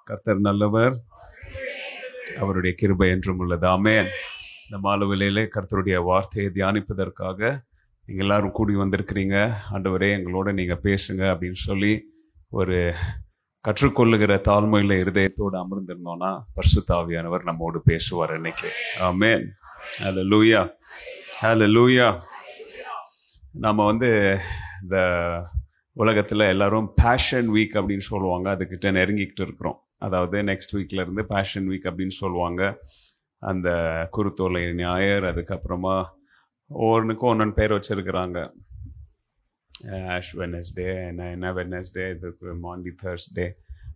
கர்த்தர் நல்லவர், அவருடைய கிருபை என்றும் உள்ளது. ஆமென். இந்த மாலை கர்த்தருடைய வார்த்தையை தியானிப்பதற்காக நீங்கள் எல்லாரும் கூடி வந்திருக்கிறீங்க. ஆண்டவரே, எங்களோட நீங்கள் பேசுங்க அப்படின்னு சொல்லி ஒரு கற்றுக்கொள்ளுகிற தாழ்மையில் இருதயத்தோடு அமர்ந்திருந்தோன்னா பரிசுத்த ஆவியானவர் நம்மோடு பேசுவார் இன்னைக்கு. ஆமென். ஹல்லேலூயா, ஹல்லேலூயா. நம்ம இந்த உலகத்தில் எல்லாரும் பேஷன் வீக் அப்படின்னு சொல்லுவாங்க, அதுக்கிட்ட நெருங்கிக்கிட்டு இருக்கிறோம். அதாவது நெக்ஸ்ட் வீக்லேருந்து பேஷன் வீக் அப்படின்னு சொல்லுவாங்க. அந்த குருத்தோலை ஞாயிறு, அதுக்கப்புறமா ஒவ்வொன்றுக்கும் ஒன்று பேர் வச்சுருக்கிறாங்க. ஆஷ் வெனஸ்டே, என்ன வெனஸ்டே, இதுக்கு மாண்டி தேர்ஸ்டே,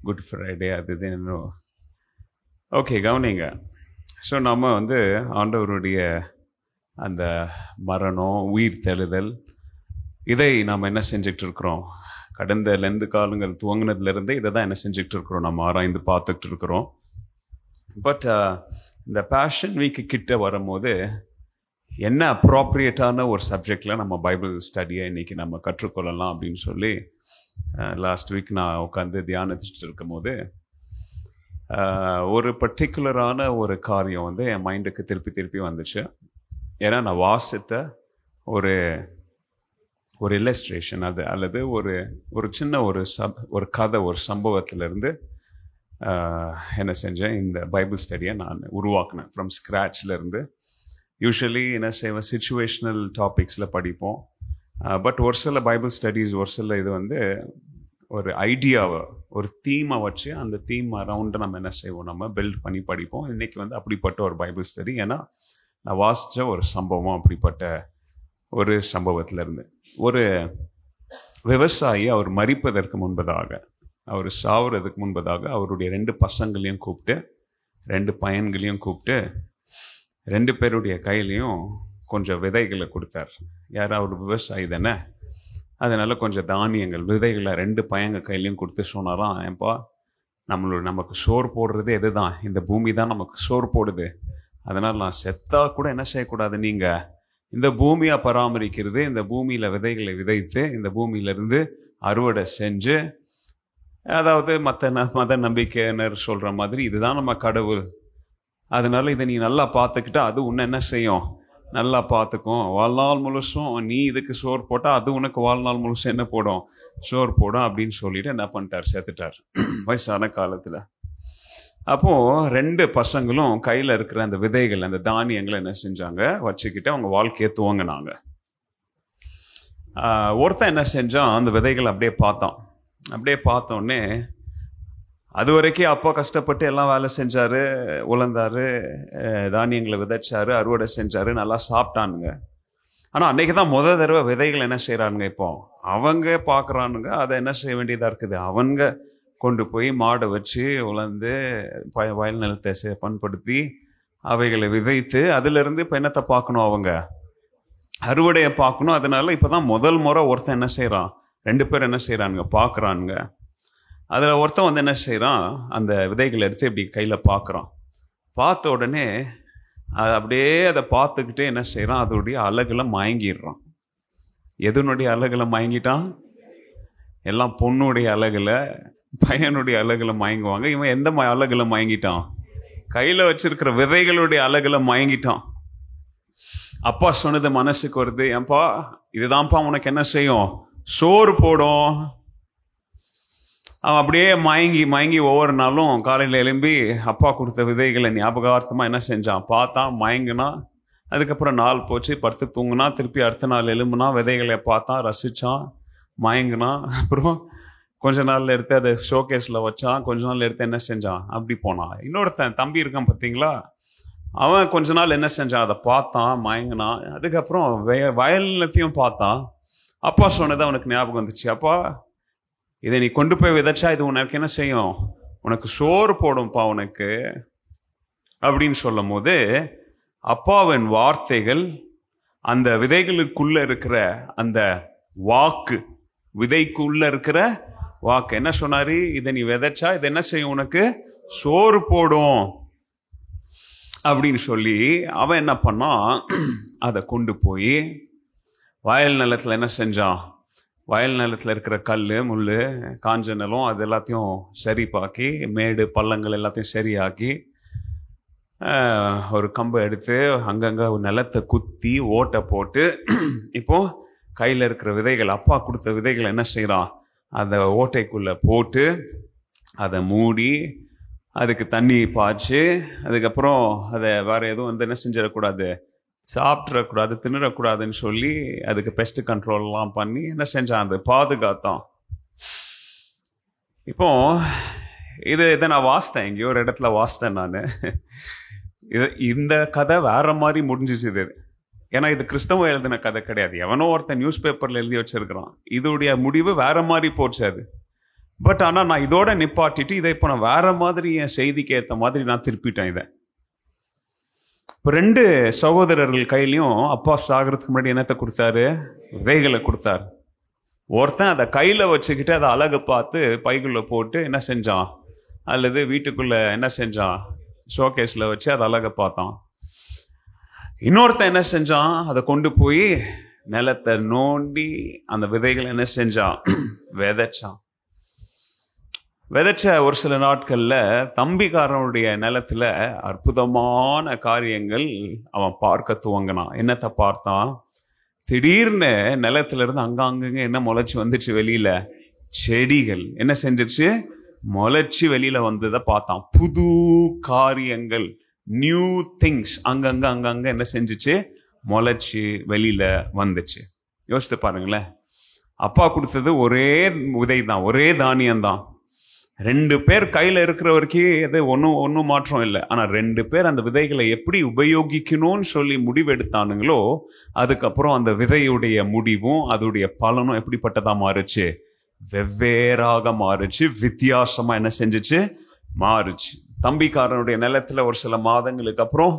குட் ஃப்ரைடே, அது இன்னும் ஓகே கவனிங்க. ஸோ நம்ம ஆண்டவருடைய அந்த மரணம், உயிர் தெழுதல், இதை நாம் என்ன செஞ்சுக்கிட்டு இருக்கிறோம்? கடந்த லெந்து காலங்கள் துவங்கினதுலேருந்தே இதை தான் என்ன செஞ்சுக்கிட்டு இருக்கிறோம், நம்ம ஆராய்ந்து பார்த்துக்கிட்டு இருக்கிறோம். பட் இந்த பேஷன் வீக்கு கிட்ட வரும்போது என்ன அப்ராப்ரியேட்டான ஒரு சப்ஜெக்டில் நம்ம பைபிள் ஸ்டடியை இன்றைக்கி நம்ம கற்றுக்கொள்ளலாம் அப்படின்னு சொல்லி லாஸ்ட் வீக் நான் உட்காந்து தியானிச்சுட்டு இருக்கும் போது ஒரு பர்டிகுலரான ஒரு காரியம் என் மைண்டுக்கு திருப்பி வந்துச்சு. ஏன்னா நான் வாசித்த ஒரு இல்லஸ்ட்ரேஷன் அது அல்லது ஒரு சின்ன ஒரு கதை, ஒரு சம்பவத்திலேருந்து என்ன செஞ்சேன், இந்த பைபிள் ஸ்டடியை நான் உருவாக்கினேன் ஃப்ரம் ஸ்க்ராட்ச்லேருந்து. யூஸ்வலி என்ன செய்வேன், சிச்சுவேஷ்னல் டாபிக்ஸில் படிப்போம். பட் ஒரு சில பைபிள் ஸ்டடீஸ், ஒரு சில இது ஒரு ஐடியாவை, ஒரு தீமை வச்சு அந்த தீம் அரவுண்டு நம்ம என்ன செய்வோம், நம்ம பில்ட் பண்ணி படிப்போம். இன்றைக்கி அப்படிப்பட்ட ஒரு பைபிள் ஸ்டடி. ஏன்னா நான் வாசித்த ஒரு சம்பவம் அப்படிப்பட்ட ஒரு சம்பவத்திலேருந்து. ஒரு விவசாயி அவர் மரிப்பதற்கு முன்பதாக, அவர் சாவுறதுக்கு முன்பதாக அவருடைய 2 பசங்களையும் கூப்பிட்டு, 2 பையன்களையும் கூப்பிட்டு, 2 பேருடைய கையிலையும் கொஞ்சம் விதைகளை கொடுத்தார். யாரும் அவர் விவசாயி தானே, அதனால் கொஞ்சம் தானியங்கள், விதைகளை 2 பையங்க கையிலையும் கொடுத்து சொன்னாராம், ஏன்பா நமக்கு சோறு போடுறது எது தான், இந்த பூமி தான் நமக்கு சோறு போடுது. அதனால் நான் செத்தா கூட என்ன செய்யக்கூடாது, நீங்கள் இந்த பூமியை பராமரிக்கிறது, இந்த பூமியில் விதைகளை விதைத்து இந்த பூமியிலேருந்து அறுவடை செஞ்சு, அதாவது மத நம்பிக்கையினர் சொல்கிற மாதிரி இதுதான் நம்ம கடவுள், அதனால இதை நீ நல்லா பார்த்துக்கிட்டா அது உன்னை என்ன செய்யும், நல்லா பார்த்துக்கும். வாழ்நாள் முழுசும் நீ இதுக்கு சோறு போட்டால் அது உனக்கு வாழ்நாள் முழுசும் என்ன போடும், சோறு போடும் அப்படின்னு சொல்லிட்டு என்ன பண்ணிட்டார், சேர்த்துட்டார் வயசான காலத்தில். அப்போது 2 பசங்களும் கையில் இருக்கிற அந்த விதைகள், அந்த தானியங்களை என்ன செஞ்சாங்க, வச்சுக்கிட்டு அவங்க வாழ்க்கையை துவங்கினாங்க. ஒருத்தன் என்ன செஞ்சான், அந்த விதைகள் அப்படியே பார்த்தான். அப்படியே பார்த்தோன்னே, அது வரைக்கும் அப்பா கஷ்டப்பட்டு எல்லாம் வேலை செஞ்சார், உழந்தார், தானியங்களை விதைச்சார், அறுவடை செஞ்சார், நல்லா சாப்பிட்டானுங்க. ஆனால் அன்றைக்கி தான் முதல் தடவை விதைகள் என்ன செய்கிறானுங்க, இப்போ அவங்க பார்க்குறானுங்க, அதை என்ன செய்ய வேண்டியதாக இருக்குது. அவங்க கொண்டு போய் மாடை வச்சு உழந்து வயல் நிலத்தை பண்படுத்தி அவைகளை விதைத்து அதிலிருந்து இப்போ என்னத்தை பார்க்கணும், அவங்க அறுவடையை பார்க்கணும். அதனால இப்போ தான் முதல் முறை ஒருத்தன் என்ன செய்கிறான், 2 பேர் என்ன செய்கிறானுங்க, பார்க்குறானுங்க. அதில் ஒருத்தன் என்ன செய்கிறான், அந்த விதைகளை எடுத்து இப்படி கையில் பார்க்குறான். பார்த்த உடனே அப்படியே அதை பார்த்துக்கிட்டே என்ன செய்கிறான், அதோடைய அழகில் மயங்கிடுறான். எதனுடைய அழகில் மயங்கிட்டான்? எல்லாம் பொண்ணுடைய அழகில், பையனுடைய அழகில் மயங்குவாங்க. இவன் எந்த அழகில் மயங்கிட்டான்? கையில் வச்சிருக்கிற விதைகளுடைய அழகில் மயங்கிட்டான். அப்பா சொன்னது மனசுக்கு வருது, ஏன்பா இதுதான்ப்பா உனக்கு என்ன செய்யும், சோறு போடும். அவன் அப்படியே மயங்கி ஒவ்வொரு நாளும் காலையில் எழும்பி அப்பா கொடுத்த விதைகளை ஞாபகார்த்தமாக என்ன செஞ்சான், பார்த்தான், மயங்கினான். அதுக்கப்புறம் நாள் போச்சு, படுத்து தூங்கினா, திருப்பி அடுத்த நாள் எழும்புனா, விதைகளை பார்த்தான், ரசித்தான், மயங்கினான். அப்புறம் கொஞ்ச நாள் எடுத்து அதை ஷோகேஸில் வச்சான், கொஞ்ச நாள் எடுத்து என்ன செஞ்சான், அப்படி போனான். இன்னொருத்தன் தம்பி இருக்கான் பார்த்தீங்களா, அவன் கொஞ்ச நாள் என்ன செஞ்சான், அதை பார்த்தான், மயங்கினான். அதுக்கப்புறம் வயல்லத்தையும் பார்த்தான். அப்பா சொன்னது அவனுக்கு ஞாபகம் வந்துச்சு, அப்பா இதை நீ கொண்டு போய் விதைச்சா இது உனக்கு என்ன செய்யும், உனக்கு சோறு போடும்பா உனக்கு அப்படின்னு சொல்லும் போது, அப்பாவின் வார்த்தைகள் அந்த விதைகளுக்குள்ள இருக்கிற அந்த வாக்கு, விதைக்குள்ள இருக்கிற வாக்கு என்ன சொன்னாரு, இதை நீ விதைச்சா இது என்ன செய்யும், உனக்கு சோறு போடும் அப்படின்னு சொல்லி அவன் என்ன பண்ணான், அதை கொண்டு போய் வயல் நிலத்தில் என்ன செஞ்சான், வயல் நிலத்தில் இருக்கிற கல் முள் காஞ்ச நிலம் அது எல்லாத்தையும் சரிப்பாக்கி மேடு பள்ளங்கள் எல்லாத்தையும் சரியாக்கி ஒரு கம்பை எடுத்து அங்கங்கே நிலத்தை குத்தி ஓட்டை போட்டு இப்போது கையில் இருக்கிற விதைகள், அப்பா கொடுத்த விதைகளை என்ன செய்கிறான், அதை ஓட்டைக்குள்ளே போட்டு அதை மூடி அதுக்கு தண்ணி பாய்ச்சி அதுக்கப்புறம் அதை வேறு எதுவும் என்ன செஞ்சிடக்கூடாது, சாப்பிட்றக்கூடாது, தின்னுடக்கூடாதுன்னு சொல்லி அதுக்கு பெஸ்ட் கண்ட்ரோல்லாம் பண்ணி என்ன செஞ்சான், அது பாதுகாத்தான். இப்போ இதை நான் வாசித்தேன், எங்கேயோ ஒரு இடத்துல வாசித்தேன் நான். இந்த கதை வேற மாதிரி முடிஞ்சிச்சு இது. ஏன்னா இது கிறிஸ்தவ எழுதின கதை கிடையாது, எவனோ ஒருத்தன் நியூஸ் பேப்பர்ல எழுதி வச்சிருக்கிறான். இதோடைய முடிவு வேற மாதிரி போச்சு அது. பட் ஆனால் நான் இதோட நிப்பாட்டிட்டு இதை இப்போ நான் வேற மாதிரி என் செய்திக்கு ஏற்ற மாதிரி நான் திருப்பிட்டேன் இதை. இப்போ 2 சகோதரர்கள் கையிலையும் அப்பா சாகிறதுக்கு முன்னாடி என்னத்தை கொடுத்தாரு, விதைகளை கொடுத்தாரு. ஒருத்தன் அதை கையில் வச்சுக்கிட்டு அதை அழகு பார்த்து பைக்குள்ளே போட்டு என்ன செஞ்சான், அல்லது வீட்டுக்குள்ளே என்ன செஞ்சான், ஷோகேஸில் வச்சு அதை அழகை பார்த்தான். இன்னொருத்தன் என்ன செஞ்சான், அதை கொண்டு போய் நிலத்தை நோண்டி அந்த விதைகளை என்ன செஞ்சான், விதைச்ச ஒரு சில நாட்களில் தம்பிக்காரனுடைய நிலத்துல அற்புதமான காரியங்கள் அவன் பார்க்க துவங்கினான். என்னத்தை பார்த்தான், திடீர்னு நிலத்துல இருந்து அங்கங்க என்ன முளைச்சி வந்துச்சு வெளியில, செடிகள் என்ன செஞ்சிச்சு, முளைச்சி வெளியில வந்ததை பார்த்தான். புது காரியங்கள், நியூ திங்ஸ் அங்கங்க என்ன செஞ்சிச்சு, முளைச்சி வெளியில வந்துச்சு. யோசித்து பாருங்களேன், அப்பா கொடுத்தது ஒரே விதை தான், ஒரே தானியம்தான். 2 பேர் கையில் இருக்கிற வரைக்கும் அது ஒன்றும் மாற்றம் இல்லை. ஆனால் 2 பேர் அந்த விதைகளை எப்படி உபயோகிக்கணும்னு சொல்லி முடிவெடுத்தானுங்களோ அதுக்கப்புறம் அந்த விதையுடைய முடிவும் அதோடைய பலனும் எப்படிப்பட்டதா மாறுச்சு, வெவ்வேறாக மாறுச்சு, வித்தியாசமா என்ன செஞ்சிச்சு, மாறுச்சு. தம்பிக்காரனுடைய நிலத்துல ஒரு சில மாதங்களுக்கு அப்புறம்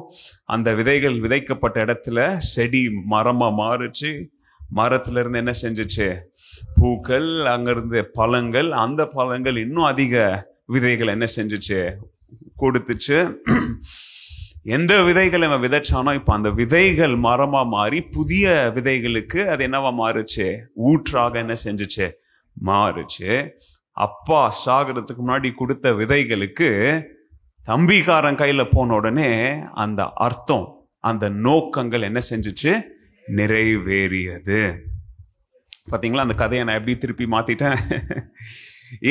அந்த விதைகள் விதைக்கப்பட்ட இடத்துல செடி மரமா மாறுச்சு. மரத்துல இருந்து என்ன செஞ்சிச்சு, பூக்கள், அங்கிருந்து பழங்கள், அந்த பழங்கள் இன்னும் அதிக விதைகள் என்ன செஞ்சிச்சு, கொடுத்துச்சு. எந்த விதைகள் அவன் விதைச்சானோ இப்ப அந்த விதைகள் மரமா மாறி புதிய விதைகளுக்கு அது என்னவா மாறுச்சு, ஊற்றாக என்ன செஞ்சிச்சு, மாறுச்சு. அப்பா சாகிறதுக்கு முன்னாடி கொடுத்த விதைகளுக்கு தம்பிக்காரன் கையில போன உடனே அந்த அர்த்தம், அந்த நோக்கங்கள் என்ன செஞ்சிச்சு, நிறைவேறியது. பாத்தீங்களா, அந்த கதையை நான் எப்படி திருப்பி மாத்திட்டேன்.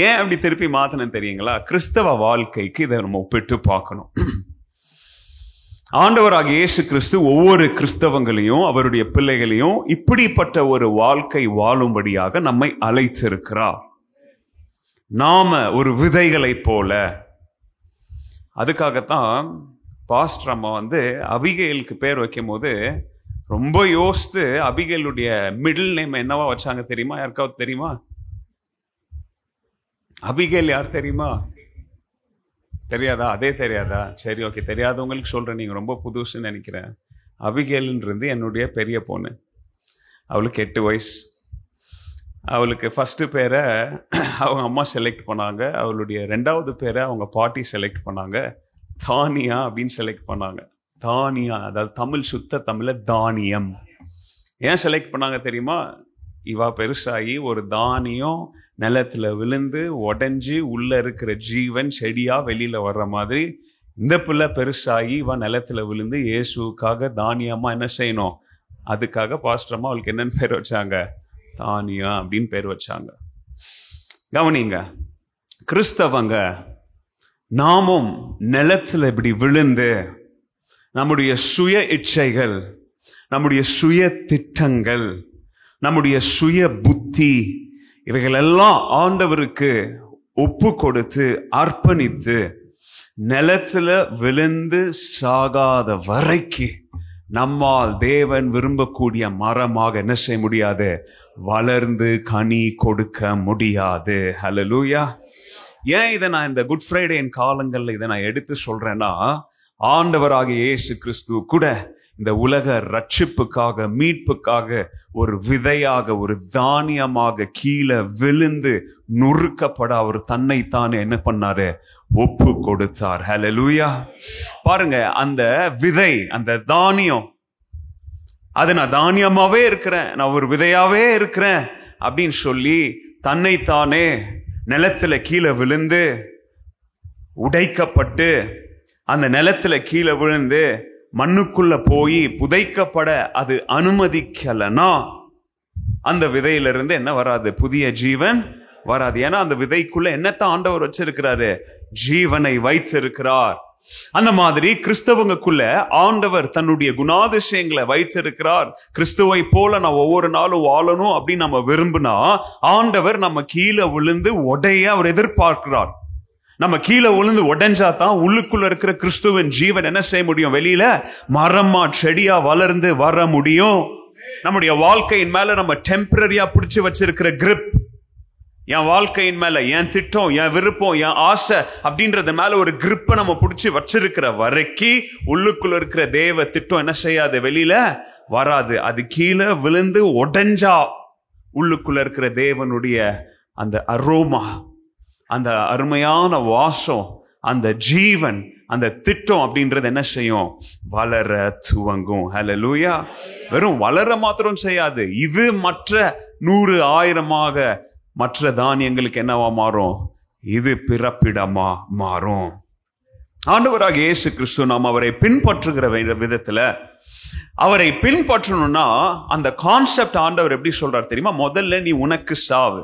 ஏன் அப்படி திருப்பி மாத்தினேன்னு தெரியுங்களா, கிறிஸ்தவ வாழ்க்கைக்கு இதை நம்ம ஒப்பிட்டு பார்க்கணும். ஆண்டவராகிய இயேசு கிறிஸ்து ஒவ்வொரு கிறிஸ்தவங்களையும் அவருடைய பிள்ளைகளையும் இப்படிப்பட்ட ஒரு வாழ்க்கை வாழும்படியாக நம்மை அழைத்திருக்கிறார். நாம ஒரு விதைகளை போல. அதுக்காகத்தான் பாஸ்டர் அம்மா அபிகேலுக்கு பேர் வைக்கும் போது ரொம்ப யோசித்து அபிகேலுடைய மிடில் நேம் என்னவா வச்சாங்க தெரியுமா, யாருக்காவது தெரியுமா? அபிகேல் யார் தெரியுமா? தெரியாதா? அதே தெரியாதா? சரி, ஓகே, தெரியாதவங்களுக்கு சொல்றேன், நீங்க ரொம்ப புதுசுன்னு நினைக்கிறேன். அபிகேல்ன்றது என்னுடைய பெரிய பொண்ணு. அவளுக்கு 8 வயசு. அவளுக்கு ஃபர்ஸ்ட் பேரை அவங்க அம்மா செலக்ட் பண்ணாங்க, அவளுடைய 2வது பேரை அவங்க பாட்டி செலக்ட் பண்ணாங்க, தானியா அப்படின்னு செலக்ட் பண்ணாங்க. தானியா, அதாவது தமிழ், சுத்த தமிழ்ல தானியம். ஏன் செலக்ட் பண்ணாங்க தெரியுமா? இவா பெருசாகி ஒரு தானியம் நிலத்துல விழுந்து உடஞ்சி உள்ள இருக்கிற ஜீவன் செடியா வெளியில வர்ற மாதிரி இந்த பிள்ளை பெருசாகி இவா நிலத்துல விழுந்து இயேசுக்காக தானியமா என்ன செய்யணும், அதுக்காக பாஸ்டரமா அவளுக்கு என்னன்னு பேர் வச்சாங்க, தானியா அப்படின்னு பேர் வச்சாங்க. கவனிங்க, கிறிஸ்தவங்க நாமும் நிலத்துல இப்படி விழுந்து நம்முடைய சுய இச்சைகள், நம்முடைய சுய திட்டங்கள், நம்முடைய சுய புத்தி, இவைகளெல்லாம் ஆண்டவருக்கு ஒப்பு கொடுத்து அர்ப்பணித்து நிலத்துல விழுந்து சாகாத வரைக்கு நம்மால் தேவன் விரும்பக்கூடிய மரமாக என்ன செய்ய முடியாது, வளர்ந்து கனி கொடுக்க முடியாது. ஹல்லேலூயா. ஏன் இதை நான் இந்த குட் ஃப்ரைடேயின் காலங்கள்ல இதை நான் எடுத்து சொல்றேன்னா, ஆண்டவராகிய இயேசு கிறிஸ்து கூட இந்த உலக ரட்சிப்புக்காக, மீட்புக்காக ஒரு விதையாக, ஒரு தானியமாக கீழே விழுந்து நொறுக்கப்பட அவர் தன்னைத்தானே என்ன பண்ணாரு, ஒப்பு கொடுத்தார். ஹல்லேலூயா. பாருங்க, அந்த விதை, அந்த தானியம், அது நான் தானியமாவே இருக்கிறேன், நான் ஒரு விதையாவே இருக்கிறேன் அப்படின்னு சொல்லி தன்னைத்தானே நிலத்துல கீழே விழுந்து உடைக்கப்பட்டு அந்த நிலத்துல கீழே விழுந்து மண்ணுக்குள்ள போய் புதைக்கப்பட அது அனுமதிக்கலனா அந்த விதையிலிருந்து என்ன வராது? புதிய ஜீவன் வராது. ஏன்னா அந்த விதைக்குள்ள என்னத்தான் ஆண்டவர் வச்சிருக்கிறாரு? ஜீவனை வைத்திருக்கிறார். அந்த மாதிரி கிறிஸ்தவங்களுக்குள்ள ஆண்டவர் தன்னுடைய குணாதிசயங்களை வைத்திருக்கிறார். கிறிஸ்துவை போல நான் ஒவ்வொரு நாளும் வாழணும் அப்படின்னு நம்ம விரும்பினா ஆண்டவர் நம்ம கீழே விழுந்து உடைய அவர் எதிர்பார்க்கிறார். நம்ம கீழே விழுந்து உடைஞ்சா தான் உள்ளுக்குள்ள இருக்கிற கிறிஸ்துவின் ஜீவன் என்ன செய்ய முடியும்? வெளியில மரமா செடியா வளர்ந்து வர முடியும். நம்முடைய வாழ்க்கையின் மேல நம்ம டெம்பரரியா பிடிச்சு வச்சிருக்கிற கிரிப், என் வாழ்க்கையின் மேல என் திட்டம், என் விருப்பம், என் ஆசை அப்படின்றது மேல ஒரு கிரிப்பை நம்ம பிடிச்சி வச்சிருக்கிற வரைக்கும் உள்ளுக்குள்ள இருக்கிற தேவ திட்டம் என்ன செய்யாது? வெளியில வராது. அது கீழே விழுந்து உடைஞ்சா உள்ளுக்குள்ள இருக்கிற தேவனுடைய அந்த அரோமா, அந்த அருமையான வாசம், அந்த ஜீவன், அந்த திட்டம் அப்படின்றது என்ன செய்யும்? வளர துவங்கும். ஹல்லேலூயா. வெறும் வளர மாத்திரம் செய்யாது, இது மற்ற 100 1000 மற்ற தானியங்களுக்கு என்னவா மாறும்? இது பிறப்பிடமா மாறும். ஆண்டவராக இயேசு கிறிஸ்து நாம் அவரை பின்பற்றுகிற விதத்துல அவரை பின்பற்றணும்னா அந்த கான்செப்ட் ஆண்டவர் எப்படி சொல்றார் தெரியுமா? முதல்ல நீ உனக்கு சாவு.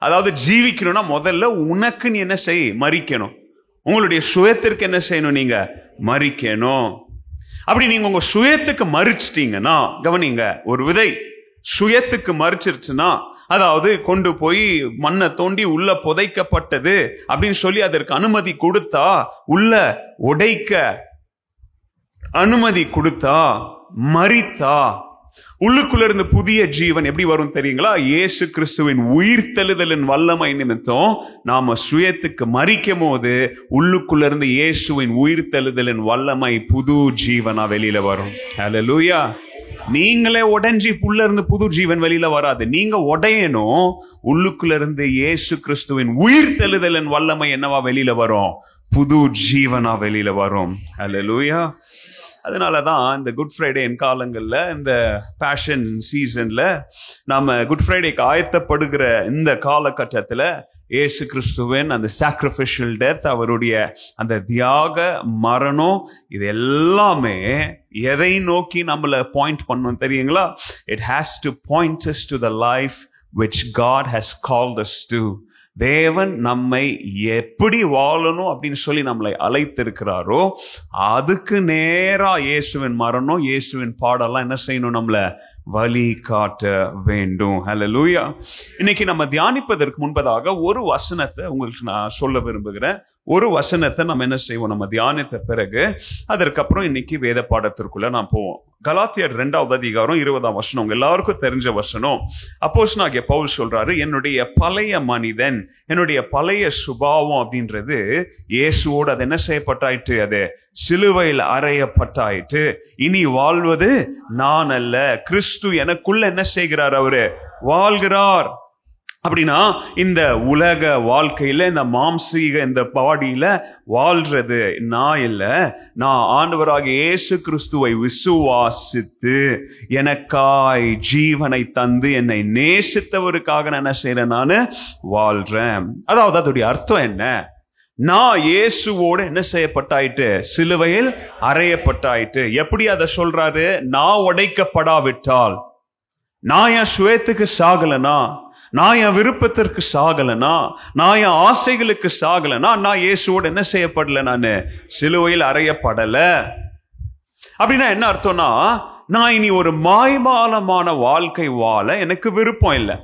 அதாவது ஜீவிக்கணும்னா முதல்ல உனக்கு நீ என்ன செய்? மரிக்கணும். உங்களுடைய சுயத்திற்கு என்ன செய்யணும்? நீங்க மரிக்கணும். அப்படி நீங்க உங்க சுயத்துக்கு மறிச்சிட்டீங்கன்னா, கவனிங்க, ஒரு விதை சுயத்துக்கு மறிச்சிருச்சுன்னா, அதாவது கொண்டு போய் மண்ணை தோண்டி உள்ள புதைக்கப்பட்டது அப்படின்னு சொல்லி அதற்கு அனுமதி கொடுத்தா, உள்ள உடைக்க அனுமதி கொடுத்தா, மரித்தா, உள்ளுக்குள்ள இருந்து புதிய ஜீவன் எப்படி வரும் தெரியுங்களா? இயேசு கிறிஸ்துவின் உயிர்த்தெழுதலின் வல்லமை நிமித்தம் நாம சுயத்துக்கு மரிக்கும் போது உள்ளுக்குள்ள இருந்து இயேசுவின் உயிர்த்தெழுதலின் வல்லமை புது ஜீவனா வெளியில வரும். ஹல்லேலூயா. நீங்களே உடைஞ்சி புள்ள இருந்து புது ஜீவன் வெளியில வராது. நீங்க உடையணும். உள்ளுக்குள்ள இருந்து இயேசு கிறிஸ்துவின் உயிர்த்தெழுதலின் வல்லமை என்னவா வெளியில வரும்? புது ஜீவனா வெளியில வரும். ஹல்லேலூயா. அதனாலதான் இந்த குட் ஃப்ரைடே காலங்கள்ல, இந்த பேஷன் சீசன்ல, நாம குட் ஃப்ரைடேக்கு ஆயத்தப்படுகிற இந்த காலகட்டத்துல இயேசு கிறிஸ்துவின் அந்த சாக்ரிஃபிஷியல் டெத், அவருடைய அந்த தியாக மரணம், இது எல்லாமே எதை நோக்கி நம்மள பாயிண்ட் பண்ணணும் தெரியுங்களா? It has to point us to the life which God has called us to. தேவன் நம்மை எப்படி வாழணும் அப்படின்னு சொல்லி நம்மளை அழைத்திருக்கிறாரோ அதுக்கு நேரா இயேசுவின் மரணம், இயேசுவின் பாடெல்லாம் என்ன செய்யணும்? நம்மள வழி காட்ட வேண்டும். ஹல்லேலூயா. இன்னைக்கு நம்ம தியானிப்பதற்கு முன்பதாக ஒரு வசனத்தை உங்களுக்கு நான் சொல்ல விரும்புகிறேன். ஒரு வசனத்தை நம்ம என்ன செய்வோம்? நம்ம தியானித்த பிறகு அதற்கப்புறம் இன்னைக்கு வேத பாடத்திற்குள்ள நாம் போவோம். கலாத்தியர் 2வது அதிகாரம் 20ஆம் வசனம் உங்க எல்லாருக்கும் தெரிஞ்ச வசனம். அப்போஸ்தலனாகிய பவுல் சொல்றாரு, என்னுடைய பழைய மனிதன், என்னுடைய பழைய சுபாவம் அப்படின்றது இயேசுவோடு அது என்ன செய்யப்பட்டாயிற்று? அது சிலுவையில் அறையப்பட்டாயிற்று. இனி வாழ்வது நான் அல்ல, கிறிஸ்து எனக்குள்ள என்ன செய்கிறார்? அவரு வாழ்கிறார். அப்படின்னா இந்த உலக வாழ்க்கையில, இந்த மாம்சீக இந்த பாடியில வாழ்றது நான் இல்ல, நான் ஆண்டவராகிய இயேசு கிறிஸ்துவை விசுவாசித்து எனக்காய் ஜீவனை தந்து என்னை நேசித்தவருக்காக நான் என்ன செய்யறேன்? நானு வாழ்றேன். அதாவது அதோடைய அர்த்தம் என்ன? நான் இயேசுவோடு என்ன செய்யப்பட்டாயிட்டு? சிலுவையில் அறையப்பட்டாயிட்டு. எப்படி அதை சொல்றாரு? நான் உடைக்கப்படாவிட்டால், நான் என் சுயத்துக்கு சாகலனா, நான் என் விருப்பத்திற்கு சாகலனா, நான் என் ஆசைகளுக்கு சாகலனா, நான் இயேசுவோடு என்ன செய்யப்படல? நானு சிலுவையில் அறையப்படல. அப்படின்னா என்ன அர்த்தம்னா, நான் இனி ஒரு மாய்மாலமான வாழ்க்கை வாழ எனக்கு விருப்பம் இல்லை.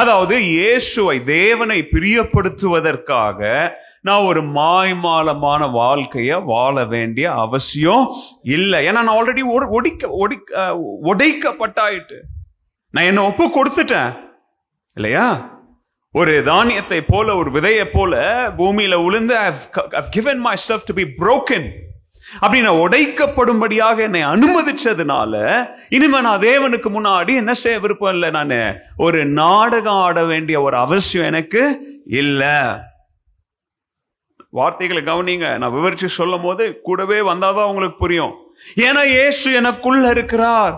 அதாவது இயேசுவை, தேவனை பிரியப்படுத்துவதற்காக நான் ஒரு மாய்மாலமான வாழ்க்கைய வாழ வேண்டிய அவசியம் இல்லை. ஏன்னா நான் ஆல்ரெடி உடைக்கப்பட்டாயிட்டு, நான் என்ன ஒப்பு கொடுத்துட்டேன் இல்லையா? ஒரு தானியத்தை போல, ஒரு விதையை போல பூமியில உளுந்து I've given myself to be broken. அப்படி நான் உடைக்கப்படும்படியாக என்னை அனுமதிச்சதுனால இனிமே நான் தேவனுக்கு முன்னாடி என்ன செய்ய விருப்பம் இல்லை. நான் ஒரு நாடகம் ஆட வேண்டிய ஒரு அவசியம் எனக்கு இல்லை. வார்த்தைகளை கவனிங்க. நான் விவரிச்சு சொல்லும் போது கூடவே வந்தாதான் உங்களுக்கு புரியும். ஏன்னா இயேசு எனக்குள்ள இருக்கிறார்.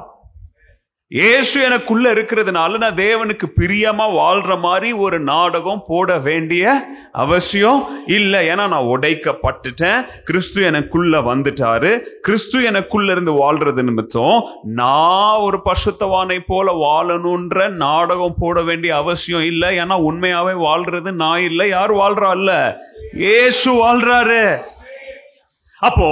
இயேசு எனக்குள்ள இருக்கிறதுனால நான் தேவனுக்கு பிரியமா வாழ்ற மாதிரி ஒரு நாடகம் போட வேண்டிய அவசியம் இல்லை. ஏன்னா நான் உடைக்கப்பட்டுட்டேன், கிறிஸ்து எனக்குள்ள வந்துட்டாரு. கிறிஸ்து எனக்குள்ள இருந்து வாழ்றது நிமித்தம் நான் ஒரு பரிசுத்தவானை போல வாழணுன்ற நாடகம் போட வேண்டிய அவசியம் இல்லை. ஏன்னா உண்மையாவே வாழ்றது நான் இல்லை. யார் வாழ்றா? இல்ல, இயேசு வாழ்றாரு. அப்போ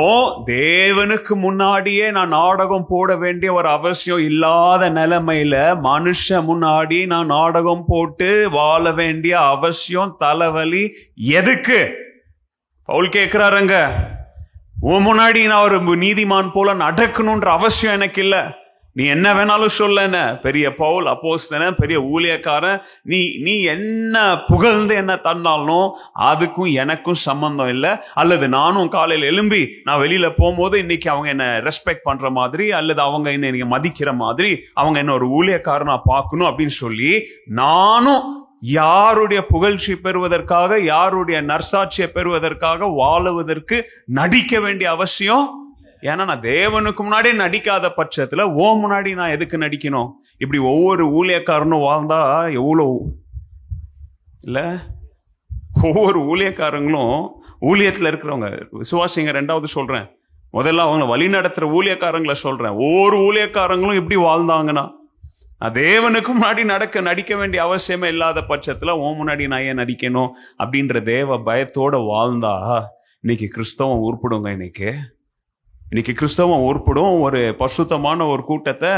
தேவனுக்கு முன்னாடியே நான் நாடகம் போட வேண்டிய ஒரு அவசியம் இல்லாத நிலைமையில மனுஷன் முன்னாடி நான் நாடகம் போட்டு வாழ வேண்டிய அவசியம், தலைவலி எதுக்கு? பவுல் கேட்கிறாருங்க, உன் முன்னாடி நான் ஒரு நீதிமான் போல நடக்கணும்ன்ற அவசியம் எனக்கு இல்லை. நீ என்ன வேணாலும் சொல்ல, பெரிய பவுல் அப்போஸ்தலன், பெரிய ஊழியக்காரன், நீ என்ன புகழ்ந்து என்ன தந்தாலும் அதுக்கும் எனக்கும் சம்பந்தம் இல்லை. அல்லது நானும் காலையில் எழும்பி நான் வெளியில போகும்போது இன்னைக்கு அவங்க என்ன ரெஸ்பெக்ட் பண்ற மாதிரி, அல்லது அவங்க என்ன மதிக்கிற மாதிரி, அவங்க என்ன ஒரு ஊழியக்காரனா பார்க்கணும் அப்படின்னு சொல்லி நானும் யாருடைய புகழ்ச்சி பெறுவதற்காக, யாருடைய நற்சாட்சியை பெறுவதற்காக வாழுவதற்கு நடிக்க வேண்டிய அவசியம். ஏன்னா நான் தேவனுக்கு முன்னாடி நடிக்காத பட்சத்துல ஓ முன்னாடி நான் எதுக்கு நடிக்கணும்? இப்படி ஒவ்வொரு ஊழியக்காரனும் வாழ்ந்தா எவ்வளோ இல்ல? ஒவ்வொரு ஊழியக்காரங்களும், ஊழியத்துல இருக்கிறவங்க விசுவாசிங்க, ரெண்டாவது சொல்றேன், முதல்ல அவங்க வழி நடத்துற ஊழியக்காரங்களை சொல்றேன். ஒவ்வொரு ஊழியக்காரங்களும் இப்படி வாழ்ந்தாங்கன்னா நான் தேவனுக்கு முன்னாடி நடிக்க வேண்டிய அவசியமே இல்லாத பட்சத்துல ஓ முன்னாடி நான் ஏன் நடிக்கணும் அப்படின்ற தேவ பயத்தோட வாழ்ந்தா இன்னைக்கு கிறிஸ்தவம் உருப்படுங்க. இன்னைக்கு கிறிஸ்தவம் உருப்படும். ஒரு பரிசுத்தமான ஒரு கூட்டத்தை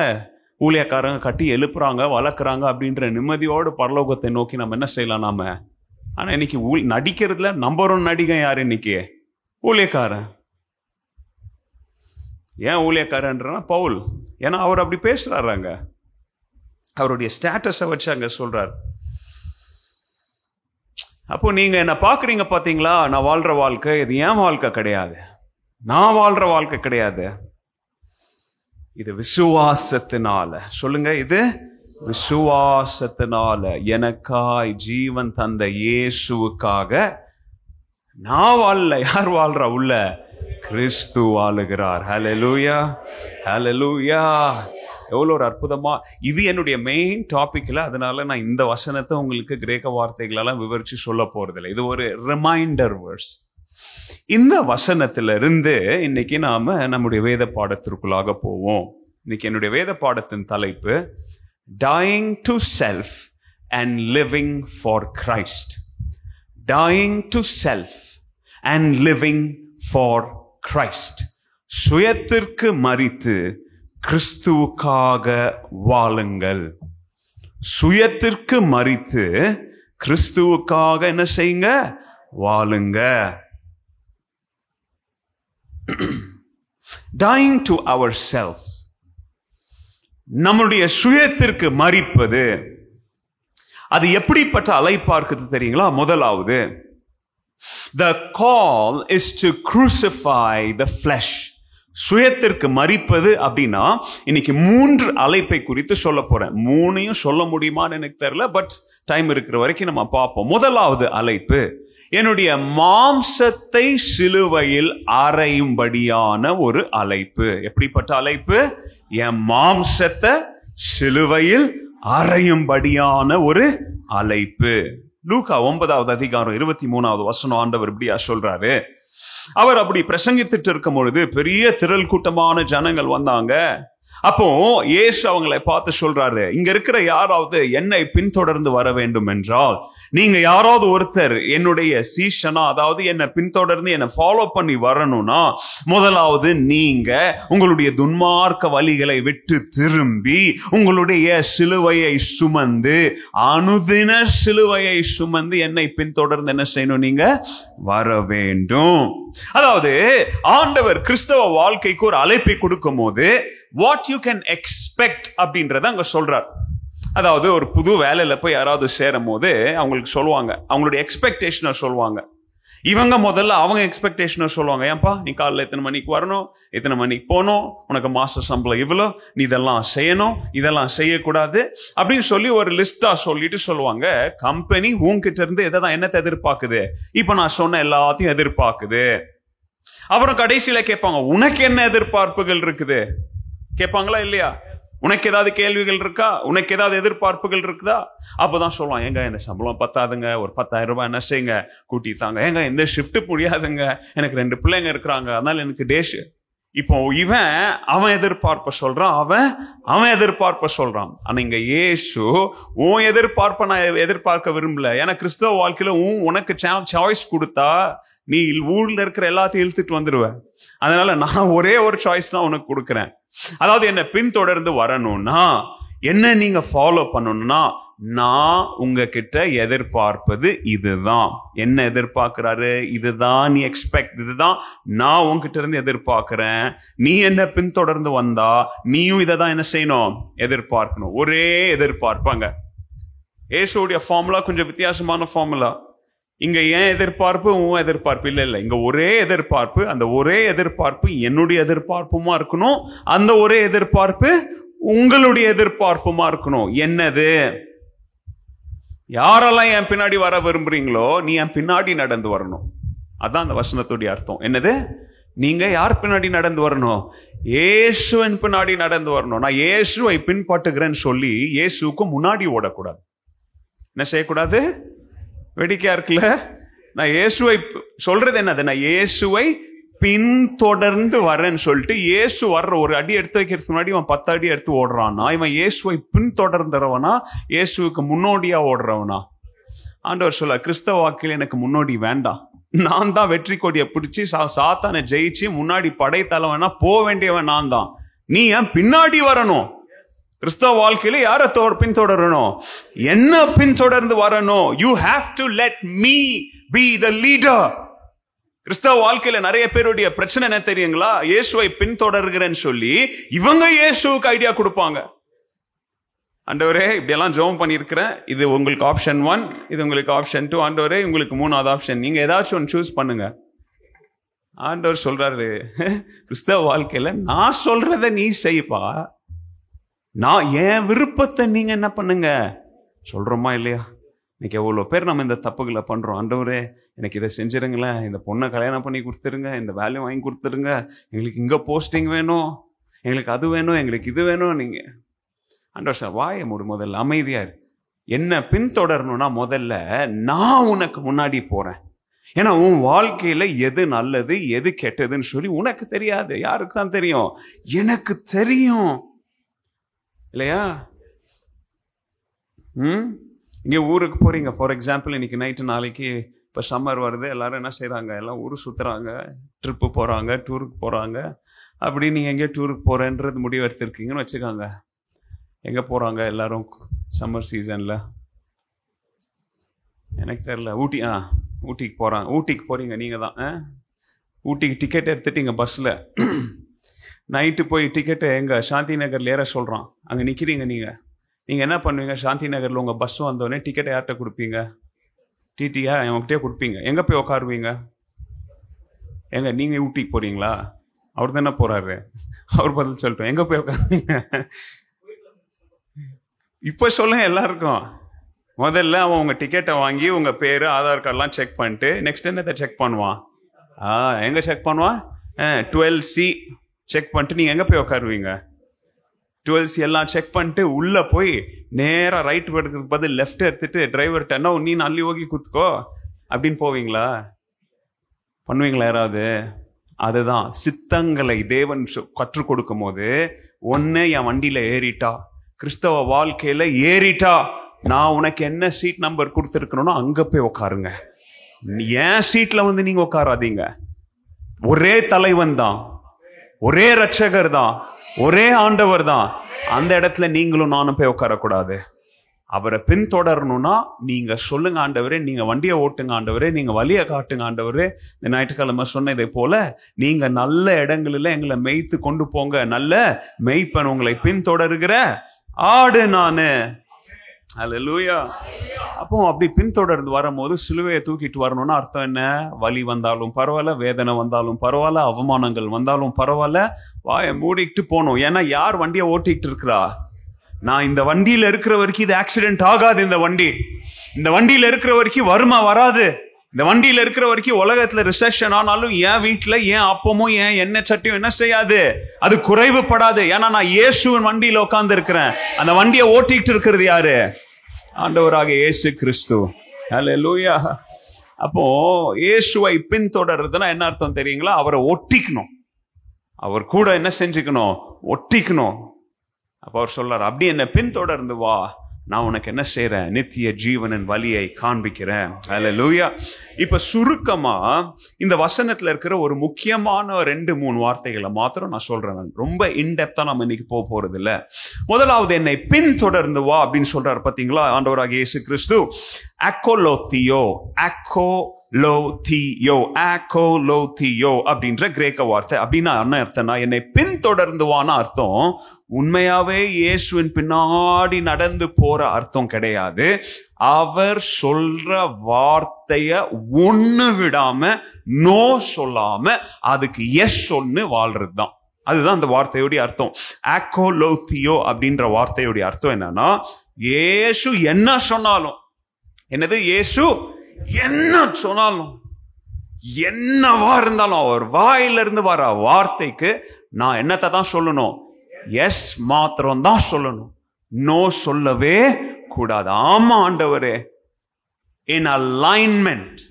ஊழியக்காரங்க கட்டி எழுப்புறாங்க, வளர்க்குறாங்க அப்படின்ற நிம்மதியோடு பரலோகத்தை நோக்கி நம்ம என்ன செய்யலாம் நாம. ஆனா இன்னைக்கு நடிக்கிறதுல நம்பர் 1 நடிகை யாரு? இன்னைக்கு ஊழியக்காரன். ஏன் ஊழியக்காரன்றா பவுல்? ஏன்னா அவர் அப்படி பேசுறாங்க, அவருடைய ஸ்டேட்டஸை வச்சு அங்க சொல்றாரு. அப்போ நீங்க என்ன பாக்குறீங்க பாத்தீங்களா, நான் வாழ்ற வாழ்க்கை இது என் வாழ்க்கை கிடையாது, நான் வாழ்ற வாழ்க்கை கிடையாது. இது விசுவாசத்தினால, சொல்லுங்க, இது விசுவாசத்தினால எனக்காய் ஜீவன் தந்த இயேசுவுக்காக நான் வாழல. யார் வாழ்றா? உள்ள கிறிஸ்து வாழுகிறார். ஹல்லேலூயா, ஹல்லேலூயா. எவ்வளோ ஒரு அற்புதமா! இது என்னுடைய மெயின் டாபிக்ல. அதனால நான் இந்த வசனத்தை உங்களுக்கு கிரேக்க வார்த்தைகளெல்லாம் விவரிச்சு சொல்ல போறதில்லை. இது ஒரு ரிமைண்டர் வேர்ஸ். இந்த வசனத்திலிருந்து இன்னைக்கு நாம நம்முடைய வேத பாடத்திற்குள்ளாக போவோம். இன்னைக்கு என்னுடைய வேத பாடத்தின் தலைப்பு dying to self and living for Christ. Dying to self and living for Christ. சுயத்திற்கு மரித்து கிறிஸ்துவுக்காக வாழுங்கள். சுயத்திற்கு மரித்து கிறிஸ்துவுக்காக என்ன செய்யுங்க? வாழுங்க. Dying to ourselves, நம்முடைய சுயத்திற்கு மரிப்பது, அது எப்படிப்பட்ட அழைப்பா இருக்குது தெரியுங்களா? முதலாவது, the call is to crucify the flesh. சுயத்திற்கு மரிப்பது அப்படின்னா இன்னைக்கு 3 அழைப்பை குறித்து சொல்ல போறேன். 3ஐயும் சொல்ல முடியுமான்னு எனக்கு தெரியல, பட் டைம் இருக்கிற வரைக்கும் நம்ம பார்ப்போம். முதலாவது அழைப்பு, என்னுடைய மாம்சத்தை சிலுவையில் அறையும்படியான ஒரு அழைப்பு. எப்படிப்பட்ட அழைப்பு? என் மாம்சத்தை சிலுவையில் அறையும்படியான ஒரு அழைப்பு. லூக்கா 9வது அதிகாரம் 23வது வசனம் ஆண்டவர் இப்படியா சொல்றாரு. அவர் அப்படி பிரசங்கித்துட்டு இருக்கும் பொழுது பெரிய திரள் கூட்டமான ஜனங்கள் வந்தாங்க. அப்போ இயேசு அவங்களை பார்த்து சொல்றாரு, இங்க இருக்கிற யாராவது என்னை பின்தொடர்ந்து வர வேண்டும் என்றால், நீங்க யாராவது ஒருத்தர் என்னுடைய சீஷனா, அதாவது என்னை பின்தொடர்ந்து என்னை ஃபாலோ பண்ணி வரணும்னா, முதலாவது நீங்க உங்களுடைய துன்மார்க்க வழிகளை விட்டு திரும்பி உங்களுடைய சிலுவையை சுமந்து, அனுதின சிலுவையை சுமந்து என்னை பின்தொடர்ந்து என்ன செய்யணும்? நீங்க வர வேண்டும். அதாவது ஆண்டவர் கிறிஸ்தவ வாழ்க்கைக்கு ஒரு அழைப்பை கொடுக்கும் போது what you can expect அப்படின்றத அங்க சொல்றார். அதாவது ஒரு புது வேலையில போய் யாராவது சேரும் போது அவங்களுக்கு சொல்லுவாங்க, அவங்களுடைய எக்ஸ்பெக்டேஷனை சொல்லுவாங்க. இவங்க முதல்ல அவங்க எக்ஸ்பெக்டேஷனை சொல்லுவாங்க. ஏன்பா நீ காலையில் எத்தனை மணிக்கு வரணும், எத்தனை மணிக்கு போகணும், உனக்கு மாச சம்பளம் இவ்வளோ, நீ இதெல்லாம் செய்யணும், இதெல்லாம் செய்யக்கூடாது அப்படின்னு சொல்லி ஒரு லிஸ்டா சொல்லிட்டு சொல்லுவாங்க. கம்பெனி உங்ககிட்ட இருந்து என்னத்தை எதிர்பார்க்குது? இப்ப நான் சொன்ன எல்லாத்தையும் எதிர்பார்க்குது. அப்புறம் கடைசியில கேட்பாங்க, உனக்கு என்ன எதிர்பார்ப்புகள் இருக்குது? கேட்பாங்களா இல்லையா? உனக்கு ஏதாவது கேள்விகள் இருக்கா? உனக்கு ஏதாவது எதிர்பார்ப்புகள் இருக்குதா? அப்பதான் சொல்லுவான், ஏங்க இந்த சம்பளம் பத்தாதுங்க, ஒரு 10,000 ரூபாய் என்ன செய்யுங்க கூட்டித்தாங்க. ஏங்க இந்த ஷிஃப்ட் முடியாதுங்க, எனக்கு 2 பிள்ளைங்க இருக்கிறாங்க, அதனால எனக்கு டேஷ். இப்போ அவன் எதிர்பார்ப்ப சொல்றான், அவன் எதிர்பார்ப்ப சொல்றான். ஆனா இங்க இயேசு உன் எதிர்பார்ப்ப நான் எதிர்பார்க்க விரும்பல. ஏன்னா கிறிஸ்தவ வாழ்க்கையில உனக்கு சாய்ஸ் கொடுத்தா நீ ஊர்ல இருக்கிற எல்லாத்தையும் இழுத்துட்டு வந்துருவ. அதனால நான் ஒரே ஒரு சாய்ஸ் தான் உனக்கு கொடுக்குறேன். அதாவது என்ன பின்தொடர்ந்து வரணும்னா, என்ன நீங்க ஃபாலோ பண்ணணும்னா, நான் உங்ககிட்ட எதிர்பார்ப்பது இதுதான். என்ன எதிர்பார்க்கிறாரு? இதுதான் நீ எக்ஸ்பெக்ட், இதுதான் நான் உங்ககிட்ட இருந்து எதிர்பார்க்கிறேன். நீ என்ன பின்தொடர்ந்து வந்தா நீயும் இதை தான் என்ன செய்யணும்? எதிர்பார்க்கணும். ஒரே எதிர்பார்ப்பாங்க. ஏசுடைய ஃபார்முலா கொஞ்சம் வித்தியாசமான ஃபார்முலா. இங்க ஏன் எதிர்பார்ப்பு உன் எதிர்பார்ப்பு இல்ல. இங்க ஒரே எதிர்பார்ப்பு. அந்த ஒரே எதிர்பார்ப்பு என்னுடைய எதிர்பார்ப்புமா இருக்கணும். அந்த ஒரே எதிர்பார்ப்பு உங்களுடைய எதிர்பார்ப்புமா இருக்கணும். என்னது? யாரெல்லாம் என் பின்னாடி வர விரும்புறீங்களோ நீ என் பின்னாடி நடந்து வரணும். அதான் அந்த வசனத்துடைய அர்த்தம். என்னது? நீங்க யார் பின்னாடி நடந்து வரணும்? இயேசுவின் பின்னாடி நடந்து வரணும். நான் இயேசுவை பின்பற்றுகிறேன்னு சொல்லி இயேசுக்கு முன்னாடி ஓடக்கூடாது. என்ன செய்யக்கூடாது? வேடிக்கையா இருக்குல்ல? நான் இயேசுவை சொல்றது என்னது? நான் இயேசுவை பின்தொடர்ந்து வரேன்னு சொல்லிட்டு இயேசு வர்ற ஒரு அடி எடுத்து வைக்கிறதுக்கு முன்னாடி இவன் 10 அடி எடுத்து ஓடுறானா? இவன் இயேசுவை பின்தொடர்ந்தவனா? இயேசுவுக்கு முன்னோடியா ஓடுறவனா? ஆண்டவர் சொல்ல, கிறிஸ்தவ வாழ்க்கையில் எனக்கு முன்னோடி வேண்டாம். நான் தான் வெற்றி கொடியை பிடிச்சி சாத்தானை ஜெயிச்சு முன்னாடி படைத்தலைவனா போக வேண்டியவன் நான் தான். நீ ஏன் பின்னாடி வரணும்? கிறிஸ்தவ வாழ்க்கையில யார பின்தொடரணும்? என்ன பின்தொடர்ந்து வரணும்? You have to let me be the leader. கிறிஸ்தவ வாழ்க்கையில நிறைய பேருடைய பிரச்சனை என்ன தெரியுங்களா? இயேசுவை பின்தொடர்கிறேன்னு சொல்லி இவங்க இயேசுவுக்கு ஐடியா கொடுப்பாங்க. ஆண்டவரே இப்படியெல்லாம் ஜெபம் பண்ணியிருக்கிறேன், இது உங்களுக்கு ஆப்ஷன் 1, இது உங்களுக்கு ஆப்ஷன் 2, ஆண்டவரே உங்களுக்கு 3வது ஆப்ஷன், நீங்க ஏதாச்சும் ஒன்று சூஸ் பண்ணுங்க. ஆண்டவர் சொல்றாரு, கிறிஸ்தவ வாழ்க்கையில நான் சொல்றத நீ செய்ப்பா, நான் என் விருப்பத்தை நீங்க என்ன பண்ணுங்க. சொல்றோமா இல்லையா? இன்னைக்கு எவ்வளோ பேர் நம்ம இந்த தப்புகளை பண்றோம். ஆண்டவரே எனக்கு இதை செஞ்சிருங்களேன், இந்த பொண்ணை கல்யாணம் பண்ணி கொடுத்துருங்க, இந்த வேலையை வாங்கி கொடுத்துருங்க, எங்களுக்கு இங்க போஸ்டிங் வேணும், எங்களுக்கு அது வேணும், எங்களுக்கு இது வேணும். நீங்க ஆண்டவர் சார் வாயை மூடு, முதல்ல அமைதியாரு. என்ன பின்தொடரணும்னா முதல்ல நான் உனக்கு முன்னாடி போறேன். ஏன்னா உன் வாழ்க்கையில எது நல்லது எது கெட்டதுன்னு சொல்லி உனக்கு தெரியாது. யாருக்கு தான் தெரியும்? எனக்கு தெரியும் இல்லையா? இங்கே ஊருக்கு போறீங்க, ஃபார் எக்ஸாம்பிள் இன்னைக்கு நைட்டு, நாளைக்கு இப்போ சம்மர் வருது, எல்லாரும் என்ன செய்கிறாங்க? எல்லாம் ஊர் சுற்றுறாங்க, ட்ரிப்பு போகிறாங்க, டூருக்கு போகிறாங்க. அப்படி நீங்கள் எங்கேயோ டூருக்கு போகிறேன்றது முடிவு எடுத்துருக்கீங்கன்னு வச்சுக்காங்க. எங்கே போகிறாங்க எல்லாரும் சம்மர் சீசனில்? எனக்கு தெரியல. ஊட்டிக்கு போகிறாங்க. ஊட்டிக்கு போகிறீங்க நீங்கள் தான். ஊட்டிக்கு டிக்கெட் எடுத்துட்டீங்க பஸ்ஸில். நைட்டு போய் டிக்கெட்டு எங்கே சாந்தி நகரில் ஏற சொல்கிறான். அங்கே நிற்கிறீங்க. நீங்கள் என்ன பண்ணுவீங்க? சாந்தி நகரில் உங்கள் பஸ் வந்தோடனே டிக்கெட்டை யார்கிட்ட கொடுப்பீங்க? டிடியா அவங்ககிட்டே கொடுப்பீங்க. எங்கே போய் உட்காருவீங்க? எங்க நீங்கள் ஊட்டிக்கு போகிறீங்களா? அவர் தானே போகிறாரு, அவர் பதில் சொல்லிட்டோம். எங்கே போய் உட்காருவீங்க? இப்போ சொல்லுங்க எல்லாருக்கும். முதல்ல அவன் உங்கள் டிக்கெட்டை வாங்கி உங்கள் பேர் ஆதார் கார்டெலாம் செக் பண்ணிட்டு நெக்ஸ்ட் என்னத்தை செக் பண்ணுவான்? எங்கே செக் பண்ணுவான்? 12C செக் பண்ணிட்டு நீங்கள் எங்கே போய் உட்காருவீங்க? 12C எல்லாம் செக் பண்ணிட்டு உள்ளே போய் நேராக ரைட் எடுக்கிறதுக்கு பதில் லெஃப்ட் எடுத்துட்டு டிரைவர்கிட்ட என்ன நீ அள்ளி ஓகி குத்துக்கோ அப்படின்னு போவீங்களா? பண்ணுவீங்களா யாராவது? அதுதான் சித்தங்களை தேவன் கற்றுக் கொடுக்கும் போது, ஒன்று என் வண்டியில் ஏறிட்டா, கிறிஸ்தவ வாழ்க்கையில் ஏறிட்டா, நான் உனக்கு என்ன சீட் நம்பர் கொடுத்துருக்கணும்னோ அங்கே போய் உட்காருங்க. என் சீட்டில் வந்து நீங்கள் உட்காராதீங்க. ஒரே தலைவன் தான், ஒரே ரட்சகர் தான், ஒரே ஆண்டவர் தான். அந்த இடத்துல நீங்களும் நானும் போய் உட்காரக்கூடாது. அவரை பின்தொடரணும்னா நீங்க சொல்லுங்க, ஆண்டவரே நீங்க வண்டியை ஓட்டுங்க, ஆண்டவரே நீங்க வழியை காட்டுங்க, ஆண்டவரே இந்த ஞாயிற்றுக்கிழமை சொன்னதை போல நீங்க நல்ல இடங்களில் எங்களை மேய்த்து கொண்டு போங்க. நல்ல மேய்ப்பன், உங்களை பின்தொடருகிற ஆடு நானு. அல்லேலூயா. அப்போ அப்படி பின்தொடர்ந்து வரும்போது சிலுவையை தூக்கிட்டு வரணும்னா அர்த்தம் என்ன? வலி வந்தாலும் பரவாயில்ல, வேதனை வந்தாலும் பரவாயில்ல, அவமானங்கள் வந்தாலும் பரவாயில்ல, வாயை மூடிக்கிட்டு போகணும். ஏன்னா யார் வண்டியை ஓட்டிக்கிட்டு இருக்கிறா? நான் இந்த வண்டியில இருக்கிற வரைக்கும் இது ஆக்சிடென்ட் ஆகாது. இந்த வண்டியில இருக்கிற வரைக்கும் வருமா வராது. இந்த வண்டியில இருக்கிற வரைக்கும் உலகத்துல ரிசெஷன் ஆனாலும் என் வீட்டுல என் அப்பமும் என் எண்ணெய் சட்டியும் என்ன செய்யாது, அது குறைவுபடாது. ஏன்னா நான் இயேசுவின் வண்டியில உட்கார்ந்து இருக்கிறேன். அந்த வண்டியை ஓட்டிட்டு இருக்கிறது யாரு? ஆண்டவராக இயேசு கிறிஸ்து. ஹல்லேலூயா. அப்போ இயேசுவை பின்தொடர்றதுன்னா என்ன அர்த்தம் தெரியுங்களா? அவரை ஒட்டிக்கணும், அவர் கூட என்ன செஞ்சுக்கணும், ஒட்டிக்கணும். அப்ப அவர் சொல்றாரு, அப்படி என்ன பின்தொடர்ந்து வா, நான் உனக்கு என்ன செய்யறேன், நித்திய ஜீவனின் வழியை காண்பிக்கிறேன். ஹல்லேலூயா. இப்ப சுருக்கமா இந்த வசனத்துல இருக்கிற ஒரு முக்கியமான 2-3 வார்த்தைகளை மாத்திரம் நான் சொல்றேன். ரொம்ப இன்டெப்தா நம்ம இன்னைக்கு போறது இல்ல. முதலாவது, என்னை பின்தொடர்ந்து வா அப்படின்னு சொல்றாரு பாத்தீங்களா ஆண்டவராகிய இயேசு கிறிஸ்து. அக்கோலோத்தியோ, அக்கோலோத்தியோ அப்படின்ற கிரேக்க வார்த்தை. அப்படின்னா என்ன அர்த்தம்னா, என்னை பின்தொடர்ந்துவான அர்த்தம் உண்மையாவே இயேசுவின் பின்னாடி நடந்து போற அர்த்தம் கிடையாது. அவர் சொல்ற வார்த்தைய ஒண்ணு விடாம, நோ சொல்லாம, அதுக்கு எஸ் சொன்னு வாழ்றது தான். அதுதான் அந்த வார்த்தையோடைய அர்த்தம். அக்கோலோத்தியோ அப்படின்ற வார்த்தையோடைய அர்த்தம் என்னன்னா, இயேசு என்ன சொன்னாலும், என்னது, இயேசு என்ன சொன்னாலும், என்னவா இருந்தாலும், அவர் வாயிலிருந்து வர வார்த்தைக்கு நான் என்னத்தை தான் சொல்லணும், எஸ் மாத்திரம் தான் சொல்லணும், நோ சொல்லவே கூடாது. ஆமா ஆண்டவரே, இன் அலைன்மெண்ட்.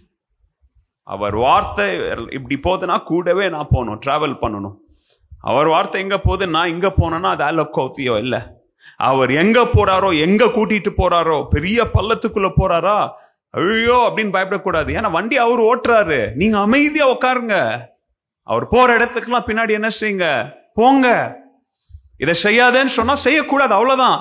அவர் வார்த்தை இப்படி போகுதுன்னா கூடவே நான் போகணும், டிராவல் பண்ணணும். அவர் வார்த்தை எங்க போகுது, நான் இங்க போனேன்னா அது அலோகோத்தியோ இல்ல. அவர் எங்க போறாரோ, எங்க கூட்டிட்டு போறாரோ, பெரிய பள்ளத்துக்குள்ள போறாரா, ஐயோ அப்படின்னு பயப்படக்கூடாது. ஏன்னா வண்டி அவர் ஓட்டுறாரு, நீங்க அமைதியா உட்காருங்க. அவர் போற இடத்துக்குலாம் பின்னாடி என்ன செய்யுங்க, போங்க. இதை செய்யாதேன்னு சொன்னா செய்யக்கூடாது, அவ்வளவுதான்.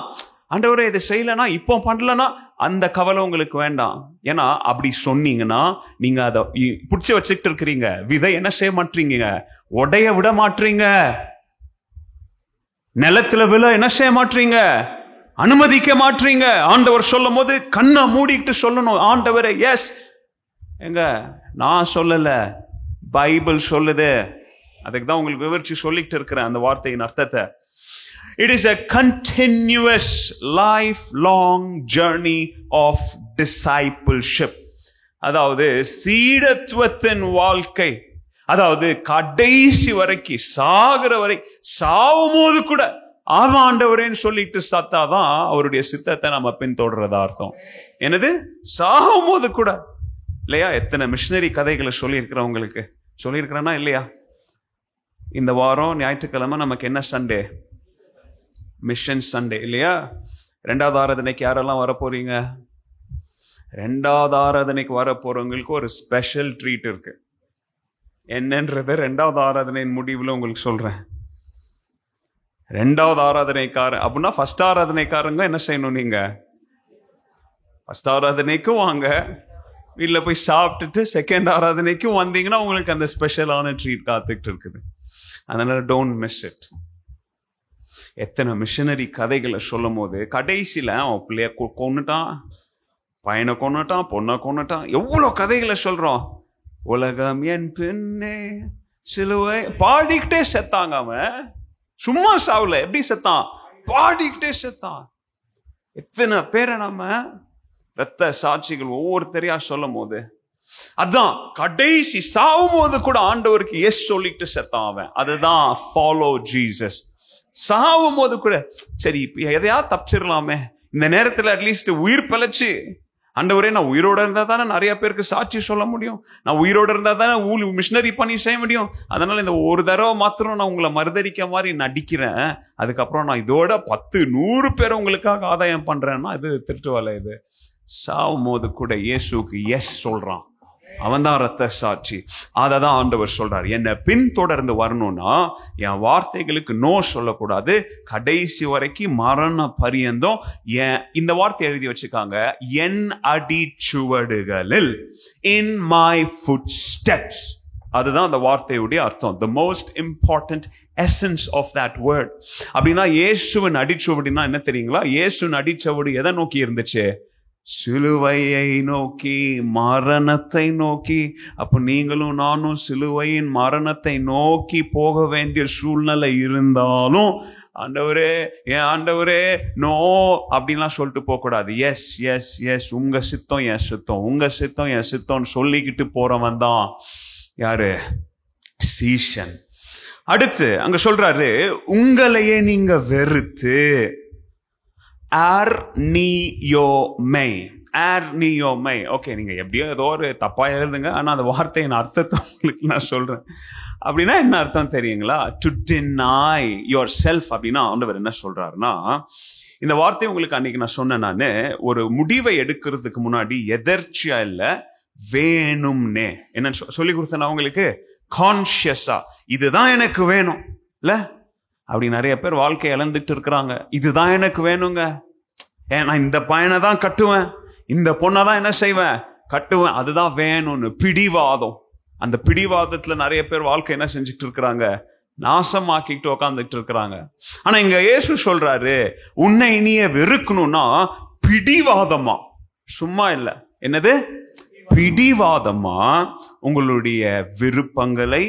ஆண்டவரே இதை செய்யலனா, இப்போ பண்ணலனா, அந்த கவலை உங்களுக்கு வேண்டாம். ஏன்னா அப்படி சொன்னீங்கன்னா நீங்க அதை பிடிச்சி வச்சுக்கிட்டு இருக்கிறீங்க. விதை என்ன செய்ய மாட்டீங்க, உடைய விட மாட்டீங்க. நிலத்துல விழ என்ன செய்ய மாட்டீங்க, அனுமதிக்க மாட்டீங்க. ஆண்டவர் சொல்லும் போது கண்ணை மூடிட்டு சொல்லணும், ஆண்டவரே எஸ். எங்க நான் சொல்லல, பைபிள் சொல்லுது. அதுக்கு தான் உங்களுக்கு விவரிச்சு சொல்லிட்டு இருக்கிறேன் அந்த வார்த்தையின் அர்த்தத்தை. It is a continuous lifelong journey of discipleship. அதாவது சீடத்துவத்தின் வாழ்க்கை. அதாவது கடைசி வரைக்கும், சாகிற வரை, சாவும் போது கூட ஆமா ஆண்டவரேன்னு சொல்லிட்டு சத்தாதான் அவருடைய சித்தத்தை நம்ம பின்தொடர்றதா அர்த்தம். என்னது, சாகும் போது கூட இல்லையா? எத்தனை மிஷனரி கதைகளை சொல்லியிருக்கிறவங்களுக்கு சொல்லியிருக்கிறேன்னா இல்லையா? இந்த வாரம் ஞாயிற்றுக்கிழமை நமக்கு என்ன சண்டே, மிஷன் சண்டே இல்லையா? 2வது ஆராதனைக்கு யாரெல்லாம் வர போறீங்க? 2வது ஆராதனைக்கு வர போறவங்களுக்கு ஒரு ஸ்பெஷல் ட்ரீட் இருக்கு. என்னன்றத 2வது ஆராதனையின் முடிவில் உங்களுக்கு சொல்றேன். 2வது ஆராதனைக்காரன் அப்படின்னா ஃபர்ஸ்ட் ஆராதனைக்காரங்க என்ன செய்யணும், நீங்க ஃபர்ஸ்ட் ஆராதனைக்கும் வாங்க, வீட்டில் போய் சாப்பிட்டுட்டு 2nd ஆராதனைக்கும் வந்தீங்கன்னா உங்களுக்கு அந்த ஸ்பெஷலான ட்ரீட் காத்துக்கிட்டு இருக்குது. அதனால டோன்ட் மிஸ் இட். எத்தனை மிஷனரி கதைகளை சொல்லும் போது கடைசியில அவன் பிள்ளைய கொன்னுட்டான், பையனை கொன்னுட்டான், பொண்ணை கொன்னுட்டான், எவ்வளோ கதைகளை சொல்றோம். உலகம் என் பின்னே சிலுவை பாடிக்கிட்டே செத்தாங்க. அவன் சும்மா சாவுல, எப்படி செத்தான், பாடிக்கிட்டே செத்தான். எத்தனை பேரை நம்ம ரத்த சாட்சிகள் ஒவ்வொருத்தரையா சொல்லும் போது, அதான் கடைசி சாவும் போது கூட ஆண்டவருக்கு எஸ் சொல்லிட்டு செத்தான் அவன். அதுதான் ஃபாலோ ஜீசஸ். சாவும் போது கூட சரி எதையா தப்பிச்சிடலாமே, இந்த நேரத்தில் அட்லீஸ்ட் உயிர் பிழைச்சு, ஆண்டவரே நான் உயிரோட இருந்தா தானே நிறைய பேருக்கு சாட்சி சொல்ல முடியும், நான் உயிரோட இருந்தா தானே மிஷனரி பண்ணி செய்ய முடியும். அதனால இந்த ஒரு தடவை மாத்திரம் நான் உங்களை மறுதரிக்க மாதிரி நடிக்கிறேன், அதுக்கப்புறம் நான் இதோட 10-100 பேரை உங்களுக்காக ஆதாயம் பண்றேன்னா இது திருட்டு வேலை. இது சாவும் போது கூட இயேசுக்கு எஸ் சொல்றான், அவன் தான் ரத்த சாட்சி. அதை தான் ஆண்டவர் சொல்றார், என்னை பின்தொடர்ந்து வரணும்னா என் வார்த்தைகளுக்கு நோ சொல்லக்கூடாது, கடைசி வரைக்கும் மரண பரியந்தம். இந்த வார்த்தை எழுதி வச்சுக்காங்க, என் அடிச்சுவடுகளில், in my footsteps. அதுதான் அந்த வார்த்தையுடைய அர்த்தம். the most important essence of that word. அப்படின்னா இயேசுவின் அடிச்சுவடுனா என்ன தெரியுங்களா? இயேசுவின் அடிச்சுவடு எதை நோக்கி இருந்துச்சு? சிலுவையை நோக்கி, மரணத்தை நோக்கி. அப்ப நீங்களும் நானும் சிலுவையின் மரணத்தை நோக்கி போக வேண்டிய சூழ்நிலை இருந்தாலும், ஆண்டவரே என் ஆண்டவரே நோ அப்படின்லாம் சொல்லிட்டு போக கூடாது. எஸ் எஸ் எஸ், உங்க சித்தம் என் சித்தம், உங்க சித்தம் என் சித்தம்னு சொல்லிக்கிட்டு போறவன் தான் யாரு? சீஷன். அடுத்து அங்க சொல்றாரு, உங்களையே நீங்க வெறுத்து ஆர்னியோமை. ஓகே, நீங்க எப்படியோ ஏதோ ஒரு தப்பா எழுதுங்க, ஆனா அந்த வார்த்தையின் அர்த்தத்தை உங்களுக்கு நான் சொல்றேன். அப்படின்னா என்ன அர்த்தம் தெரியுங்களா? டு டினை யுவர் செல்ஃப் அப்படின்னா ஆண்டவர் என்ன சொல்றாருன்னா, இந்த வார்த்தையை உங்களுக்கு அன்னைக்கு நான் சொன்னேன். நான் ஒரு முடிவை எடுக்கிறதுக்கு முன்னாடி எதர்ச்சியா இல்ல, வேணும்னே என்ன சொல்லி கொடுத்தேன் உங்களுக்கு, கான்சியஸா இதுதான் எனக்கு வேணும் இல்ல. அப்படி நிறைய பேர் வாழ்க்கை இழந்துட்டு இருக்கிறாங்க. இதுதான் எனக்கு வேணுங்க, நான் இந்த பையனை தான் கட்டுவேன், இந்த பொண்ணை தான் என்ன செய்வேன், கட்டுவேன், அதுதான் வேணும்னு பிடிவாதம். அந்த பிடிவாதத்துல நிறைய பேர் வாழ்க்கை என்ன செஞ்சுட்டு இருக்கிறாங்க, நாசமாக்கிட்டு உக்காந்துட்டு இருக்கிறாங்க. ஆனா இங்க இயேசு சொல்றாரு, உன்னை நீயே வெறுக்கணும்னா பிடிவாதமா, சும்மா இல்ல, என்னது பிடிவாதமா உங்களுடைய விருப்பங்களை,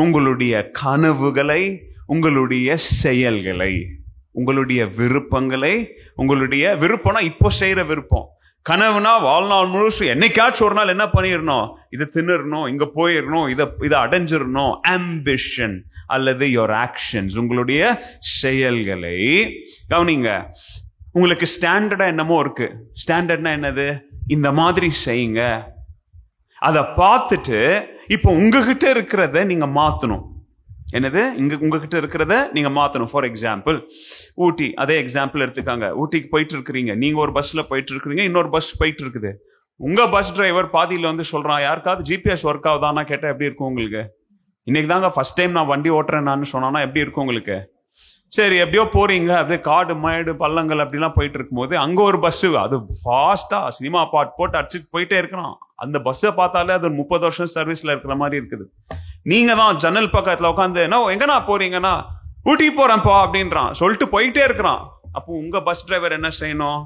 உங்களுடைய கனவுகளை, உங்களுடைய செயல்களை, உங்களுடைய விருப்பங்களை, உங்களுடைய விருப்பம்னா இப்போ செய்யற விருப்பம், கனவுனா வாழ்நாள் முழுசும் என்னைக்காச்சும் ஒரு நாள் என்ன பண்ணிடணும், இதை தின்னுறணும், இங்க போயிடணும், இதை அடைஞ்சிடணும், ஆம்பிஷன் அல்லது யோர் ஆக்ஷன்ஸ், உங்களுடைய செயல்களை கவனிங்க. உங்களுக்கு ஸ்டாண்டர்டா என்னமோ இருக்கு. ஸ்டாண்டர்ட்னா என்னது? இந்த மாதிரி செய்யுங்க. அதை பார்த்துட்டு இப்போ உங்ககிட்ட இருக்கிறத நீங்க மாத்தணும். என்னது? உங்ககிட்ட இருக்கிறத நீங்க மாத்தணும். ஃபார் எக்ஸாம்பிள் ஊட்டி, அதே எக்ஸாம்பிள் எடுத்துக்காங்க. ஊட்டிக்கு போயிட்டு இருக்கிறீங்க, நீங்க ஒரு பஸ்ல போயிட்டு இருக்கிறீங்க, இன்னொரு பஸ் போயிட்டு இருக்குது. உங்க பஸ் டிரைவர் பாதியில வந்து சொல்றான், யாருக்காவது ஜிபிஎஸ் ஒர்க் ஆகுதான்னா கேட்டா எப்படி இருக்கும் உங்களுக்கு? இன்னைக்கு தாங்க ஃபர்ஸ்ட் டைம் நான் வண்டி ஓட்டுறேன் நான் சொன்னா எப்படி இருக்கும் உங்களுக்கு? சரி, எப்படியோ போறீங்க, அப்படியே காடு மேடு பள்ளங்கள் அப்படிலாம் போயிட்டு இருக்கும்போது அங்க ஒரு பஸ், அது ஃபாஸ்டா சினிமா பாட் போட்டு அடிச்சுட்டு போயிட்டே இருக்கிறான். அந்த பஸ்ஸை பார்த்தாலே அது 30 வருஷம் சர்வீஸ்ல இருக்கிற மாதிரி இருக்குது. நீங்க தான் ஜன்னல் பக்கத்துல உட்காந்து, எங்கண்ணா போறீங்கன்னா, ஊட்டி போறேன்ப்பா அப்படின்றான், சொல்லிட்டு போயிட்டே இருக்கிறான். அப்போ உங்க பஸ் டிரைவர் என்ன செய்யணும்?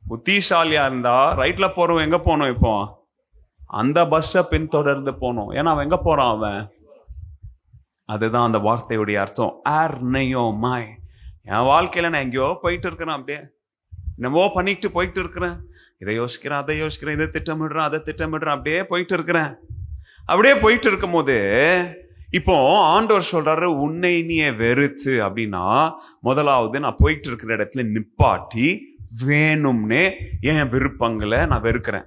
புத்திசாலியா இருந்தா ரைட்ல போறவன் எங்க போனோம், இப்போ அந்த பஸ்ஸை பின்தொடர்ந்து போனோம். ஏன்னா அவன் எங்க போறான் அவன். அதுதான் அந்த வார்த்தையுடைய அர்த்தம். ஆர்னியோமை. என் வாழ்க்கையில நான் எங்கேயோ போயிட்டு இருக்கிறேன், அப்படியே என்னவோ பண்ணிட்டு போயிட்டு இருக்கிறேன், இதை யோசிக்கிறேன், அதை யோசிக்கிறேன், இதை திட்டமிடுறேன், அதை திட்டமிடுறேன், அப்படியே போயிட்டு இருக்கிறேன். அப்படியே போயிட்டு இருக்கும் போது இப்போ ஆண்டவர் சொல்றாரு, உன்னை நீயே வெறுத்து அப்படின்னா, முதலாவது நான் போயிட்டு இருக்கிற இடத்துல நிப்பாட்டி வேணும்னே என் விருப்பங்களை நான் வெறுக்கிறேன்,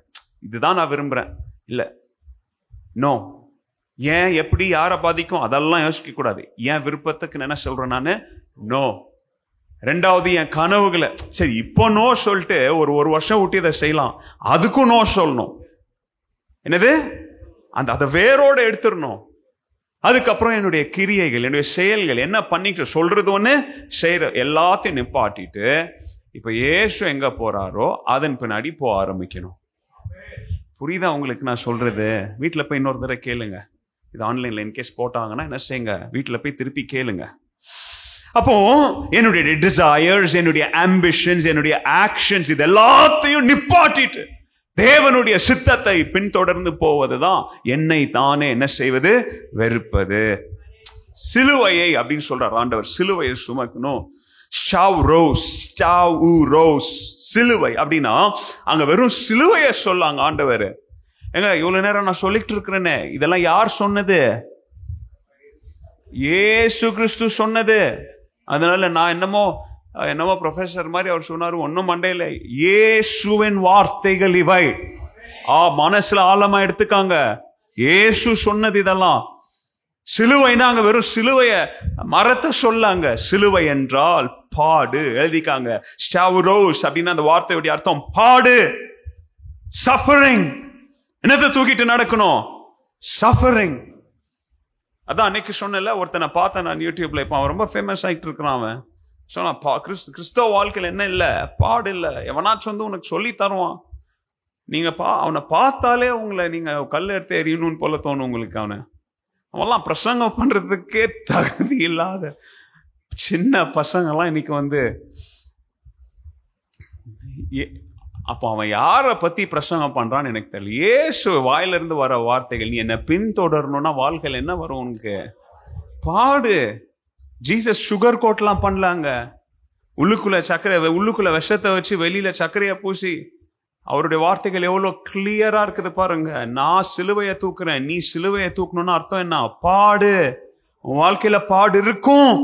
இதுதான் நான் விரும்புறேன் இல்ல, நோ. ஏன், எப்படி, யாரை பாதிக்கும் அதெல்லாம் யோசிக்க கூடாது. என் விருப்பத்துக்கு என்ன சொல்றேன் நானு, நோ. ரெண்டாவது என் கனவுகளை, சரி இப்போ நோ சொல்லிட்டு ஒரு வருஷம் ஊட்டி அதை செய்யலாம், அதுக்கும் நோ சொல்லணும். என்னது? அதை வேரோட எடுத்துடணும். அதுக்கப்புறம் என்னுடைய கிரியைகள், என்னுடைய செயல்கள் என்ன பண்ணிட்டு சொல்றது ஒண்ணு, செய்யற எல்லாத்தையும் நிப்பாட்டிட்டு இப்ப இயேசு எங்க போறாரோ அதன் பின்னாடி போக ஆரம்பிக்கணும். புரியுதா உங்களுக்கு நான் சொல்றது? வீட்டுல போய் இன்னொரு தடவை கேளுங்க. இது ஆன்லைன்ல இன்கேஸ் போட்டாங்கன்னா என்ன செய்யுங்க, வீட்டுல போய் திருப்பி கேளுங்க. அப்போ என்னுடைய டிசையர்ஸ், என்னுடைய ஆம்பிஷன்ஸ், என்னுடைய ஆக்ஷன்ஸ், இது எல்லாத்தையும் நிப்பாட்டிட்டு தேவனுடைய சித்தத்தை பின்தொடர்ந்து போவதுதான் என்னை தானே என்ன செய்வது, வெறுப்பது. சிலுவையை அப்படின்னு சொல்றார் ஆண்டவர், சிலுவையை சுமக்கணும். சிலுவை அப்படின்னா அங்க வெறும் சிலுவையை சொல்லாங்க ஆண்டவர். எங்க இவ்வளவு நேரம் நான் சொல்லிட்டு இருக்கிறேனே, இதெல்லாம் யார் சொன்னது? இயேசு கிறிஸ்து சொன்னது. அதனால நான் என்னமோ ப்ரொஃபசர் மாதிரி அவர் சொன்னாரு, ஒன்னும் மண்டையில. இயேசுவின் வார்த்தைகள் இவை. மனசுல ஆழமா எடுத்துக்காங்க. இயேசு சொன்னது இதெல்லாம். சிலுவைனா அங்க வெறும் சிலுவைய மரத்தை சொல்லாங்க. சிலுவை என்றால் பாடு, எழுதிக்காங்க. ஸ்டாவுரோஸ் அப்படின்னா அந்த வார்த்தையுடைய அர்த்தம் பாடு, சஃபரிங். என்னத்தை தூக்கிட்டு நடக்கணும்? சஃபரிங். அதான் அன்னைக்கு சொன்னல, ஒருத்தனை பார்த்தேன் நான் யூடியூப்ல, இப்ப அவன் ரொம்ப ஃபேமஸ் ஆகிட்டு இருக்கிறான். அவன் சொன்னா, கிறிஸ்தவ வாழ்க்கையில் என்ன இல்ல, பாடு இல்ல, எவனாச்சும் வந்து உனக்கு சொல்லி தருவான். நீங்க அவனை பார்த்தாலே உங்களை நீங்க கல் எடுத்து எறியணும்னு போல தோணும் உங்களுக்கு. அவன்லாம் பிரசங்கம் பண்றதுக்கே தகுதி இல்லாத சின்ன பசங்கள்லாம் இன்னைக்கு வந்து அப்போ அவன் யாரை பத்தி பிரசங்கம் பண்றான்னு எனக்கு தெரியல. இயேசு வாயிலிருந்து வர வார்த்தைகள், நீ என்ன பின்தொடரணும்னா வாழ்க்கையில் என்ன வரும் உனக்கு? பாடு. ஜீசஸ் சுகர் கோட்லாம் பண்ணலாங்க. உள்ளுக்குள்ள விஷத்தை வச்சு வெளியில சர்க்கரையை பூசி, அவருடைய வார்த்தைகள் எவ்வளவு கிளியரா இருக்குது பாருங்க. நான் சிலுவையை தூக்குறேன், நீ சிலுவையை தூக்கணும்னு அர்த்தம் என்ன? பாடு. உன் வாழ்க்கையில பாடு இருக்கும்.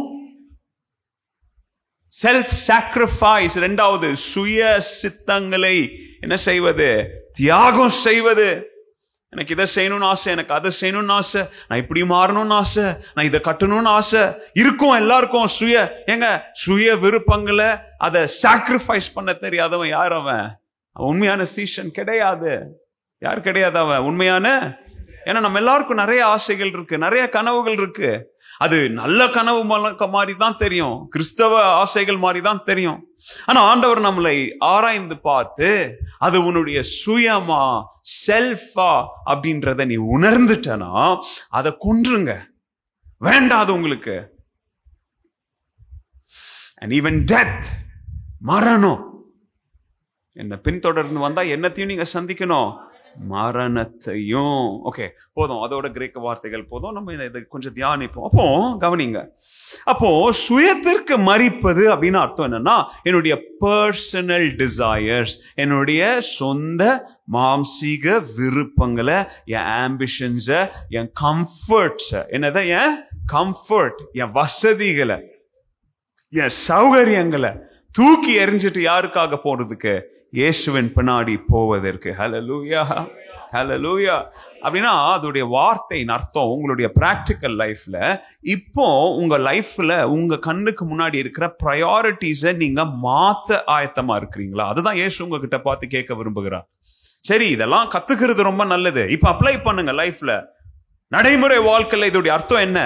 Self sacrifice. இரண்டாவது, சுய சித்தங்களை என்ன செய்வது? தியாகம் செய்வது. எனக்கு இதை செய்யணும்னு ஆசை, எனக்கு அதை செய்யணும்னு ஆசை, நான் இப்படி மாறணும்னு ஆசை, நான் இதை கட்டணும்னு ஆசை இருக்கும் எல்லாருக்கும். சுய விருப்பங்களை அதை சாக்ரிஃபைஸ் பண்ண தெரியாதவன் யார்? அவன் உண்மையான சீஷன் கிடையாது. யார் கிடையாது அவன் உண்மையான? ஏன்னா நம்ம எல்லாருக்கும் நிறைய ஆசைகள் இருக்கு, நிறைய கனவுகள் இருக்கு. அது நல்ல கனவு மாதிரி தான் தெரியும், கிறிஸ்தவ ஆசைகள் மாதிரி தான் தெரியும். ஆனா ஆண்டவர் நம்மளை ஆராய்ந்து பார்த்து, அது உன்னுடைய சுயமா செல்ஃபா அப்படின்றத நீ உணர்ந்துட்டனா அதை கொன்றுங்க. வேண்டாது உங்களுக்கு. and even death, மரணம். என்ன பின்தொடர்ந்து வந்தா என்னத்தையும் நீங்க சந்திக்கணும், மரணத்தையும். ஓகே, போதும், அதோட கிரேக்க வார்த்தைகள் போதும், நம்ம இதை கொஞ்சம் தியானிப்போம். அப்போ கவனிங்க, அப்போ சுயத்திற்கு மரிப்பது அப்படின்னு அர்த்தம் என்னன்னா, என்னுடைய பர்சனல் டிசையர்ஸ், என்னுடைய சொந்த மாம்சீக விருப்பங்களை, என் ஆம்பிஷன்ஸை, என் கம்ஃபர்ட்ஸ், என்னதை என் கம்ஃபர்ட், என் வசதிகளை, என் சௌகரியங்களை தூக்கி எறிஞ்சிட்டு யாருக்காக போறதுக்கு? இயேசுவின் பின்னாடி போவதற்கு. ஹல்லேலூயா, ஹல்லேலூயா. அப்படின்னா அதோடைய வார்த்தையின் அர்த்தம், உங்களுடைய பிராக்டிக்கல் லைஃப்ல இப்போ உங்க லைஃப்ல உங்க கண்ணுக்கு முன்னாடி இருக்கிற ப்ரையாரிட்டிஸை நீங்க மாத்த ஆயத்தமா இருக்கிறீங்களா? அதுதான் இயேசு உங்ககிட்ட பார்த்து கேட்க விரும்புகிறார். சரி, இதெல்லாம் கத்துக்கிறது ரொம்ப நல்லது, இப்ப அப்ளை பண்ணுங்க லைஃப்ல. நடைமுறை வாழ்க்கையில இதோடைய அர்த்தம் என்ன?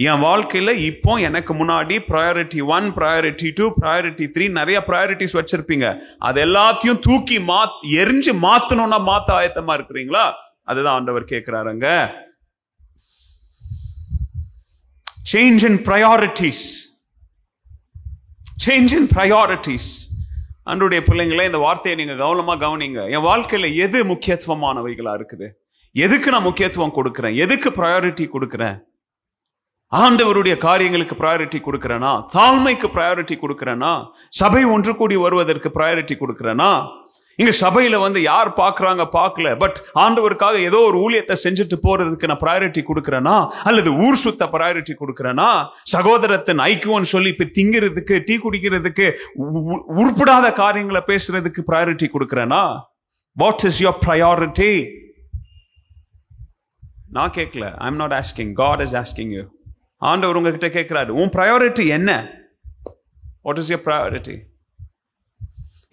என் வாழ்க்கையில இப்போ எனக்கு முன்னாடி ப்ரையாரிட்டி 1, ப்ரையாரிட்டி 2, ப்ரையாரிட்டி 3, நிறைய ப்ரையாரிட்டிஸ் வச்சிருப்பீங்க. அது எல்லாத்தையும் தூக்கி எரிஞ்சு மாத்தணும்னா மாத்த ஆயத்தமா இருக்கிறீங்களா? அதுதான் ஆண்டவர் கேட்கிறாருங்க. Change in priorities, change in priorities. அன்றைய பிள்ளைங்களே, இந்த வார்த்தையை நீங்க கவனமா கவனிங்க. என் வாழ்க்கையில எது முக்கியத்துவமானவைகளா இருக்குது? எதுக்கு நான் முக்கியத்துவம் கொடுக்கிறேன்? எதுக்கு ப்ரையாரிட்டி கொடுக்கிறேன்? ஆண்டவருடைய காரியங்களுக்கு ப்ரையாரிட்டி கொடுக்கிறேனா? தாழ்மைக்கு ப்ரையாரிட்டி கொடுக்கிறேனா? சபை ஒன்று கூடி வருவதற்கு ப்ரையாரிட்டி கொடுக்கிறேனா? இங்க சபையில யார் பாக்குறாங்க பார்க்கல, பட் ஆண்டவருக்காக ஏதோ ஒரு ஊழியத்தை செஞ்சுட்டு போறதுக்கு நான் ப்ரையாரிட்டி கொடுக்கிறேனா? அல்லது ஊர் சுத்த ப்ரையாரிட்டி கொடுக்கிறேனா? சகோதரத்தின் ஐக்கியம் சொல்லி இப்ப திங்கிறதுக்கு, டீ குடிக்கிறதுக்கு, உருப்படாத காரியங்களை பேசுறதுக்கு ப்ரையாரிட்டி கொடுக்கிறேனா? What is your priority? நான் கேட்கல, I am not asking, God is asking you. ஆண்டவர் உங்ககிட்ட கேட்கிறாரு, உன் ப்ரையாரிட்டி என்ன? What is your priority?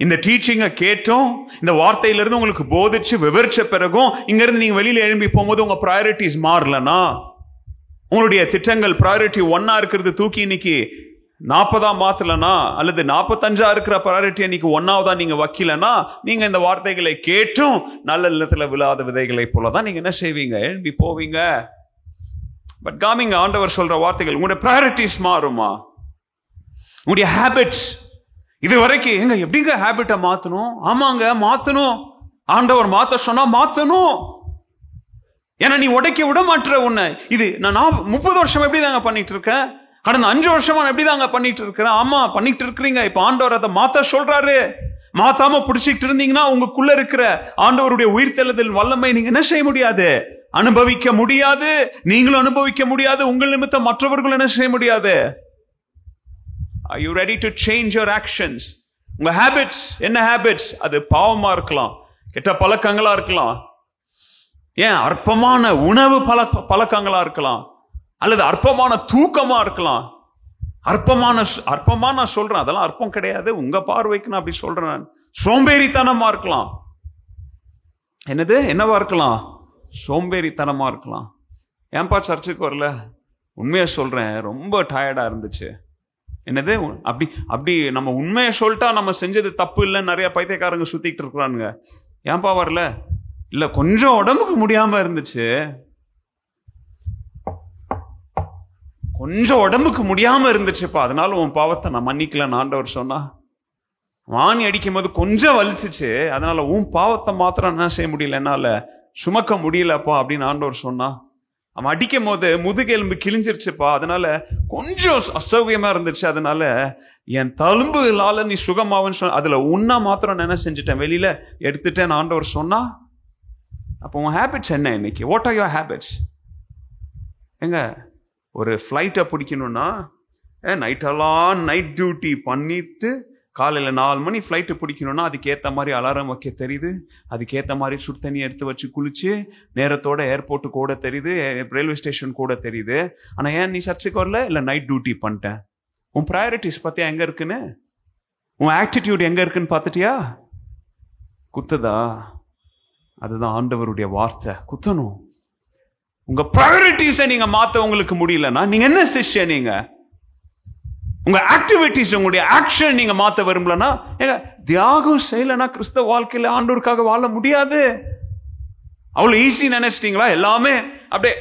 இந்த டீச்சிங்கை கேட்டும், இந்த வார்த்தையிலிருந்து உங்களுக்கு போதிச்சு விவரிச்ச பிறகும் இங்க இருந்து நீங்க வெளியில எழும்பி போகும்போது உங்க ப்ரையாரிட்டிஸ் மாறலனா, உங்களுடைய திட்டங்கள் ப்ரையாரிட்டி 1 இருக்கிறது தூக்கி இன்னைக்கு 40 மாத்தலனா, அல்லது 45 இருக்கிற ப்ரையாரிட்டி இன்னைக்கு 1 நீங்க வைக்கலனா, நீங்க இந்த வார்த்தைகளை கேட்டும் நல்ல நிலத்துல விழாத விதைகளை போலதான் நீங்க என்ன செய்வீங்க? எழும்பி போவீங்க. பட் காமிங்க, ஆண்டவர் சொல்ற வார்த்தைகள், உங்களுடைய ப்ரையாரிட்டிஸ் மாறுமா? உங்களுடைய ஹேபிட்ஸ், இது வரைக்கும் எங்க எப்படிங்க ஹேபிட்டை மாத்தணும்? ஆமாங்க, மாத்தணும். ஆண்டவர் மாத்த சொன்னா மாத்தணும். ஏன்னா நீ உடைக்க விட மாட்டுற உன்னை. இது நான் 30 வருஷம் எப்படி தாங்க பண்ணிட்டு இருக்கேன், கடந்த 5 வருஷமா நான் எப்படிதாங்க பண்ணிட்டு இருக்கிறேன். ஆமா, பண்ணிட்டு இருக்கிறீங்க. இப்ப ஆண்டவர் அதை மாத்த சொல்றாரு. மாத்தாம பிடிச்சிட்டு இருந்தீங்கன்னா உங்களுக்குள்ள இருக்கிற ஆண்டவருடைய உயிர்த்தெழுதல் வல்லமை நீங்க என்ன செய்ய முடியாது? அனுபவிக்க முடியாது. நீங்களும் அனுபவிக்க முடியாது. உங்கள் நிமித்தம் மற்றவர்களும் என்ன செய்ய முடியாது. Are you ready to change your actions? உங்க ஹேபிட்ஸ் என்ன? ஹேபிட்ஸ் அது பாவமா இருக்கலாம், கெட்ட பழக்கங்களா இருக்கலாம், ஏன் அற்பமான உணவு பழக்கங்களா இருக்கலாம், அல்லது அற்பமான தூக்கமா இருக்கலாம். அற்பமான சொல்றேன், அதெல்லாம் அற்பம் கிடையாது உங்க பார்வைக்கு, நான் அப்படி சொல்றேன். சோம்பேறித்தனமா இருக்கலாம். என்னவா இருக்கலாம்? சோம்பேறித்தனமா இருக்கலாம். ஏன்பா சர்ச்சுக்கு வரல? உண்மையை சொல்றேன், ரொம்ப டயர்டா இருந்துச்சு. என்னது? அப்படி நம்ம உண்மையை சொல்லிட்டா நம்ம செஞ்சது தப்பு இல்லைன்னு நிறைய பைத்தியக்காரங்க சுத்திக்கிட்டு இருக்கிறானுங்க. ஏன்பா வரல? இல்ல, கொஞ்சம் உடம்புக்கு முடியாம இருந்துச்சு, கொஞ்சம் உடம்புக்கு முடியாம இருந்துச்சுப்பா, அதனால உன் பாவத்தை நான் மன்னிக்கலன்னு ஆண்டவர் சொன்னா, ஆணி அடிக்கும் போது கொஞ்சம் வலிச்சிச்சு, அதனால உன் பாவத்தை மாத்திரம் என்ன செய்ய முடியல, என்னால சுமக்க முடியலப்பா அப்படின்னு ஆண்டவர் சொன்னா. அவன் அடிக்கும் போது முதுகெலும்பு கிழிஞ்சிருச்சுப்பா, அதனால கொஞ்சம் அசௌகரியமா இருந்துச்சு, அதனால என் தழும்புகளால நீ சுகமாவன்னு சொன்ன, அதுல உன்ன மாத்திரம் என்ன செஞ்சுட்டேன், வெளியில எடுத்துட்டேன் ஆண்டவர் சொன்னா. அப்போ உன் ஹேபிட்ஸ் என்ன இன்னைக்கு? What are your habits? எங்க ஒரு ஃப்ளைட்டை பிடிக்கணும்னா நைட்டெல்லாம் நைட் டியூட்டி பண்ணிட்டு காலையில் 4 மணி ஃப்ளைட்டு பிடிக்கணும்னா அதுக்கேற்ற மாதிரி அலாரம் வைக்க தெரியுது, அதுக்கேற்ற மாதிரி சுடு தண்ணி எடுத்து வச்சு குளிச்சு நேரத்தோட ஏர்போர்ட்டு கூட தெரியுது, ரயில்வே ஸ்டேஷன் கூட தெரியுது. ஆனால் ஏன் நீ சர்ச்சுக்கு வரல? இல்லை நைட் டியூட்டி பண்ணிட்டேன். உன் ப்ரையாரிட்டிஸ் பார்த்தியா எங்கே இருக்குன்னு? உன் ஆட்டிடியூட் எங்கே இருக்குன்னு பார்த்துட்டியா? குத்துதா? அதுதான் ஆண்டவருடைய வார்த்தை, குத்தணும். உங்க ப்ரையாரிட்டிஸை நீங்க மாத்த உங்களுக்கு முடியலன்னா நீங்க என்ன சிஷ்ய? நீங்க உங்க ஆக்டிவிட்டிஸ், உங்களுடைய ஆக்ஷன் நீங்க மாத்த விரும்பலன்னா, தியாகம் செய்யலன்னா கிறிஸ்தவ வாழ்க்கையில ஆண்டவருக்காக வாழ முடியாது. அவ்வளவு ஈஸி நினைச்சிட்டீங்களா? எல்லாமே அப்படியே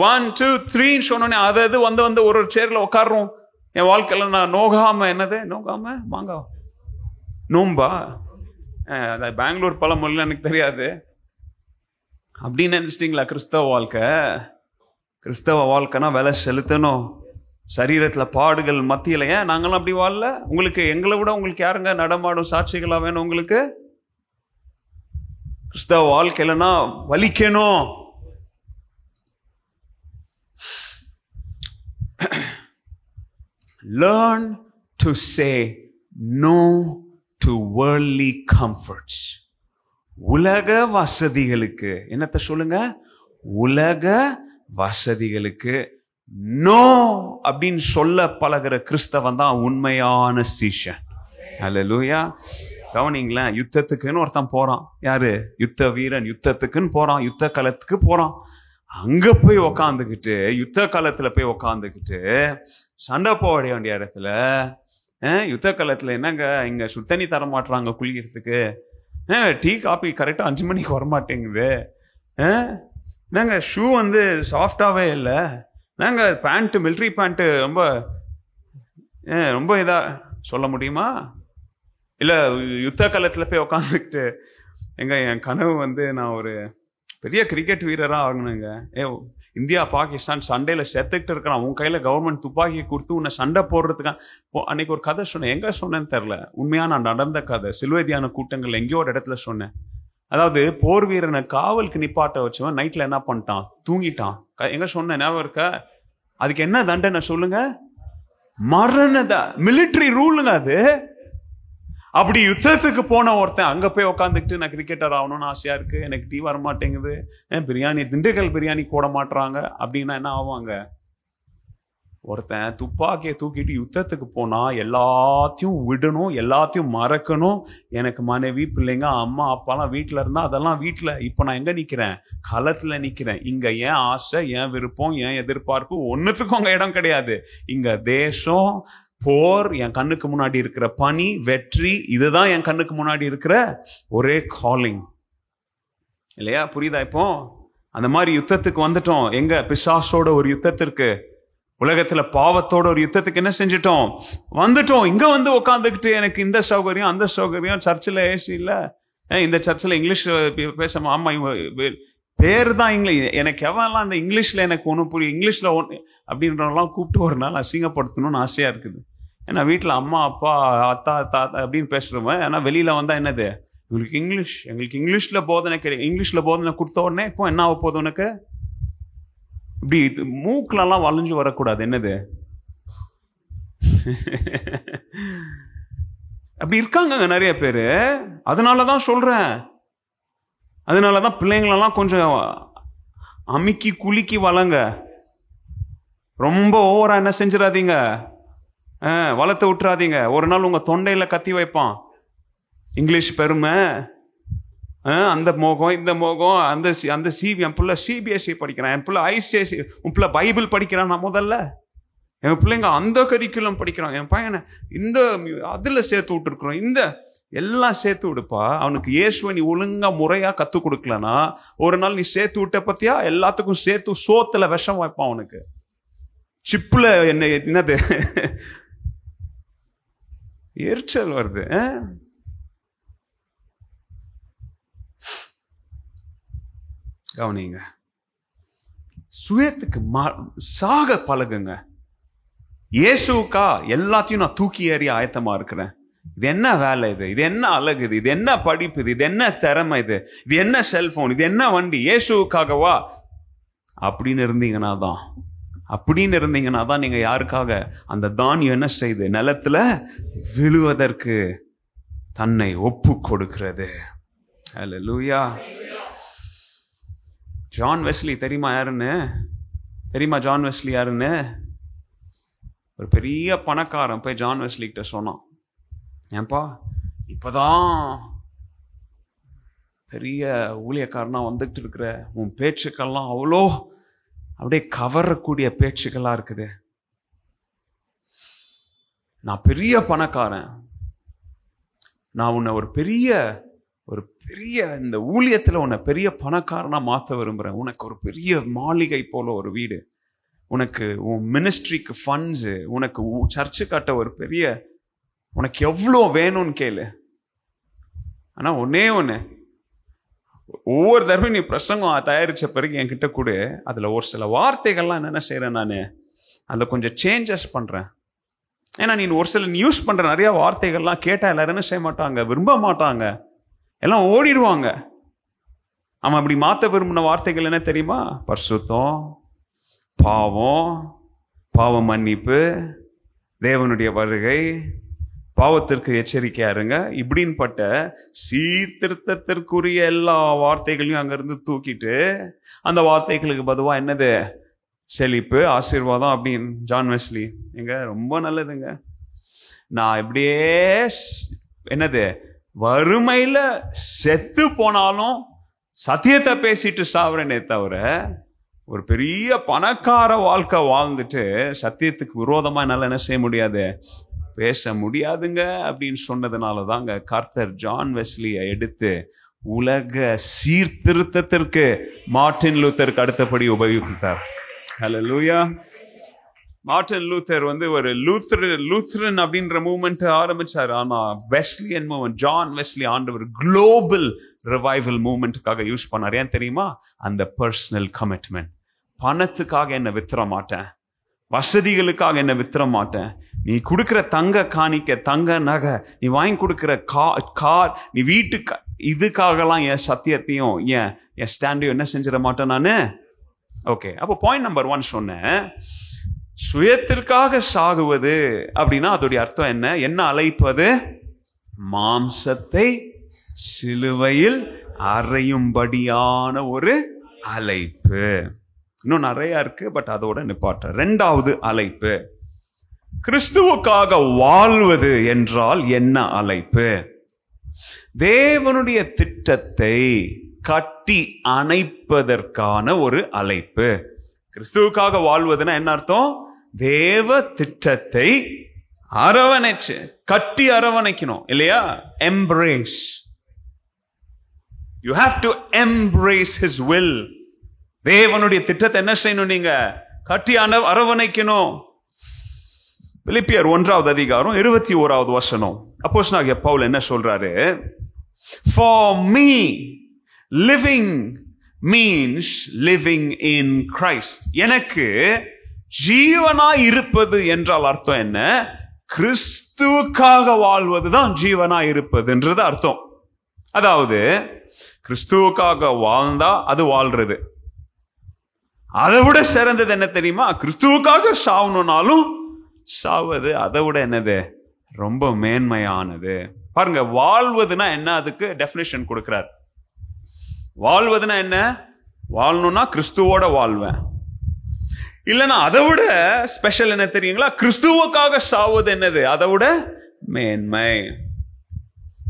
1 2 3 சொன்னோன்னே அது வந்து ஒரு சேர்ல உட்காடுறோம். என் வாழ்க்கையில நான் நோகாம, என்னது நோகாம மாங்கா நோம்பா, பெங்களூர் பழமொழி எனக்கு தெரியாது, அப்படின்னு நினைச்சிட்டீங்களா? கிறிஸ்தவ வாழ்க்கைனா விலை செலுத்தணும், சரீரத்துல பாடுகள் மத்தியில. ஏன் நாங்களாம் அப்படி வாழல? உங்களுக்கு எங்களை விட உங்களுக்கு யாருங்க நடமாடும் சாட்சிகளா வேணும்? உங்களுக்கு கிறிஸ்தவ வாழ்க்கையிலனா வலிக்கணும். Learn to say no to worldly comforts. உலக வசதிகளுக்கு என்னத்த சொல்லுங்க? உலக வசதிகளுக்கு நோ அப்படின்னு சொல்ல பழகிற கிறிஸ்தவன் தான் உண்மையான சீஷன். அல்லேலூயா. கவனிங்களேன், யுத்தத்துக்குன்னு ஒருத்தன் போறான். யாரு? யுத்த வீரன். யுத்தத்துக்குன்னு போறான், யுத்த களத்துக்கு போறான். அங்க போய் உக்காந்துக்கிட்டு, யுத்த காலத்துல போய் உக்காந்துக்கிட்டு சண்டை போட வேண்டிய இடத்துல யுத்த காலத்துல என்னங்க இங்க சுத்தண்ணி தர மாட்டுறாங்க குளிக்கிறதுக்கு, டீ காபி கரெக்டா 5 மணிக்கு வரமாட்டேங்குது, என்னங்க ஷூ வந்து சாஃப்டாவே இல்லை, என்னங்க பேண்ட்டு மிலிட்ரி பேண்ட்டு ரொம்ப இதா சொல்ல முடியுமா? இல்ல யுத்த காலத்துல போய் உக்காந்துக்கிட்டு என் கனவு வந்து நான் ஒரு பெரிய கிரிக்கெட் வீரரா ஆகணுங்க. இந்தியா பாகிஸ்தான் சண்டையில செத்துக்கிட்டு இருக்கிறான், உன் கையில கவர்மெண்ட் துப்பாக்கியை கொடுத்து உன்னை சண்டை போடுறதுக்கா. அன்னைக்கு ஒரு கதை சொன்னேன், எங்க சொன்னேன்னு தெரியல, உண்மையா நான் நடந்த கதை. சிலுவைதியான கூட்டங்கள் எங்கேயோ ஒரு இடத்துல சொன்னேன். அதாவது போர் வீரனை காவலுக்கு நிப்பாட்ட வச்சவன் நைட்ல என்ன பண்ணிட்டான்? தூங்கிட்டான். எங்க சொன்ன ஞாபகம் இருக்க? அதுக்கு என்ன தண்டனை சொல்லுங்க? மரணதா, மிலிட்டரி ரூலுங்க அது. அப்படி யுத்தத்துக்கு போன ஒருத்தன் அங்க போய் உட்காந்துக்கிட்டு நான் கிரிக்கெட்டர் ஆகணும்னு ஆசையா இருக்கு, எனக்கு டீ வர மாட்டேங்குது, பிரியாணி திண்டுக்கல் பிரியாணி போட மாட்டுறாங்க அப்படின்னா என்ன ஆவாங்க? ஒருத்தன் துப்பாக்கியை தூக்கிட்டு யுத்தத்துக்கு போனா எல்லாத்தையும் விடணும், எல்லாத்தையும் மறக்கணும். எனக்கு மனைவி பிள்ளைங்க அம்மா அப்பாலாம் வீட்டுல இருந்தா அதெல்லாம் வீட்டுல. இப்ப நான் எங்க நிக்கிறேன்? களத்துல நிக்கிறேன். இங்க ஏன் ஆசை, ஏன் விருப்பம், ஏன் எதிர்பார்ப்பு ஒன்னுத்துக்கும் அங்க இடம் கிடையாது. இங்க தேசம், போர், என் கண்ணுக்கு முன்னாடி இருக்கிற பனி, வெற்றி, இதுதான் என் கண்ணுக்கு முன்னாடி இருக்கிற ஒரே காலிங். இல்லையா? புரியுதா? இப்போ அந்த மாதிரி யுத்தத்துக்கு வந்துட்டோம். எங்க? பிசாசோட ஒரு யுத்தத்திற்கு, உலகத்துல பாவத்தோட ஒரு யுத்தத்துக்கு என்ன செஞ்சிட்டோம்? வந்துட்டோம். இங்க வந்து உட்காந்துக்கிட்டு எனக்கு இந்த சௌகரியம் அந்த சௌகரியம், சர்ச்சில் ஏசி இல்ல, இந்த சர்ச்சில் இங்கிலீஷ் பேச, ஆமா இவங்க பேரு தான் இங்கிலீஷ், எனக்கு எவன்லாம் அந்த இங்கிலீஷ்ல எனக்கு ஒன்றும் புரியும், இங்கிலீஷ்ல ஒன்று அப்படின்றலாம் கூப்பிட்டு ஒரு நாள் அசிங்கப்படுத்தணும்னு ஆசையா இருக்குது. ஏன்னா வீட்டில் அம்மா அப்பா அத்தா தாத்தா அப்படின்னு பேசுறவன், ஏன்னா வெளியில வந்தா என்னது, இவங்களுக்கு இங்கிலீஷ், எங்களுக்கு இங்கிலீஷ்ல போதனை கிடையாது. இங்கிலீஷ்ல போதனை கொடுத்த உடனே இப்போ என்ன ஆக போகுது உனக்கு? இப்படி மூக்கிலலாம் வளைஞ்சு வரக்கூடாது. என்னது அப்படி இருக்காங்க நிறைய பேரு. அதனாலதான் சொல்றேன், அதனாலதான் பிள்ளைங்களெல்லாம் கொஞ்சம் அமுக்கி குலுக்கி வளங்க. ரொம்ப ஓவரா என்ன செஞ்சிடாதீங்க, வளர்த்து விட்டுறாதீங்க. ஒரு நாள் உங்க தொண்டையில கத்தி வைப்பான் இங்கிலீஷ் பெருமை, அந்த மோகம் இந்த மோகம், அந்த சிபி, என் பிள்ளை சிபிஎஸ்சி படிக்கிறான், என் பிள்ளை ஐசிஎஸ்சி, உன் பிள்ளை பைபிள் படிக்கிறான், நான் முதல்ல என் பிள்ளைங்க அந்த கரிக்குலம் படிக்கிறான், என் பையனை இந்த அதுல சேர்த்து விட்டுருக்குறோம், இந்த எல்லாம் சேர்த்து விடுப்பா. அவனுக்கு இயேசுவை நீ ஒழுங்கா முறையா கத்து கொடுக்கலனா ஒரு நாள் நீ சேர்த்து விட்ட பத்தியா எல்லாத்துக்கும் சேர்த்து சோத்துல விஷம் வைப்பான் அவனுக்கு. சிப்புல என்னது எரிச்சல் வருது. கவனிங்க, சுயத்துக்கு சாக பழகுங்க. இயேசுக்கா எல்லாத்தையும் நான் தூக்கி ஏறி ஆயத்தமா இருக்கிறேன். இது என்ன வேலை, இது என்ன அழகு, இது என்ன படிப்பு, இது என்ன திறமை, இது என்ன செல்போன், இது என்ன வண்டி, இயேசுக்காகவா அப்படின்னு இருந்தீங்கன்னா தான் நீங்க யாருக்காக அந்த தானியம் என்ன செய்து நிலத்துல விழுவதற்கு தன்னை ஒப்பு கொடுக்கிறது. ஹல்லேலூயா. ஜான் வெஸ்லி தெரியுமா ஜான் வெஸ்லி யாருன்னு? ஒரு பெரிய பணக்காரன் போய் ஜான் வெஸ்லி கிட்ட சொன்னான், ஏன்பா இப்பதான் பெரிய ஊழியக்காரனா வந்துட்டு இருக்கிற, உன் பேச்சுக்கெல்லாம் அவ்வளோ அப்படியே கவரக்கூடிய பேச்சுக்களா இருக்குது. நான் பெரிய பணக்காரன், நான் உன்னை ஒரு பெரிய இந்த ஊழியத்துல உன்னை பெரிய பணக்காரனா மாற்ற விரும்புறேன். உனக்கு ஒரு பெரிய மாளிகை போல ஒரு வீடு, உனக்கு உன் மினிஸ்ட்ரிக்கு ஃபண்ட்ஸு, உனக்கு சர்ச்சு கட்ட ஒரு பெரிய, உனக்கு எவ்வளோ வேணும்னு கேளு. ஆனா ஒன்னே ஒவ்வொரு தடவை நீ பிரசங்கம் தயாரிச்ச பிறகு என்கிட்ட கூட அதுல ஒரு சில வார்த்தைகள்லாம் என்ன செய்யறேன், நான் அதில் கொஞ்சம் சேஞ்சஸ் பண்றேன். ஏன்னா நீ ஒரு சில யூஸ் பண்ற நிறைய வார்த்தைகள்லாம் கேட்டா எல்லாரும் என்ன செய்ய மாட்டாங்க, விரும்ப மாட்டாங்க, எல்லாம் ஓடிடுவாங்க. அவன் அப்படி மாற்ற விரும்பின வார்த்தைகள் என்ன தெரியுமா? பரிசுத்தம், பாவ மன்னிப்பு, தேவனுடைய வருகை, பாவத்திற்கு எச்சரிக்கையா இருங்க, இப்படின்னு பட்ட சீர்திருத்தத்திற்குரிய எல்லா வார்த்தைகளையும் அங்கிருந்து தூக்கிட்டு அந்த வார்த்தைகளுக்கு பதுவா என்னது, செழிப்பு, ஆசீர்வாதம் அப்படின்னு ஜான் வெஸ்லி. எங்க ரொம்ப நல்லதுங்க. நான் இப்படியே என்னது வறுமையில செத்து போனாலும் சத்தியத்தை பேசிட்டு சாவுறேனே தவிர ஒரு பெரிய பணக்கார வாழ்க்கை வாழ்ந்துட்டு சத்தியத்துக்கு விரோதமா என்னால என்ன செய்ய முடியாது, பேச முடியாதுங்க அப்படின்னு சொன்னதுனால தாங்க கர்த்தர் ஜான் வெஸ்லியை எடுத்து உலக சீர்திருத்தத்திற்கு மார்ட்டின் லூத்தருக்கு அடுத்தபடி உபயோகித்தார். ஹல்லேலூயா. மார்ட்டின் லூத்தர் ஒரு லூத்தரன் அப்படின்ற மூவ்மெண்ட் ஆரம்பிச்சார். ஆனா வெஸ்லியன் மூவ்மெண்ட், ஜான் வெஸ்லி ஆண்டவர் குளோபல் ரிவைவல் மூவ்மெண்ட்டுக்காக யூஸ் பண்ணார். ஏன் தெரியுமா? அந்த பர்சனல் கமிட்மெண்ட். பணத்துக்காக என்ன வித்துற மாட்டேன், வசதிகளுக்காக என்ன வித்துற மாட்டேன், நீ கொடுக்கிற தங்க காணிக்க, தங்க நகை, நீ வாங்கி கொடுக்கிற கார், நீ வீட்டுக்கு இதுக்காகலாம் என் சத்தியத்தையும் என் ஸ்டாண்டையும் என்ன செஞ்சிட மாட்டேன் நானு. ஓகே, அப்போ பாயிண்ட் நம்பர் 1 சொன்னேன், சுயத்திற்காக சாகுவது அப்படின்னா அதோடைய அர்த்தம் என்ன அழைப்பது? மாம்சத்தை சிலுவையில் அறையும்படியான ஒரு அழைப்பு. இன்னும் நிறைய இருக்கு, பட் அதோட நிப்பாட்ட. 2வது அழைப்பு, கிறிஸ்துவுக்காக வாழ்வது என்றால் என்ன அழைப்பு? தேவனுடைய திட்டத்தை கட்டி அணைப்பதற்கான ஒரு அழைப்பு. கிறிஸ்துவுக்காக வாழ்வதுன்னா என்ன அர்த்தம்? தேவ திட்டத்தை அரவணைச்சு கட்டி அரவணைக்கணும் இல்லையா? Embrace. You have to embrace his will. தேவனுடைய திட்டத்தை என்ன செய்யணும்? நீங்க கட்டி அரவணைக்கணும். பிலிப்பியர் 1வது அதிகாரம் 21வது வசனம் அப்போஸ்தலனாகிய பவுல் என்ன சொல்றாரு? For me living means living in Christ. எனக்கு ஜீவனாய் இருப்பது என்றால் அர்த்தம் என்ன? கிறிஸ்துவுக்காக வாழ்வதுதான் ஜீவனாய் இருப்பதுன்றது அர்த்தம். அதாவது கிறிஸ்துவுக்காக வாழ்ந்தா அது வாழ்றது. அதை விட சிறந்தது என்ன தெரியுமா? கிறிஸ்துவுக்காக சாவணும்னாலும் சாவது அதை விட என்னது? ரொம்ப மேன்மையானது. பாருங்க, வாழ்வதுன்னா என்ன? அதுக்கு டெஃபினிஷன் கொடுக்கிறார். வாழ்வதுன்னா என்ன? வாழணும்னா கிறிஸ்துவோட வாழ்வேன். இல்லைன்னா அதை விட ஸ்பெஷல் என்ன தெரியுங்களா? கிறிஸ்துவுக்காக சாவது என்னது? அதை விட மேன்மை.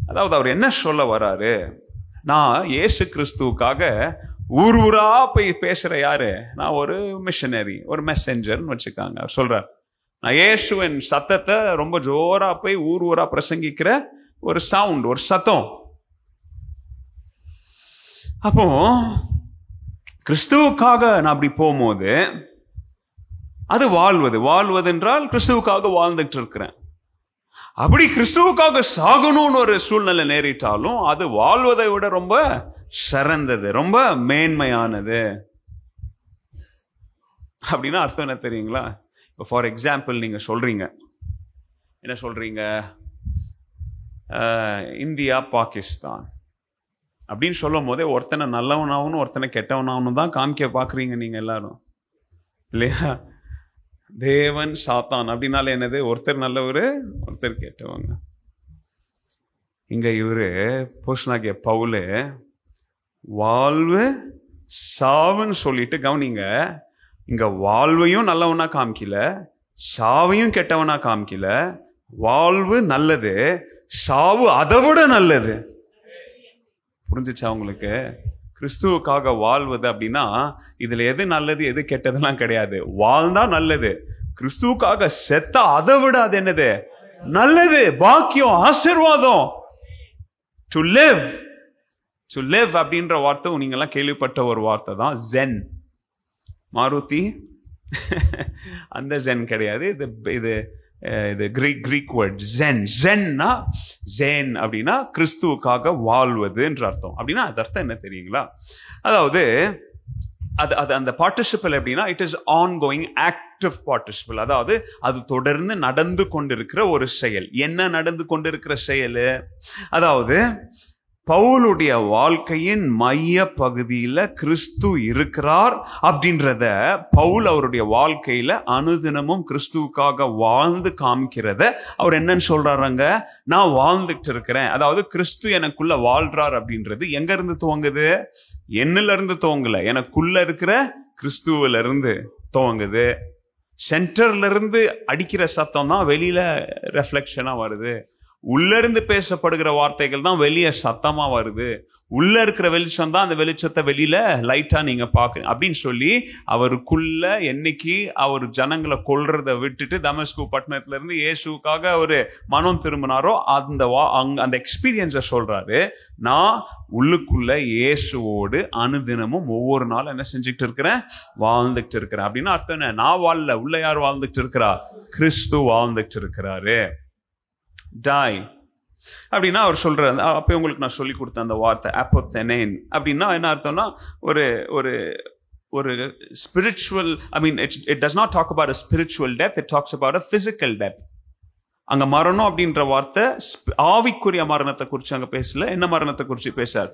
அதாவது அவர் என்ன சொல்ல வராரு? நான் இயேசு கிறிஸ்துவுக்காக ஊர் ஊரா போய் பேசுற யாரு? நான் ஒரு மிஷனரி, ஒரு மெசஞ்சர்னு வச்சுக்காங்க. அவர் சொல்றார், நான் இயேசுவின் சத்தத்தை ரொம்ப ஜோரா போய் ஊர் ஊரா பிரசங்கிக்கிற ஒரு சவுண்ட், ஒரு சத்தம். அப்போ கிறிஸ்துவுக்காக நான் அப்படி போகும்போது அது வாழ்வது என்றால் கிறிஸ்துவுக்காக வாழ்ந்துட்டு இருக்கிறேன். அப்படி கிறிஸ்துவுக்காக சாகணும்னு ஒரு சூழ்நிலை நேரிட்டாலும் அது வாழ்வதை விட ரொம்ப சிறந்தது, ரொம்ப மேன்மையானது. அப்படின்னா அர்த்தம் என்ன தெரியுங்களா? இப்போ ஃபார் எக்ஸாம்பிள் நீங்கள் சொல்றீங்க, என்ன சொல்றீங்க, இந்தியா பாகிஸ்தான் அப்படின்னு சொல்லும் போதே ஒருத்தனை நல்லவனாகவும் ஒருத்தனை கெட்டவனாகவும் தான் காமிக்க பார்க்குறீங்க நீங்கள் எல்லாரும், இல்லையா? தேவன் சாத்தான் அப்படின்னால என்னது? ஒருத்தர் நல்லவர், ஒருத்தர் கெட்டவங்க. இங்க இவரு போஷனாகிய பவுலு வாழ்வு சாவுன்னு சொல்லிட்டு கவனிங்க, இங்க வாழ்வையும் நல்லவனா காமிக்கல, சாவையும் கெட்டவனா காமிக்கல. வாழ்வு நல்லது, சாவு அதை விட நல்லது. புரிஞ்சுச்சா உங்களுக்கு? கிறிஸ்துவுக்காக வாழ்வது அப்படின்னா இதுல எது நல்லது எது கெட்டதெல்லாம் கிடையாது. வாழ்ந்தா நல்லது, கிறிஸ்துவுக்காக செத்தா அதை விட அது என்னது? நல்லது, பாக்கியம், ஆசீர்வாதம். டு லிவ் அப்படின்ற வார்த்தை நீங்கெல்லாம் கேள்விப்பட்ட ஒரு வார்த்தை தான் ஜென். மாருதி அந்த ஜென் கிடையாது, இது கிரீக் வேர்ட் ஜென். ஜென் அப்படின்னா கிறிஸ்துவுக்காக வாழ்வதுன்ற அர்த்தம். அப்படின்னா அது அர்த்தம் என்ன தெரியுங்களா? அதாவது அது அந்த பார்ட்டிசிபிள் எப்படின்னா it is on going active participle. அதாவது அது தொடர்ந்து நடந்து கொண்டிருக்கிற ஒரு செயல். என்ன நடந்து கொண்டிருக்கிற செயல்? அதாவது பவுலுடைய வாழ்க்கையின் மைய பகுதியில் கிறிஸ்து இருக்கிறார் அப்படின்றத பவுல் அவருடைய வாழ்க்கையில அனுதினமும் கிறிஸ்துவுக்காக வாழ்ந்து காமிக்கிறத அவர் என்னன்னு சொல்றாருங்க? நான் வாழ்ந்துட்டு இருக்கிறேன். அதாவது கிறிஸ்து எனக்குள்ள வாழ்றார் அப்படின்றது எங்க இருந்து துவங்குது? என்னில இருந்து துவங்கல, எனக்குள்ள இருக்கிற கிறிஸ்துவில இருந்து துவங்குது. சென்டர்ல இருந்து அடிக்கிற சத்தம் தான் வெளியில ரெஃப்ளெக்ஷனா வருது. உள்ள இருந்து பேசப்படுகிற வார்த்தைகள் தான் வெளியே சத்தமா வருது. உள்ள இருக்கிற வெளிச்சம் தான் அந்த வெளிச்சத்தை வெளியில லைட்டா நீங்க பாக்க அப்படின்னு சொல்லி அவருக்குள்ள என்னைக்கு அவர் ஜனங்களை கொல்றதை விட்டுட்டு தமஸ்கு பட்டணத்துல இருந்து இயேசுக்காக ஒரு மனம் திரும்பினாரோ அந்த எக்ஸ்பீரியன்ஸை சொல்றாரு. நான் உள்ளுக்குள்ள இயேசுவோடு அனுதினமும் ஒவ்வொரு நாளும் என்ன செஞ்சுட்டு இருக்கிறேன்? வாழ்ந்துட்டு இருக்கிறேன். அப்படின்னா அர்த்தம் என்ன? நான் வாழல, உள்ள யார் வாழ்ந்துட்டு இருக்கிறா? கிறிஸ்து வாழ்ந்துட்டு இருக்கிறாரு. டை அப்படின்னா அவர் சொல்றாரு. அப்போ உங்களுக்கு நான் சொல்லி கொடுத்த அந்த வார்த்தை அப்போத்தெனேன் அப்படின்னா என்ன அர்த்தம்னா ஒரு ஒரு ஒரு spiritual, I mean it does not talk about a spiritual depth, it talks about a physical depth. அங்க மரணம் அப்படின்ற வார்த்தை ஆவிக்குரிய மரணத்தை குறித்து அங்க பேசல. என்ன மரணத்தை குறித்து பேசார்?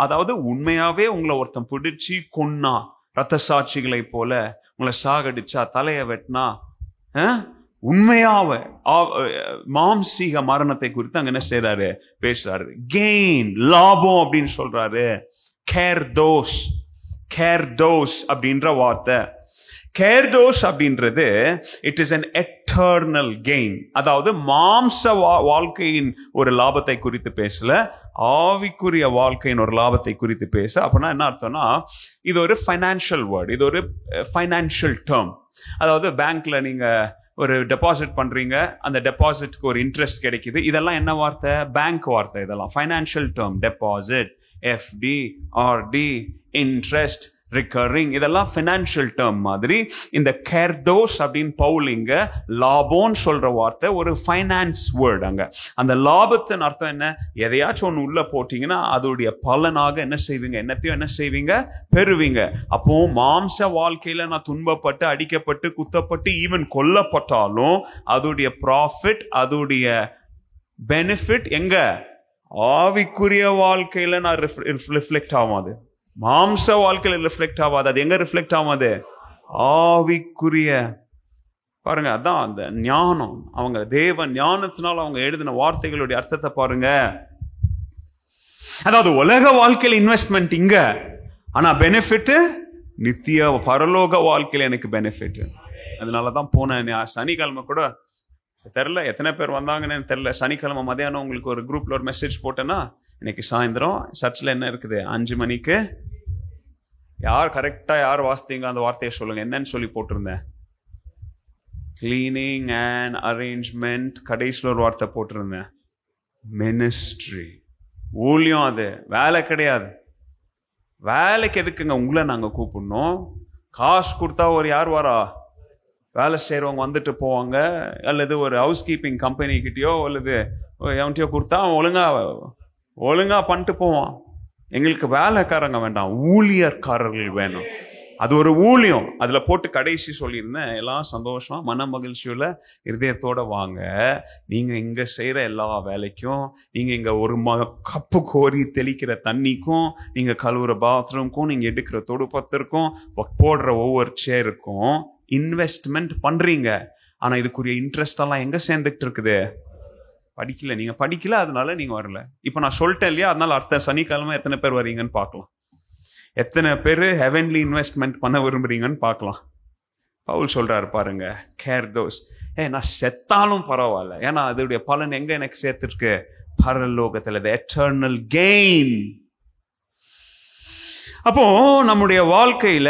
அதாவது உண்மையாவே உங்களை ஒருத்தன் பிடிச்சி கொன்னா, ரத்த சாட்சிகளை போல உங்களை சாகடிச்சா, தலையை வெட்டினா, உண்மையாவ மாம்சீக மரணத்தை குறித்து அங்க என்ன செய்யறாரு? பேசுறாரு. கெயின், லாபம் அப்படின்னு சொல்றாரு. கேர்தோஸ் அப்படின்ற வார்த்தை. கேர்தோஸ் அப்படின்றது it is an eternal gain. அதாவது மாம்ச வாழ்க்கையின் ஒரு லாபத்தை குறித்து பேசல, ஆவிக்குரிய வாழ்க்கையின் ஒரு லாபத்தை குறித்து பேச. அப்படின்னா என்ன அர்த்தம்னா இது ஒரு ஃபைனான்சியல் வேர்டு, இது ஒரு ஃபைனான்சியல் டேர்ம். அதாவது பேங்க்ல நீங்க ஒரு டெபாசிட் பண்றீங்க, அந்த டெபாசிட்க்கு ஒரு இன்ட்ரெஸ்ட் கிடைக்குது. இதெல்லாம் என்ன வார்த்தை? பேங்க் வார்த்தை. இதெல்லாம் financial term. Deposit, FD, RD, interest, recurring, இதெல்லாம் ஃபினான்ஷியல் டேர்ம் மாதிரி. இந்த கேர்தோஸ் அப்படின்னு பவுல் இங்க லாபம்னு சொல்ற வார்த்தை ஒரு ஃபைனான்ஸ் வேர்டு. அங்க அந்த லாபத்தின் அர்த்தம் என்ன? எதையாச்சும் ஒன்று உள்ள போட்டீங்கன்னா அதோடைய பலனாக என்ன செய்வீங்க? என்னத்தையும் என்ன செய்வீங்க? பெறுவீங்க. அப்போ மாம்ச வாழ்க்கையில நான் துன்பப்பட்டு, அடிக்கப்பட்டு, குத்தப்பட்டு, ஈவன் கொல்லப்பட்டாலும் அதோடைய ப்ராஃபிட், அதோடைய பெனிஃபிட் எங்க? ஆவிக்குரிய வாழ்க்கையில நான் ரிஃப்ளெக்ட் ஆகாது. மாம்ச வாழ்க்கையில் ரிஃப்ளெக்ட் ஆகாது. அது எங்க ரிஃப்ளெக்ட் ஆகாது? ஆவிக்குரிய. பாருங்க, அதான் அந்த ஞானம். அவங்க தேவ ஞானத்தினால் அவங்க எழுதின வார்த்தைகளுடைய அர்த்தத்தை பாருங்க. அதாவது உலக வாழ்க்கையில் இன்வெஸ்ட்மெண்ட் இங்க, ஆனா பெனிஃபிட் நித்திய பரலோக வாழ்க்கையில் எனக்கு பெனிஃபிட். அதனாலதான் போன சனிக்கிழமை கூட தெரியல எத்தனை பேர் வந்தாங்கன்னு தெரியல. சனிக்கிழமை மதியானம் உங்களுக்கு ஒரு குரூப்ல ஒரு மெசேஜ் போட்டேன்னா, இன்னைக்கு சாயந்தரம் சர்ச்சில் என்ன இருக்குது 5 மணிக்கு, யார் கரெக்டா யார் வாசித்தீங்க அந்த வார்த்தையை சொல்லுங்க. என்னன்னு சொல்லி போட்டிருந்தேன்? Cleaning and arrangement. கடைசியில் ஒரு வார்த்தை போட்டிருந்தேன், மினிஸ்ட்ரி. ஊழியம். அது வேலை கிடையாது. வேலைக்கு எதுக்குங்க உங்களை நாங்க கூப்பிடணும்? காசு கொடுத்தா ஒரு யார் வரா? வேலை செய்யறவங்க வந்துட்டு போவாங்க. அல்லது ஒரு ஹவுஸ் கீப்பிங் கம்பெனி கிட்டயோ அல்லது எவன்கிட்டயோ கொடுத்தா அவன் ஒழுங்கா பண்ணிட்டு போவான். எங்களுக்கு வேலைக்காரங்க வேண்டாம், ஊழியர்காரர்கள் வேணும். அது ஒரு ஊழியம். அதுல போட்டு கடைசி சொல்லியிருந்தேன், எல்லாம் சந்தோஷமா மன மகிழ்ச்சியுள்ள இருதயத்தோட வாங்க. நீங்க இங்க செய்யற எல்லா வேலைக்கும், நீங்க இங்க ஒரு கப்பு கோரி தெளிக்கிற தண்ணிக்கும், நீங்க கழுவுற பாத்ரூம்க்கும், நீங்க எடுக்கிற தொடுப்பத்திற்கும், போடுற ஒவ்வொரு சேருக்கும் இன்வெஸ்ட்மெண்ட் பண்றீங்க. ஆனா இதுக்குரிய இன்ட்ரெஸ்ட் எல்லாம் எங்க சேர்ந்துட்டு இருக்குது? படிக்கல. நீங்க படிக்கல, அதனால நீங்க வரல. இப்ப நான் சொல்லிட்டேன் இல்லையா, அதனால அடுத்த சனிக்கிழமை எத்தனை பேர் வரீங்கன்னு பார்க்கலாம். எத்தனை பேர் ஹெவன்லி இன்வெஸ்ட்மெண்ட் பண்ண விரும்புறீங்கன்னு பார்க்கலாம். பவுல் சொல்றாரு பாருங்க, கேர் தோஸ். நான் செத்தாலும் பரவாயில்ல, ஏன்னா அதோடைய பலன் எங்க எனக்கு சேர்த்துருக்கு? பரலோகத்துல. Eternal gain. அப்போ நம்முடைய வாழ்க்கையில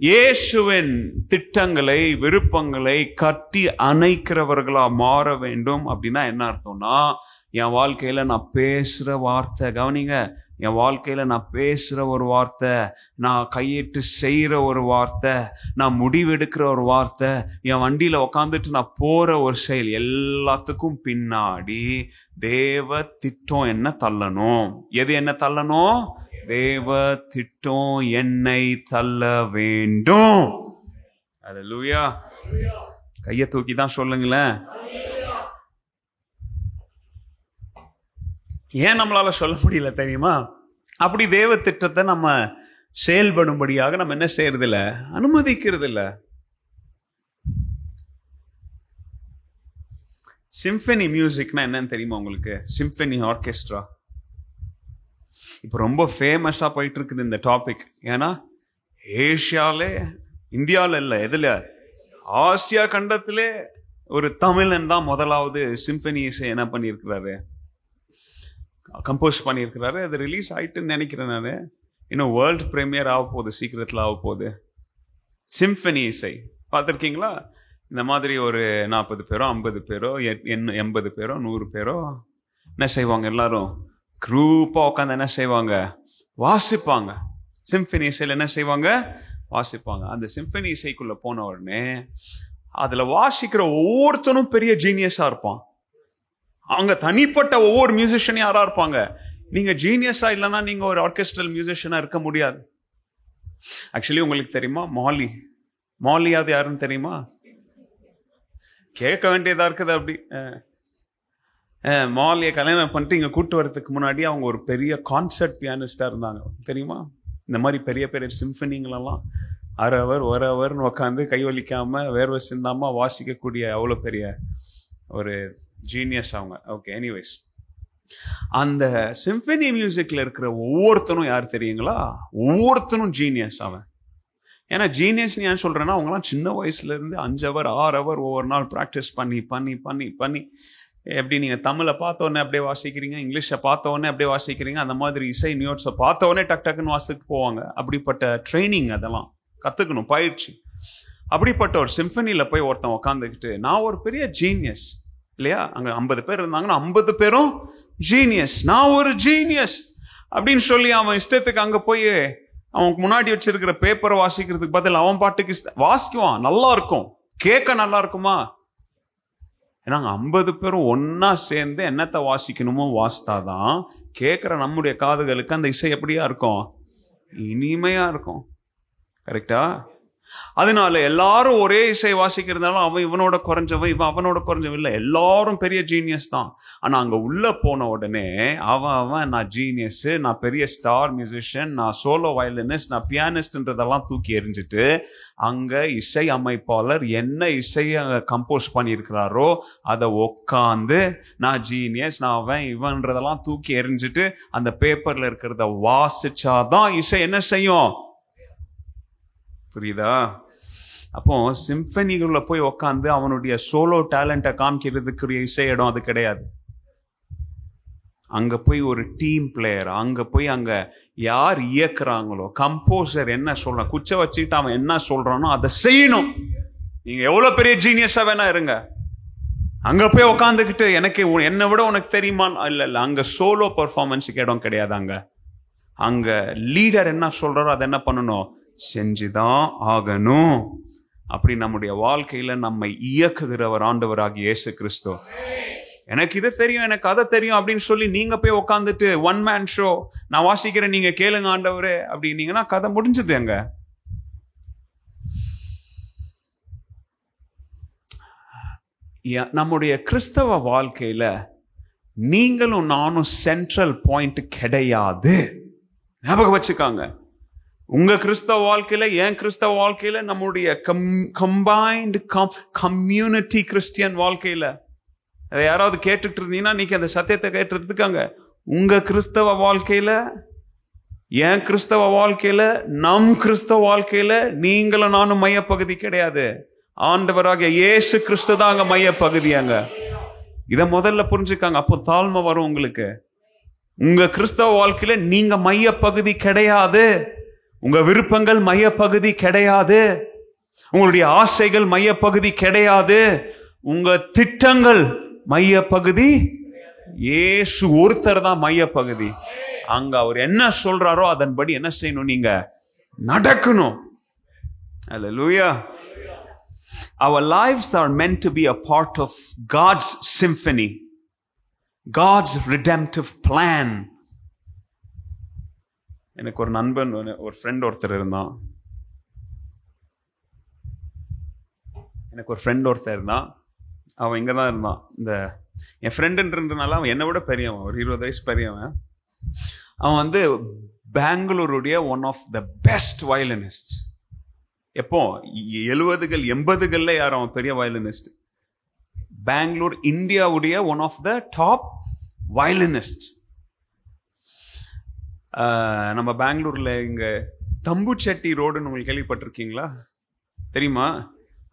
இயேசுவின் திட்டங்களை, விருப்பங்களை கட்டி அணைக்கிறவர்களா மாற வேண்டும். அப்படின்னா என்ன அர்த்தம்னா, என் வாழ்க்கையில நான் பேசுற வார்த்தை, கவனிங்க, என் வாழ்க்கையில நான் பேசுற ஒரு வார்த்தை, நான் கையிட்டு செய்யற ஒரு வார்த்தை, நான் முடிவெடுக்கிற ஒரு வார்த்தை, என் வண்டியில உக்காந்துட்டு நான் போற ஒரு செயல், எல்லாத்துக்கும் பின்னாடி தேவ திட்டம் என்ன தள்ளணும். எது என்ன தள்ளணும்? தேவ திட்டம் என்னை தள்ள வேண்டும். அல்லேலூயா. கையை தூக்கி தான் சொல்லுங்களேன். ஏன் நம்மளால சொல்ல முடியல தெரியுமா? அப்படி தேவ திட்டத்தை நம்ம செயல்படும்படியாக நம்ம என்ன செய்யறது இல்ல, அனுமதிக்கிறது இல்ல. சிம்பனி மியூசிக்னா என்னன்னு தெரியுமா உங்களுக்கு? சிம்பனி ஆர்கெஸ்ட்ரா இப்ப ரொம்ப ஃபேமஸா போயிட்டு இருக்குது இந்த டாபிக். ஏன்னா ஏசியாலே, இந்தியாவில் இல்லை, எதுல, ஆசியா கண்டத்திலே ஒரு தமிழன் தான் முதலாவது சிம்பனி இசை என்ன பண்ணியிருக்கிறாரு, கம்போஸ் பண்ணியிருக்கிறாரு. அது ரிலீஸ் ஆயிட்டுன்னு நினைக்கிறேன் நான். இன்னும் வேர்ல்டு பிரீமியர் ஆக போகுது, சீக்கிரத்தில் ஆக போகுது. சிம்பனி இசை பார்த்துருக்கீங்களா? இந்த மாதிரி ஒரு 40 பேரோ 50 பேரோ 80 பேரோ 100 பேரோ என்ன செய்வாங்க, எல்லாரும் குரூப்பாக உட்காந்து என்ன செய்வாங்க, வாசிப்பாங்க. சிம்பனி இசையில் என்ன செய்வாங்க, வாசிப்பாங்க. அந்த சிம்பனி இசைக்குள்ள போன உடனே அதுல வாசிக்கிற ஒவ்வொருத்தனும் பெரிய ஜீனியஸா இருப்பான். அவங்க தனிப்பட்ட ஒவ்வொரு மியூசிஷியன் யாரா இருப்பாங்க. நீங்க ஜீனியஸா இல்லைன்னா நீங்க ஒரு ஆர்கெஸ்ட்ரல் மியூசிஷியனா இருக்க முடியாது. ஆக்சுவலி உங்களுக்கு தெரியுமா, மாலியாவது யாருன்னு தெரியுமா? கேட்க வேண்டியதா இருக்குது. அப்படி மாலியை கல்யாணம் பண்ணிட்டு இங்க கூட்டு வரதுக்கு முன்னாடி அவங்க ஒரு பெரிய கான்சர்ட் பியானிஸ்டா இருந்தாங்க, தெரியுமா? இந்த மாதிரி பெரிய பெரிய சிம்பனிங்களெல்லாம் ஒரு ஹவர்னு உட்காந்து கைவலிக்காம வேர்வை சிந்தாம வாசிக்கக்கூடிய அவ்வளோ பெரிய ஒரு ஜீனியஸ் அவங்க. ஓகே, எனிவேஸ், அந்த சிம்பனி மியூசிக்ல இருக்கிற ஒவ்வொருத்தனும் யார் தெரியுங்களா? ஒவ்வொருத்தனும் ஜீனியஸ் அவன். ஏன்னா ஜீனியஸ் ஏன் சொல்றேன்னா, அவங்களாம் சின்ன வயசுல இருந்து 5 hour 6 hour ஒவ்வொரு நாள் ப்ராக்டிஸ் பண்ணி பண்ணி பண்ணி பண்ணி, எப்படி நீங்க தமிழை பார்த்த உடனே அப்படியே வாசிக்கிறீங்க, இங்கிலீஷை பார்த்த உடனே அப்படியே வாசிக்கிறீங்க, அந்த மாதிரி இசை நியூட்ஸை பார்த்த உடனே டக் டக்குன்னு வாசிக்கு போவாங்க. அப்படிப்பட்ட ட்ரைனிங், அதெல்லாம் கத்துக்கணும், பயிற்சி. அப்படிப்பட்ட ஒரு சிம்பனியில போய் ஒருத்தன் உட்காந்துக்கிட்டு, நான் ஒரு பெரிய ஜீனியஸ் இல்லையா, அங்க 50 பேர் இருந்தாங்கன்னா 50 பேரும் ஜீனியஸ், நான் ஒரு ஜீனியஸ் அப்படின்னு சொல்லி அவன் இஷ்டத்துக்கு அங்க போய் அவனுக்கு முன்னாடி வச்சிருக்கிற பேப்பரை வாசிக்கிறதுக்கு பதில் அவன் பாட்டுக்கு வாசிக்குவான். நல்லா இருக்கும், கேட்க நல்லா இருக்குமா? ஏன்னா 50 பேரும் ஒன்னா சேர்ந்து என்னத்தை வாசிக்கணுமோ வாசித்தாதான் கேட்கிற நம்முடைய காதுகளுக்கு அந்த இசை எப்படியா இருக்கும், இனிமையா இருக்கும். கரெக்டா? அதனால எல்லாரும் ஒரே இசை வாசிக்கிறதுனால அவன் இவனோட குறைஞ்சவன், இவன் அவனோட குறைஞ்சவன் இல்லை, எல்லாரும் பெரிய ஜீனியஸ் தான். ஆனா அங்க உள்ள போன உடனே அவன் நான் ஜீனியஸ், நான் பெரிய ஸ்டார் மியூசிஷியன், நான் சோலோ வயலினிஸ்ட், நான் பியானிஸ்ட்ன்றதெல்லாம் தூக்கி எறிஞ்சிட்டு அங்க இசை அமைப்பாளர் என்ன இசையை கம்போஸ் பண்ணியிருக்கிறாரோ அதை உக்காந்து நான் ஜீனியஸ், நான் அவன் இவன்றதெல்லாம் தூக்கி எறிஞ்சிட்டு அந்த பேப்பர்ல இருக்கிறத வாசிச்சாதான் இசை என்ன செய்யும். புரியுதா? அப்போ சிம்பனிக்குள்ள போய் உக்காந்து அவனுடைய சோலோ டேலண்ட்டை காமிக்கிறதுக்குரிய இசை இடம் அது கிடையாது. அங்க போய் ஒரு டீம் பிளேயர், அங்க போய் அங்க யார் இயக்குறாங்களோ, கம்போசர் என்ன சொல்றான், குச்சை வச்சுக்கிட்டு அவன் என்ன சொல்றானோ அதை செய்யணும். நீங்க எவ்வளவு பெரிய ஜீனியஸா வேணா இருங்க, அங்க போய் உக்காந்துக்கிட்டு எனக்கு என்னை விட உனக்கு தெரியுமா, இல்ல இல்ல, அங்க சோலோ பெர்ஃபார்மன்ஸுக்கு இடம் கிடையாது. அங்க லீடர் என்ன சொல்றாரோ அதை என்ன பண்ணணும், செஞ்சுதான் ஆகணும். அப்படி நம்முடைய வாழ்க்கையில நம்மை இயக்குகிறவர் ஆண்டவராகிய இயேசு கிறிஸ்து. எனக்கு இதை தெரியும், எனக்கு அதை தெரியும் அப்படின்னு சொல்லி நீங்க போய் உக்காந்துட்டு ஒன் மேன் ஷோ, நான் வாசிக்கிறேன் நீங்க கேளுங்க ஆண்டவரே அப்படின்னீங்கன்னா கதை முடிஞ்சது. அங்க நம்முடைய கிறிஸ்தவ வாழ்க்கையில நீங்களும் நானும் சென்ட்ரல் பாயிண்ட் கிடையாது. ஞாபகம் வச்சுக்காங்க. உங்க கிறிஸ்தவ வாழ்க்கையில, என் கிறிஸ்தவ வாழ்க்கையில, நம்முடைய கம்பைன்டு கம்யூனிட்டி கிறிஸ்டியன் வாழ்க்கையில அதை யாராவது கேட்டுட்டு இருந்தீங்கன்னா இன்னைக்கு அந்த சத்தியத்தை கேட்டு இருக்காங்க. உங்க கிறிஸ்தவ வாழ்க்கையில, என் கிறிஸ்தவ வாழ்க்கையில, நம் கிறிஸ்தவ வாழ்க்கையில நீங்களும் நானும் மையப்பகுதி கிடையாது. ஆண்டவராகிய இயேசு கிறிஸ்து தான் அங்க மையப்பகுதியாங்க. இத முதல்ல புரிஞ்சுக்காங்க. அப்போ தாழ்மை வரும் உங்களுக்கு. உங்க கிறிஸ்தவ வாழ்க்கையில நீங்க மையப்பகுதி கிடையாது. உங்க விருப்பங்கள் மையப்பகுதி கிடையாது. உங்களுடைய ஆசைகள் மையப்பகுதி கிடையாது. உங்க திட்டங்கள் மையப்பகுதி இயேசு ஒருத்தர் தான் மையப்பகுதி. அங்க அவர் என்ன சொல்றாரோ அதன்படி என்ன செய்யணும்? நீங்க நடக்கணும். அல்லேலூயா. Our lives are meant to be a part of God's symphony, God's redemptive plan. எனக்கு ஒரு நண்பன், ஒரு ஃப்ரெண்ட் ஒருத்தர் இருந்தான். அவன் இங்கே தான் இருந்தான். இந்த என் ஃப்ரெண்டுன்றதுனால அவன் என்னை விட பெரியவன், ஒரு 20 வயசு பெரியவன். அவன் வந்து பெங்களூருடைய one of the best violinist. எப்போ 70கள் 80கள்ல யாரும் அவன் பெரிய வயலினிஸ்ட். பெங்களூர் இந்தியாவுடைய one of the top violinist. நம்ம பெங்களூர்ல இங்க தம்புச்செட்டி ரோடுன்னு உங்களுக்கு கேள்விப்பட்டிருக்கீங்களா? தெரியுமா?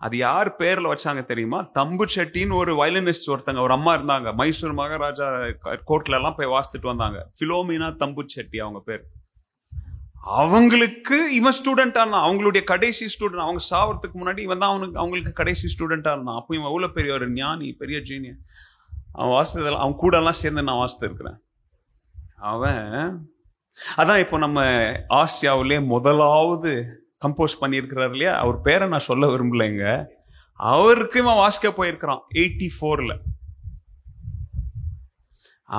அது யார் பேர்ல வச்சாங்க தெரியுமா? தம்புச்செட்டின்னு ஒரு வயலினிஸ்ட் ஒருத்தங்க, ஒரு அம்மா இருந்தாங்க. மைசூர் மகாராஜா கோர்ட்ல எல்லாம் போய் வாசித்துட்டு வந்தாங்க. பிலோமினா தம்புச்செட்டி அவங்க பேர். அவங்களுக்கு இவன் ஸ்டூடெண்டா இருந்தான். அவங்களுடைய கடைசி ஸ்டூடெண்ட். அவங்க சாவறதுக்கு முன்னாடி இவன் தான் அவங்களுக்கு கடைசி ஸ்டூடெண்டா இருந்தான். அப்போ இவன் எவ்வளவு பெரிய ஒரு ஞானி, பெரிய ஜீனியர். அவன் வாசித்ததெல்லாம் அவன் கூட எல்லாம் சேர்ந்து நான் வாசித்து இருக்கிறேன். அவன் அதான் இப்போ நம்ம ஆசியாவிலே முதலாவது கம்போஸ் பண்ணியிருக்கிறார் இல்லையா? அவர் பேரை நான் சொல்ல விரும்பலைங்க. அவருக்கு இவன் வாசிக்க போயிருக்கிறான் 84ல்.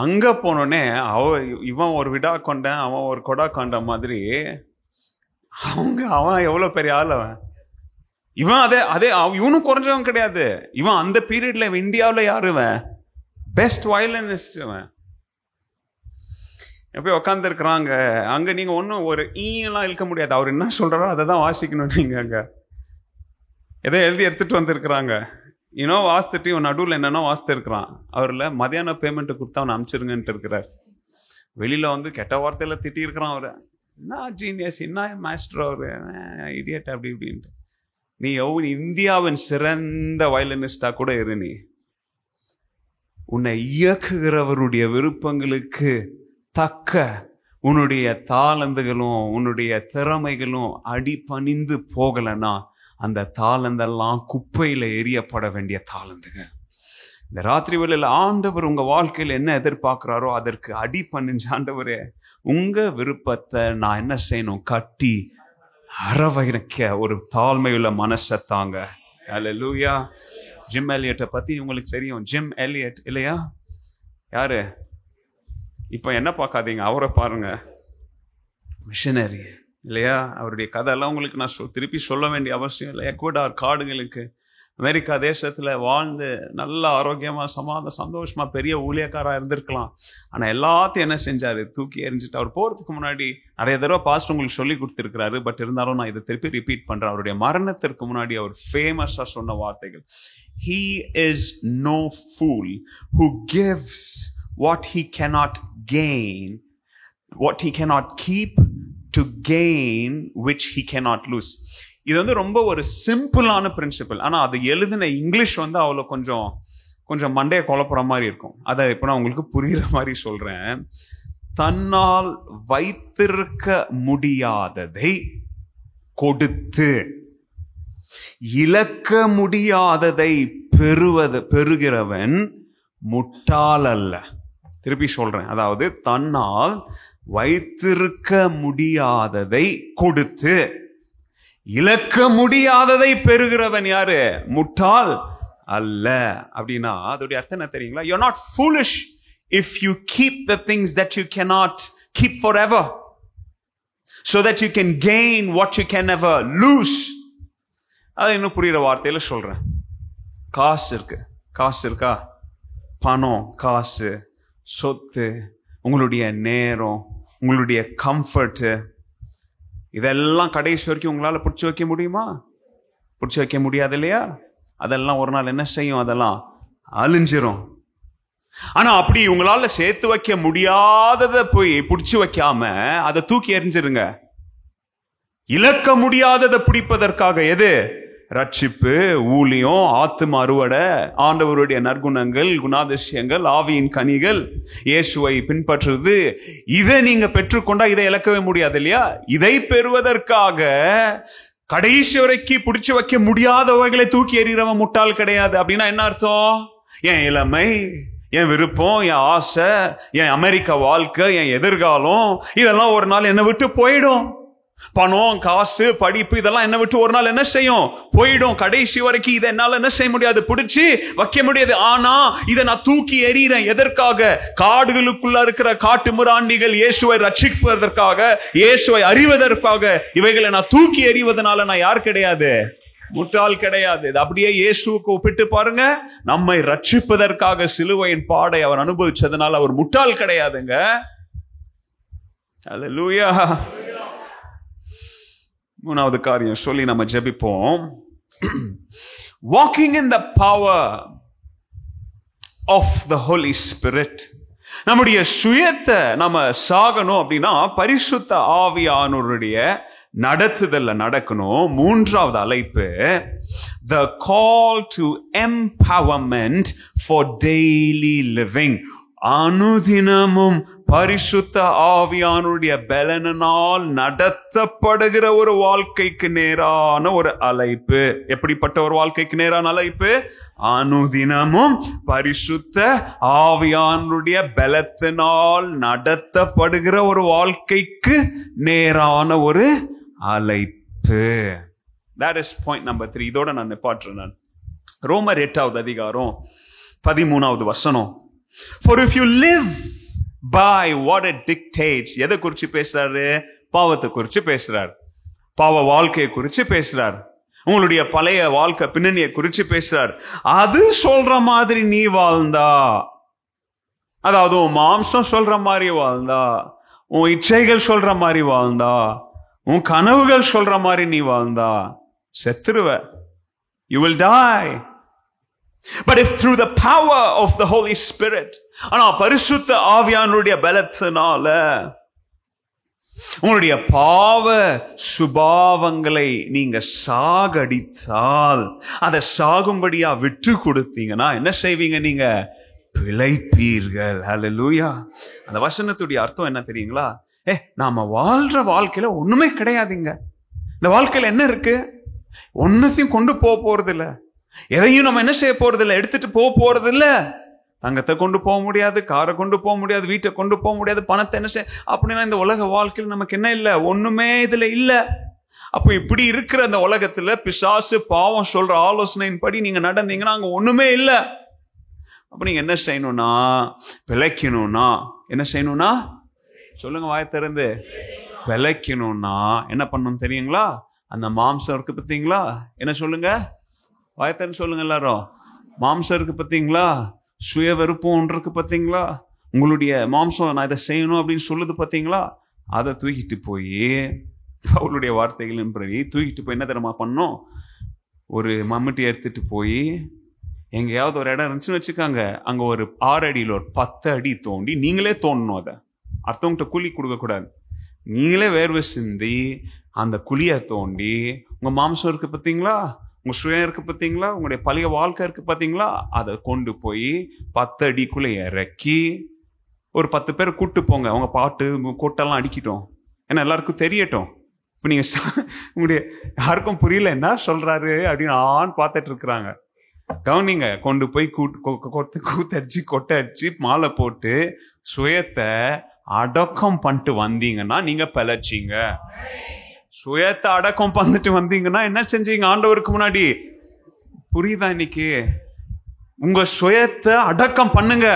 அங்க போனோடனே இவன் ஒரு விடா கொண்டன், அவன் ஒரு கொடா கொண்ட மாதிரி. அவன் எவ்வளவு பெரிய ஆள் அவன். இவன் அதே இவனும் குறைஞ்சவன் கிடையாது. இவன் அந்த பீரியட்ல இந்தியாவில் யாருவன் பெஸ்ட் வயலினிஸ்ட். அவன் போய் உக்காந்து இருக்கிறாங்க. அங்க நீங்க ஒன்னும் ஒரு ஈயெல்லாம் இழுக்க முடியாது. அவர் என்ன சொல்றாரோ அதை தான் வாசிக்கணும். நீங்க அங்க எதோ எழுதி எடுத்துட்டு வந்திருக்கிறாங்க. வாசித்துட்டு இவன் நடுவில் என்னன்னா வாசித்து இருக்கிறான். அவர்ல மதியான பேமெண்ட் கொடுத்தா அவனை அனுப்பிச்சிருங்கன்ட்டு இருக்கிறார். வெளியில வந்து கெட்ட வார்த்தையில திட்டி இருக்கிறான். அவரு என்ன ஜீனியஸ், என்ன மாஸ்டர், அவரு இடியட் அப்படி இப்படின்ட்டு. நீ இந்தியாவின் சிறந்த வயலினிஸ்டா கூட இரு. நீ உன்னை இயக்குகிறவருடைய விருப்பங்களுக்கு தக்க உன்னுடைய தாளந்துகளும் உன்னுடைய திறமைகளும் அடிபணிந்து போகலன்னா அந்த தாளந்தெல்லாம் குப்பையில எரியப்பட வேண்டிய தாளந்துங்க. இந்த ராத்திரி வேளையில ஆண்டவர் உங்க வாழ்க்கையில என்ன எதிர்பார்க்கிறாரோ அதற்கு அடிபணிஞ்ச ஆண்டவரே, உங்க விருப்பத்தை நான் என்ன செய்யணும்? கட்டி அரவணைக்க ஒரு தாழ்மையுள்ள மனசை தாங்க. அல்லேலூயா. ஜிம் எலியட்டை பத்தி உங்களுக்கு தெரியும். ஜிம் எலியட் இல்லையா? யாரு? இப்ப என்ன பார்க்காதீங்க, அவரை பாருங்க. மிஷனரி இல்லையா? அவருடைய கதையெல்லாம் உங்களுக்கு நான் திருப்பி சொல்ல வேண்டிய அவசியம் இல்லை. எக்வடார் காடுகளுக்கு அமெரிக்கா தேசத்துல வாழ்ந்து நல்ல ஆரோக்கியமா சந்தோஷமா பெரிய ஊழியக்காரா இருந்திருக்கலாம். ஆனா எல்லாத்தையும் என்ன செஞ்சாரு? தூக்கி எறிஞ்சிட்டு. அவர் போறதுக்கு முன்னாடி நிறைய தடவை பாஸ்ட் உங்களுக்கு சொல்லி கொடுத்திருக்கிறாரு. பட் இருந்தாலும் நான் இதை திருப்பி ரிப்பீட் பண்றேன். அவருடைய மரணத்திற்கு முன்னாடி அவர் ஃபேமஸா சொன்ன வார்த்தைகள், He is no fool who gives what he cannot gain, what he cannot keep, to gain which he cannot lose. இது வந்து ரொம்ப ஒரு சிம்பிளான பிரின்சிபல். ஆனா அது எழுதின இங்கிலீஷ் வந்து அவ்வளோ கொஞ்சம் மண்டையை குழப்புற மாதிரி இருக்கும். அதை இப்போ நான் உங்களுக்கு புரியுற மாதிரி சொல்றேன். தன்னால் வைத்திருக்க முடியாததை கொடுத்து இழக்க முடியாததை பெறுகிறவன் முட்டாள் அல்ல. திருப்பி சொல்றேன். அதாவது தன்னால் வைத்திருக்க முடியாததை கொடுத்து இழக்க முடியாததை பெறுகிறவன் யாரு? முட்டாள் அல்ல. அப்படின்னா அதோடைய அர்த்தம் என்ன தெரியுங்களா? you're not foolish if you keep the things that you cannot keep forever, so that you can gain what you can never lose. அது இன்னும் புரியுற வார்த்தையில சொல்றேன். காசு இருக்கு, காசு இருக்கா? பணம், காசு, சொத்து, உங்களுடைய நேரம், உங்களுடைய கம்ஃபர்ட், இதெல்லாம் கடைசி வரைக்கும் உங்களால பிடிச்சி வைக்க முடியுமா? பிடிச்சி வைக்க முடியாது இல்லையா? அதெல்லாம் ஒரு நாள் என்ன செய்யும்? அதெல்லாம் அழிஞ்சிரும். ஆனா அப்படி உங்களால சேர்த்து வைக்க முடியாததை போய் பிடிச்சு வைக்காம அதை தூக்கி எறிஞ்சிருங்க. இழக்க முடியாததை பிடிப்பதற்காக எது? ரட்சிப்பு, ஊழியம், ஆத்தும அறுவடை, ஆண்டவருடைய நற்குணங்கள், குணாதிசயங்கள், ஆவியின் கனிகள், இயேசுவை பின்பற்றுறது, இதை நீங்க பெற்றுக்கொண்டா இதை இழக்கவே முடியாது இல்லையா? இதை பெறுவதற்காக கடைசி வரைக்கும் பிடிச்சு வைக்க முடியாதவைகளை தூக்கி எறிகிறவன் முட்டாள் கிடையாது. அப்படின்னா என்ன அர்த்தம்? என் இளமை, என் விருப்பம், என் ஆசை, என் அமெரிக்க வாழ்க்கை, என் எதிர்காலம், இதெல்லாம் ஒரு நாள் என்னை விட்டு போயிடும். பணம், காசு, படிப்பு, இதெல்லாம் என்ன விட்டு ஒரு நாள் என்ன செய்யும்? போயிடும். கடைசி வரைக்கும் இதை என்னால என்ன செய்ய முடியாது? பிடிச்சு வைக்க முடியாது. ஆனா இதை நான் தூக்கி எறிகிறேன். எதற்காக? காடுகளுக்குள்ள இருக்கிற காட்டு மிராண்டிகள் இயேசுவை ரட்சிப்பதற்காக, இயேசுவை அறிவதற்காக. இவைகளை நான் தூக்கி எறிவதனால நான் யார் கிடையாது? முட்டாள் கிடையாது. அப்படியே இயேசுவுக்கு ஒப்பிட்டு பாருங்க. நம்மை ரட்சிப்பதற்காக சிலுவையின் பாடை அவர் அனுபவிச்சதுனால அவர் முட்டாள் கிடையாதுங்க. அல்லேலூயா. மூணாவது காரியம் சொல்லி நம்ம ஜெபிப்போம். Walking in the power of the Holy Spirit. நம்முடைய சுயத்தை நம்ம சாகணும் அப்படின்னா பரிசுத்த ஆவியானவருடைய நடத்துதல்ல நடக்கணும். மூன்றாவது அழைப்பு, the call to empowerment for daily living. அனுதினமும் பரிசுத்த ஆவியானுடைய பலனால் நடத்தப்படுகிற ஒரு வாழ்க்கைக்கு நேரான ஒரு அழைப்பு. எப்படிப்பட்ட ஒரு வாழ்க்கைக்கு நேரான அழைப்பு? அனுதினமும் பரிசுத்த ஆவியானுடைய பலத்தினால் நடத்தப்படுகிற ஒரு வாழ்க்கைக்கு நேரான ஒரு அழைப்பு. That is point number 3. இதோட நான் நிப்பாட்டுறேன். ரோமர் 8வது அதிகாரம் 13வது வசனம். For if you live by what it dictates. எதை குறிச்சு பேசுறாரு? பாவத்தை குறிச்சு பேசுறார். பாவ வாழ்க்கையை குறிச்சு பேசுறார். உங்களுடைய பழைய வாழ்க்கை பின்னணியை குறிச்சு பேசுறார். அது சொல்ற மாதிரி நீ வாழ்ந்தா, அதாவது உன் மாம்சம் சொல்ற மாதிரி வாழ்ந்தா, உன் இச்சைகள் சொல்ற மாதிரி வாழ்ந்தா, உன் கனவுகள் சொல்ற மாதிரி நீ வாழ்ந்தா செத்துருவ. You will die. But if through the power of the Holy Spirit, ஆனா பரிசுத்த ஆவியானுடைய பலத்தினால உங்களுடைய பாவ சுபாவங்களை நீங்க சாகடித்தால், அதை சாகும்படியா விட்டு கொடுத்தீங்கன்னா என்ன செய்வீங்க? நீங்க பிழைப்பீர்கள். ஹல்லேலூயா. அந்த வசனத்துடைய அர்த்தம் என்ன தெரியுங்களா? நாம வாழ்ற வாழ்க்கையில ஒண்ணுமே கிடையாதுங்க. இந்த வாழ்க்கையில என்ன இருக்கு? ஒன்னத்தையும் கொண்டு போறது இல்ல. எதையும் நம்ம என்ன செய்ய போறது இல்லை, எடுத்துட்டு போறது இல்ல. தங்கத்தை கொண்டு போக முடியாது, காரை கொண்டு போக முடியாது, வீட்டை கொண்டு போக முடியாது, பணத்தை என்ன செய்ய. அப்படின்னா இந்த உலக வாழ்க்கையில் நமக்கு என்ன இல்லை? ஒண்ணுமே இதுல இல்ல. அப்போ இப்படி இருக்கிற அந்த உலகத்துல பிசாசு பாவம் சொல்ற ஆலோசனையின்படி நீங்க நடந்தீங்கன்னா அங்க ஒண்ணுமே இல்ல. அப்ப நீங்க என்ன செய்யணும்னா, விளைக்கணும்னா என்ன செய்யணும்னா, சொல்லுங்க வாயை திறந்து. விளைக்கணும்னா என்ன பண்ணணும் தெரியுங்களா? அந்த மாம்சம் இருக்கு பார்த்தீங்களா? என்ன சொல்லுங்க? வாயத்தன்னு சொல்லுங்க எல்லாரும். மாம்சம் இருக்கு பார்த்தீங்களா? சுய வெறுப்பம் ஒன்று இருக்கு பார்த்தீங்களா? உங்களுடைய மாம்சம் நான் இதை செய்யணும் அப்படின்னு சொல்லுது பார்த்தீங்களா? அதை தூக்கிட்டு போய் அவளுடைய வார்த்தைகளின் படி தூக்கிட்டு போய் என்ன தெரியுமா பண்ணணும்? ஒரு மம்முட்டி எடுத்துட்டு போய் எங்கேயாவது ஒரு இடம் இருந்துச்சுன்னு வச்சுக்காங்க, அங்கே ஒரு 6 அடியில் ஒரு 10 அடி தோண்டி நீங்களே தோண்டணும். அதை அடுத்தவங்கிட்ட கூலி கொடுக்கக்கூடாது. நீங்களே வேர்வை சிந்தி அந்த குழியை தோண்டி உங்கள் மாம்சம் இருக்கு பார்த்தீங்களா, உங்கள் சுயம் இருக்கு பார்த்தீங்களா, உங்களுடைய பழைய வாழ்க்கை இருக்கு பார்த்தீங்களா, அதை கொண்டு போய் 10 அடிக்குள்ளே இறக்கி ஒரு 10 பேரை கூப்பிட்டு போங்க. அவங்க பாட்டு கொட்டெல்லாம் அடிக்கிட்டோம், ஏன்னா எல்லாருக்கும் தெரியட்டும். இப்போ நீங்கள் உங்களுடைய யாருக்கும் புரியல என்ன சொல்கிறாரு அப்படின்னு ஆன்னு பார்த்துட்டு இருக்கிறாங்க. கவனிங்க, கொண்டு போய் கூத்தடிச்சு கொட்டை அடிச்சு மாலை போட்டு சுயத்தை அடக்கம் பண்ணிட்டு வந்தீங்கன்னா நீங்க பிழைச்சிங்க. சுயத்தை அடக்கம் பண்ணிட்டு வந்தீங்கன்னா என்ன செஞ்சீங்க? ஆண்டவருக்கு முன்னாடி புரியுதா? இன்னைக்கு உங்க சுயத்தை அடக்கம் பண்ணுங்க,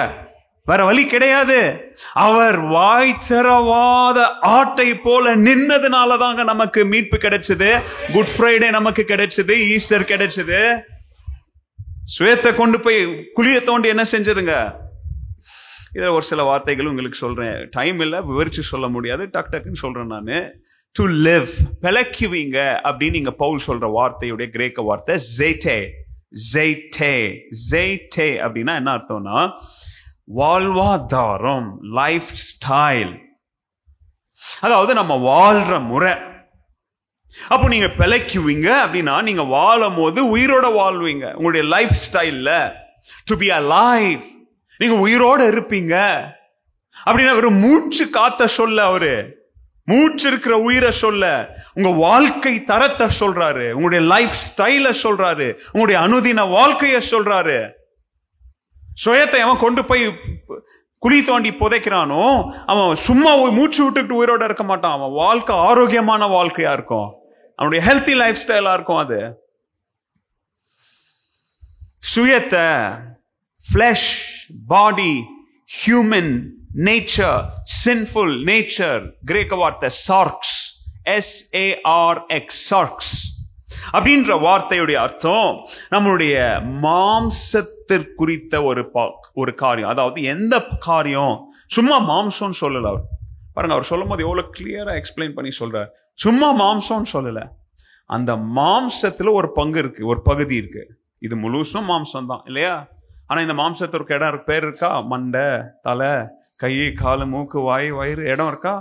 வேற வழி கிடையாது. அவர் வாய் திறவாத ஆட்டை போல நின்னதுனால தாங்க நமக்கு மீட்பு கிடைச்சது. குட் ஃப்ரைடே நமக்கு கிடைச்சது, ஈஸ்டர் கிடைச்சது. சுயத்தை கொண்டு போய் குழிய தோண்டி என்ன செஞ்சிருங்க. இதில் ஒரு சில வார்த்தைகள் உங்களுக்கு சொல்றேன், டைம் இல்லை, விவரிச்சு சொல்ல முடியாது, டக் டக்குன்னு சொல்றேன் நான். டு லிவ், பிழைக்குவீங்க அப்படின்னு நீங்க பவுல் சொல்ற வார்த்தையுடைய கிரேக்க வார்த்தை ஜெய்டே. ஜெய்டே ஜெய்டே அப்படின்னா என்ன அர்த்தம்னா வாழ்வாதாரம், லைஃப் ஸ்டைல், அதாவது நம்ம வாழ்ற முறை. அப்போ நீங்க பிழைக்குவீங்க அப்படின்னா நீங்க வாழும் போது உயிரோட வாழ்வீங்க. உங்களுடைய லைஃப் ஸ்டைல்ல டு பி அலைவ், நீங்க உயிரோட இருப்பீங்க அப்படின்னா வெறும் மூச்சு காத்த சொல்ல, அவரு மூச்சு இருக்கிற உயிரை சொல்ல, உங்க வாழ்க்கை தரத்தை சொல்றாரு, உங்களுடைய லைஃப் ஸ்டைல சொல்றாரு, உங்களுடைய அனுதின வாழ்க்கைய சொல்றாரு. சுயத்தை அவன் கொண்டு போய் குழி தோண்டி புதைக்கிறானோ அவன் சும்மா மூச்சு விட்டுக்கிட்டு உயிரோட இருக்க மாட்டான். அவன் வாழ்க்கை ஆரோக்கியமான வாழ்க்கையா இருக்கும், அவனுடைய ஹெல்த்தி லைஃப் ஸ்டைலா இருக்கும். அது சுயத்தை ஃபிளஷ், பாடி, ஹியூமன் நேச்சர், சின்ஃபுல் நேச்சர், கிரேக்க வார்த்தை சார்க்ஸ், SARX, சார்க்ஸ் அப்படின்ற வார்த்தையுடைய அர்த்தம் நம்மளுடைய மாம்சத்திற்குறித்த ஒரு காரியம். அதாவது எந்த காரியம், சும்மா மாம்சம்னு சொல்லல அவர். பாருங்க, அவர் சொல்லும் போது எவ்வளவு கிளியரா எக்ஸ்பிளைன் பண்ணி சொல்றார். சும்மா மாம்சம்னு சொல்லல, அந்த மாம்சத்துல ஒரு பங்கு இருக்கு, ஒரு பகுதி இருக்கு. இது முழுசும் மாம்சம் தான் இல்லையா? ஆனா இந்த மாம்சத்திற்கு இடம் பேர் இருக்கா? மண்டை, தலை, கை, காலு, மூக்கு, வாய், வயிறு, இடம் இருக்கா?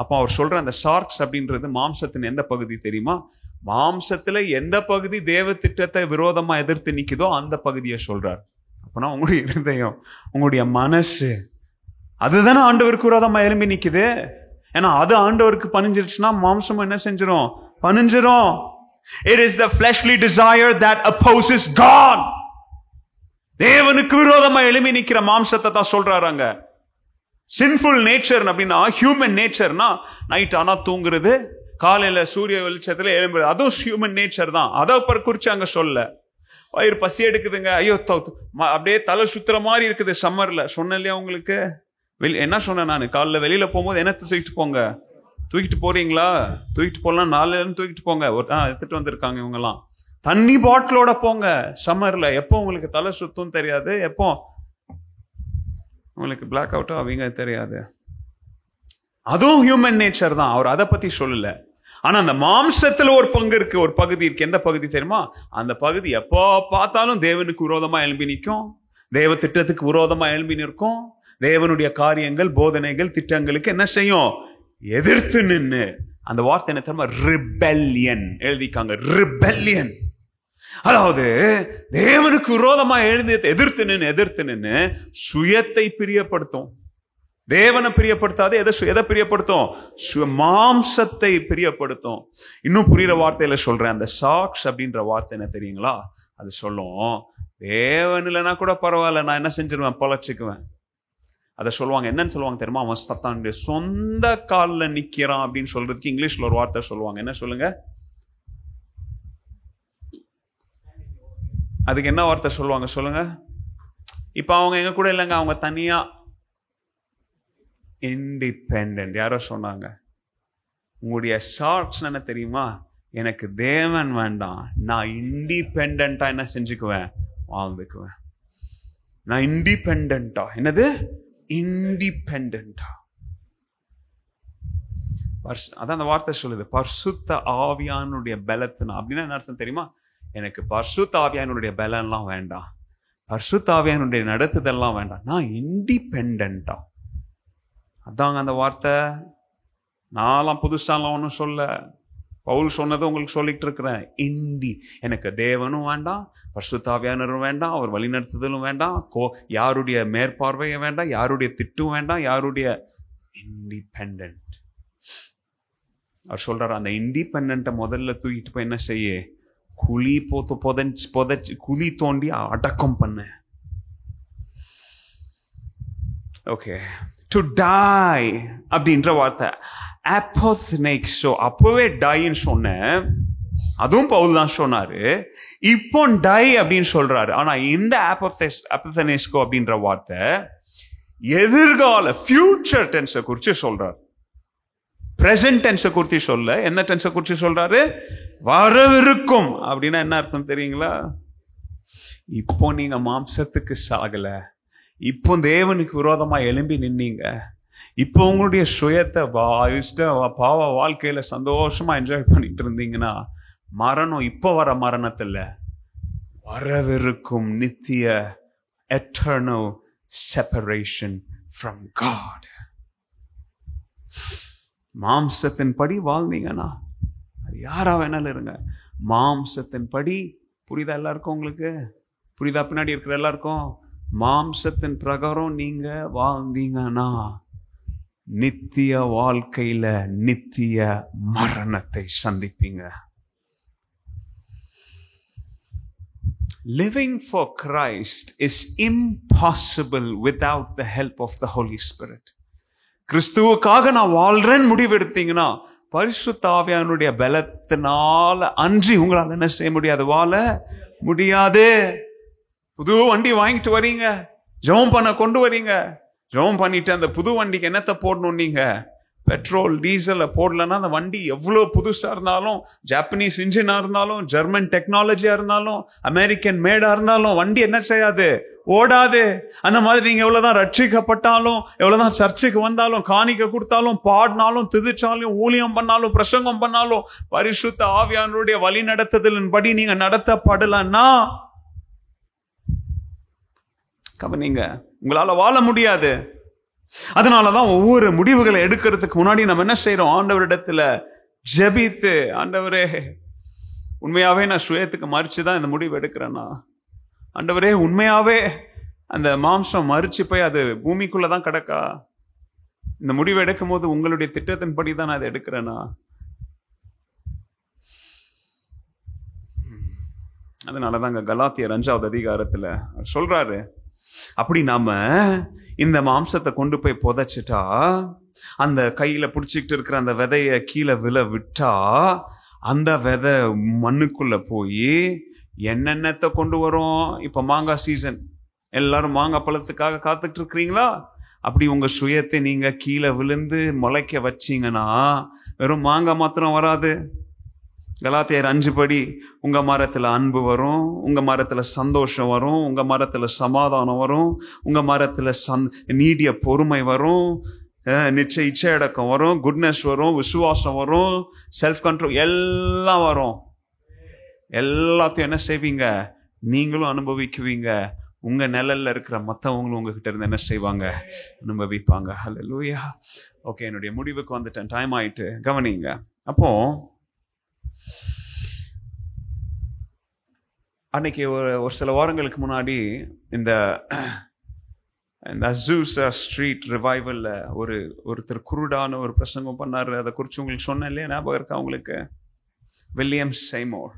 அப்போ அவர் சொல்ற அந்த சார்க்ஸ் அப்படின்றது மாம்சத்தின் எந்த பகுதி தெரியுமா? மாம்சத்துல எந்த பகுதி தேவ திட்டத்தை விரோதமா எதிர்த்து நிக்குதோ அந்த பகுதியை சொல்றார். அப்பனா உங்களுடைய இருதயம், உங்களுடைய மனசு, அதுதானே ஆண்டவருக்கு விரோதமா எழும்பி நிக்குது. ஏன்னா அது ஆண்டவருக்கு பணிஞ்சிருச்சுன்னா மாம்சம் என்ன செஞ்சிரும்? பணிஞ்சிரும். It is the fleshly desire that opposes God. தேவனுக்கு விரோதமா எழும்பி நிக்கிற மாம்சத்தை தான் சொல்றாங்க. சின்ஃபுல் நேச்சர் அப்படின்னா ஹியூமன் நேச்சர்னா நைட் ஆனா தூங்குறது, காலையில சூரிய வெளிச்சத்துல எழும்புறது, அதுவும் ஹியூமன் நேச்சர் தான். அதை குறிச்சு அங்க சொல்ல. வயிறு பசி எடுக்குதுங்க, ஐயோ அப்படியே தலை சுத்துற மாதிரி இருக்குது சம்மர்ல. சொன்னேன் இல்லையா உங்களுக்கு? என்ன சொன்னேன் நான்? காலைல வெளியில போகும்போது என்னத்தை தூக்கிட்டு போங்க. தூக்கிட்டு போறீங்களா? தூக்கிட்டு போகலாம், 4 தூக்கிட்டு போங்க. எடுத்துட்டு வந்திருக்காங்க இவங்கெல்லாம். தண்ணி பாட்டிலோட போங்க சம்மர்ல. எப்போ உங்களுக்கு தலை சுத்தும் தெரியாது, எப்போ உங்களுக்கு பிளாக் அவுட் ஆவீங்க தெரியாது. அதுவும் ஹியூமன் நேச்சர் தான், அவர் அதை பத்தி சொல்லல. ஆனா அந்த மாம்சத்துல ஒரு பங்கு இருக்கு, ஒரு பகுதி இருக்கு. எந்த பகுதி தெரியுமா? அந்த பகுதி எப்போ பார்த்தாலும் தேவனுக்கு விரோதமா எழும்பி நிற்கும், தேவ திட்டத்துக்கு விரோதமா எழும்பி நிற்கும். தேவனுடைய காரியங்கள், போதனைகள், திட்டங்களுக்கு என்ன செய்யும்? எதிர்த்து நின்று. அந்த வார்த்தை என்ன தெரியுமா? ரிபெல்லியன் எழுதிக்காங்க. ரிபெல்லியன் அதாவது தேவனுக்கு விரோதமா எதிர்த்து நின்று சுயத்தை பிரியப்படுத்தும். தேவனை பிரியப்படுத்தாது, எதை பிரியப்படுத்தும்? மாம்சத்தை பிரியப்படுத்தும். இன்னும் புரியுற வார்த்தையில சொல்றேன். அந்த சாக்ஸ் அப்படின்ற வார்த்தை என்ன தெரியுங்களா? அது சொல்லும், தேவன் இல்லைன்னா கூட பரவாயில்ல, நான் என்ன செஞ்சிருவேன்? பழச்சிக்குவேன். அதை சொல்லுவாங்க. என்னன்னு சொல்லுவாங்க தெரியுமா? அவன் தன்னுடைய சொந்த காலில் நிக்கிறான் அப்படின்னு சொல்றதுக்கு இங்கிலீஷ்ல ஒரு வார்த்தை சொல்லுவாங்க. என்ன சொல்லுங்க? அதுக்கு என்ன வார்த்தை சொல்லுவாங்க சொல்லுங்க? இப்ப அவங்க எங்க கூட இல்லைங்க, அவங்க தனியா இண்டிபெண்டன்ட். யாரோ சொன்னாங்க. உங்களுடைய ஷார்ட்ஸ் என்ன தெரியுமா? எனக்கு தேவன் வேண்டாம், நான் இண்டிபெண்டா என்ன செஞ்சுக்குவேன்? வாழ்ந்துக்குவேன். நான் இண்டிபெண்டா. என்னது? இண்டிபெண்டா. அதான் அந்த வார்த்தை சொல்லுது, பரிசுத்த ஆவியானுடைய பலத்தினா. அப்படின்னா என்ன அர்த்தம் தெரியுமா? எனக்கு பரிசுத்த ஆவியானுடைய பலன்லாம் வேண்டாம், பரிசுத்த ஆவியானுடைய நடத்துதெல்லாம் வேண்டாம், நான் இண்டிபெண்டா. அதாங்க அந்த வார்த்தை. நான்லாம் புதுசாலாம் ஒன்றும் சொல்ல, பவுல் சொன்னதை உங்களுக்கு சொல்லிட்டு இருக்கிறேன். எனக்கு தேவனும் வேண்டாம், பரிசுத்த ஆவியானவரும் வேண்டாம், அவர் வழிநடத்துதலும் வேண்டாம், யாருடைய மேற்பார்வையும் வேண்டாம், யாருடைய திட்டும் வேண்டாம், யாருடைய இண்டிபெண்டன்ட். அவர் சொல்றாரு, அந்த இண்டிபெண்டன்ட்டை முதல்ல தூக்கிட்டு போய் என்ன செய்ய? குழி புதைச்சு குழி தோண்டி அடக்கம் பண்ண. ஓகே, டு டை அப்படின்ற வார்த்தை அப்போஸ்னேக்ஸோ. அப்பவே டைன்னு சொன்ன அதுவும் பவுல் தான் சொன்னாரு. இப்போ டை அப்படின்னு சொல்றாரு. ஆனா இந்த அப்பத்தனேஸ்கோ அப்படின்ற வார்த்தை எதிர்கால ஃபியூச்சர் டென்ஸை குறிச்சு சொல்றாரு. பிரசன்ட் டென்ஸை குறித்து சொல்ல. என்ன டென்ஸை குறித்து சொல்றாரு? வரவிருக்கும். அப்படின்னா என்ன அர்த்தம் தெரியுங்களா? இப்போ நீங்க மாம்சத்துக்கு சாகல, இப்போ தேவனுக்கு விரோதமா எழும்பி நின்னீங்க, இப்போ உங்களுடைய சுயத்தை பாவ வாழ்க்கையில சந்தோஷமா என்ஜாய் பண்ணிட்டு இருந்தீங்கன்னா, மரணம் இப்போ வர மரணத்துல வரவிருக்கும் நித்திய எட்டர்னல் செப்பரேஷன் ஃப்ரம் காட். மாம்சத்தின் படி வாழ்ந்தீங்கன்னா, அது யாரா வேணாலும் இருங்க, மாம்சத்தின் படி, புரியுதா எல்லாருக்கும்? உங்களுக்கு புரியுதா? பின்னாடி இருக்கிற எல்லாருக்கும் மாம்சத்தின் பிரகாரம் நீங்க வாழ்ந்தீங்கன்னா நித்திய வாழ்க்கையில நித்திய மரணத்தை சந்திப்பீங்க. Living for Christ is impossible without the help of the Holy Spirit. கிறிஸ்துவுக்காக நான் வாழ்றேன்னு முடிவெடுத்தீங்கன்னா, பரிசுத்த ஆவியானுடைய பலத்தினால அன்றி உங்களால் என்ன செய்ய முடியாது? வாழ முடியாது. புது வண்டி வாங்கிட்டு வரீங்க, ஜெபம் பண்ண கொண்டு வரீங்க, ஜெபம் பண்ணிட்டு அந்த புது வண்டிக்கு என்னத்தை போடணும்? நீங்க பெட்ரோல் டீசலை போடலன்னா அந்த வண்டி எவ்வளோ புதுசா இருந்தாலும், ஜாப்பனீஸ் இன்ஜினா இருந்தாலும், ஜெர்மன் டெக்னாலஜியா இருந்தாலும், அமெரிக்கன் மேடா இருந்தாலும் வண்டி என்ன செய்யாது? ஓடாது. அந்த மாதிரி நீங்க எவ்வளவுதான் ரட்சிக்கப்பட்டாலும், எவ்வளவுதான் சர்ச்சுக்கு வந்தாலும், காணிக்க கொடுத்தாலும், பாடினாலும், திதிச்சாலும், ஊழியம் பண்ணாலும், பிரசங்கம் பண்ணாலும், பரிசுத்த ஆவியானுடைய வழி நடத்துதலின் படி நீங்க நடத்தப்படலன்னா கவனிங்க, உங்களால வாழ முடியாது. அதனாலதான் ஒவ்வொரு முடிவுகளை எடுக்கிறதுக்கு முன்னாடி நம்ம என்ன செய்யறோம்? ஆண்டவரிடத்துல ஜெபித்து, ஆண்டவரே உண்மையாவே நான் சுயத்துக்கு மறிச்சுதான் இந்த முடிவு எடுக்கிறேன்னா, ஆண்டவரே உண்மையாவே அந்த மாம்சம் மறிச்சு போய் அது பூமிக்குள்ளதான் கிடக்கா, இந்த முடிவு எடுக்கும் போது உங்களுடைய திட்டத்தின் படி தான் நான் அதை எடுக்கிறேன்னா? அதனாலதாங்க கலாத்தியர் 5வது அதிகாரத்துல சொல்றாரு, அப்படி நாம இந்த மாம்சத்தை கொண்டு போய் புதைச்சிட்டா, அந்த கையில பிடிச்சிக்கிட்டு இருக்கிற அந்த விதைய கீழே விட்டா, அந்த விதை மண்ணுக்குள்ள போய் என்னென்னத்தை கொண்டு வரும்? இப்ப மாங்காய் சீசன், எல்லாரும் மாங்காய் பழத்துக்காக காத்துட்டு இருக்கிறீங்களா? அப்படி உங்க சுயத்தை நீங்க கீழே விழுந்து முளைக்க வச்சீங்கன்னா வெறும் மாங்காய் மாத்திரம் வராது. கலாத்தியர் 5 படி உங்க மரத்துல அன்பு வரும், உங்க மரத்துல சந்தோஷம் வரும், உங்க மரத்துல சமாதானம் வரும், உங்க மரத்துல நீடிய பொறுமை வரும், நிச்சய இச்சை அடக்கம் வரும், குட்னஸ் வரும், விசுவாசம் வரும், செல்ஃப் கண்ட்ரோல் எல்லாம் வரும். எல்லாத்தையும் என்ன செய்வீங்க? நீங்களும் அனுபவிக்குவீங்க. உங்க நிழல்ல இருக்கிற மற்றவங்களும் உங்ககிட்ட இருந்து என்ன செய்வாங்க? அனுபவிப்பாங்க. ஹல்லேலூயா. ஓகே, என்னுடைய முடிவுக்கு வந்துட்டேன், டைம் ஆயிட்டு. கவனிங்க. அப்போ அன்னைக்கு ஒரு சில வாரங்களுக்கு முன்னாடி இந்த அசூசா ஸ்ட்ரீட் ரிவைவல்ல ஒருத்தர் குருடான ஒரு பிரசங்கம் பண்ணாரு. அதை குறித்து உங்களுக்கு சொன்னேன் இல்லையா? ஞாபகம் இருக்கா உங்களுக்கு? வில்லியம் சைமோர்,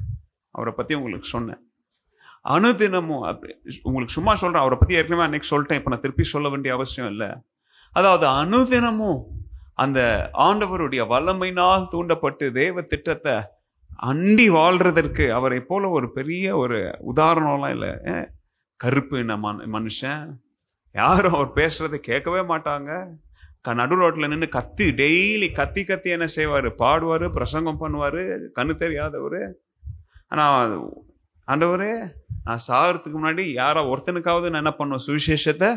அவரை பத்தி உங்களுக்கு சொன்னேன். அனுதினமும் உங்களுக்கு சும்மா சொல்றேன், அவரை பத்தி ஏற்கனவே அன்னைக்கு சொல்லிட்டேன், இப்ப நான் திருப்பி சொல்ல வேண்டிய அவசியம் இல்லை. அதாவது அனுதினமும் அந்த ஆண்டவருடைய வல்லமையினால் தூண்டப்பட்டு தேவ திட்டத்தை அண்டி வாழ்றதற்கு அவரை போல ஒரு பெரிய ஒரு உதாரணம்லாம் இல்லை. கருப்பு மனுஷன், யாரும் அவர் பேசுறதை கேட்கவே மாட்டாங்க. நடு ரோட்ல நின்று டெய்லி கத்தி என்ன செய்வாரு? பாடுவாரு, பிரசங்கம் பண்ணுவாரு, கண்ணு தெரியாதவரு. ஆனா ஆண்டவரே, நான் சாகிறதுக்கு முன்னாடி யாரோ ஒருத்தனுக்காவது நான் என்ன பண்ணுவேன்? சுவிசேஷத்தை.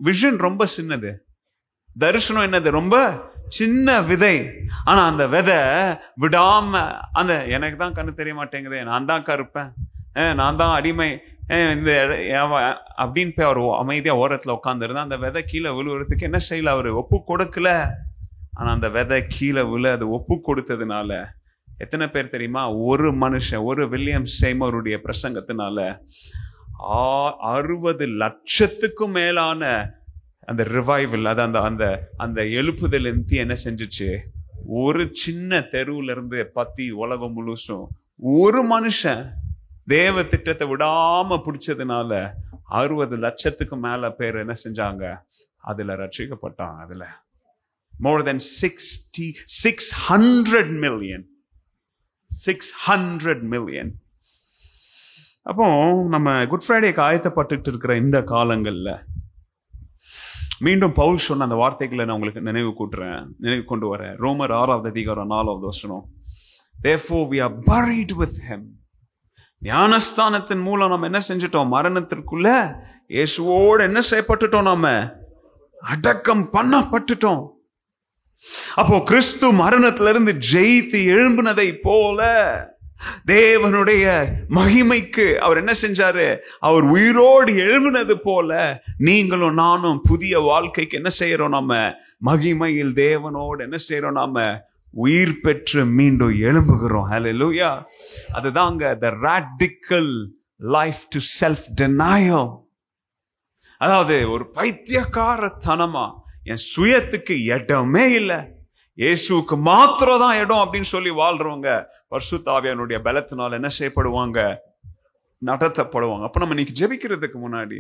விஷன் ரொம்ப சின்னது, தரிசனம் என்னது? ரொம்ப சின்ன விதை. ஆனா அந்த விதை விடாம, அந்த எனக்கு தான் கண்ணு தெரிய மாட்டேங்குது, நான் தான் கருப்பேன், நான் தான் அடிமை, இந்த அப்படின்னு போய் அவர் அமைதியா ஓரத்துல உட்காந்துருந்தா அந்த விதை கீழே விழுவுறதுக்கு என்ன செய்யல? அவரு ஒப்பு கொடுக்கல. ஆனா அந்த விதை கீழே விழு, அது ஒப்பு கொடுத்ததுனால எத்தனை பேர் தெரியுமா? ஒரு மனுஷன், ஒரு வில்லியம் சைமருடைய பிரசங்கத்தினால 60 லட்சத்துக்கும் மேலான அந்த ரிவைவல், அது அந்த அந்த எழுப்புதல் என்ன செஞ்சுச்சு? ஒரு சின்ன தெருவுல இருந்து பத்தி உலகம் முழுசும் ஒரு மனுஷன் தேவ திட்டத்தை விடாம பிடிச்சதுனால 60 லட்சத்துக்கு மேல பேர் என்ன செஞ்சாங்க? அதுல ரட்சிக்கப்பட்டாங்க. அதுல more than 600 million 600 million. அப்போ நம்ம குட் ஃப்ரைடேக்கு ஆயத்தப்பட்டு இருக்கிற இந்த காலங்கள்ல மீண்டும் பவுல் சொன்ன அந்த வார்த்தைகளை நான் உங்களுக்கு நினைவு கொண்டு வரேன். ரோமர் 6வது அதிகாரம் 4வது வசனம். Therefore we are buried with him. ஞானஸ்தானத்தின் மூலம் நம்ம என்ன செஞ்சிட்டோம்? மரணத்திற்குள்ள இயேசுவோடு என்ன செய்யப்பட்டுட்டோம்? நாம அடக்கம் பண்ணப்பட்டுட்டோம். அப்போ கிறிஸ்து மரணத்திலிருந்து ஜெயித்து எழும்பினதை போல தேவனுடைய மகிமைக்கு அவர் என்ன செஞ்சாரு? அவர் உயிரோடு எழும்பினது போல நீங்களும் நானும் புதிய வாழ்க்கைக்கு என்ன செய்யறோம்? நம்ம மகிமையில் தேவனோடு என்ன செய்யறோம்? நாம உயிர் பெற்று மீண்டும் எழும்புகிறோம். ஹல்லேலூயா. அதுதாங்க the radical life to self denial. அதாவது ஒரு பைத்தியக்காரத்தனமா என் சுயத்துக்கு இடமே இல்லை, இயேசுவுக்கு மாத்திரம் தான் இடம் அப்படின்னு சொல்லி வாழ்றவங்க பரிசுத்த ஆவியானுடைய பலத்தினால் என்ன செய்யப்படுவாங்க? நடத்தப்படுவாங்க. அப்ப நம்ம இன்னைக்கு ஜெபிக்கிறதுக்கு முன்னாடி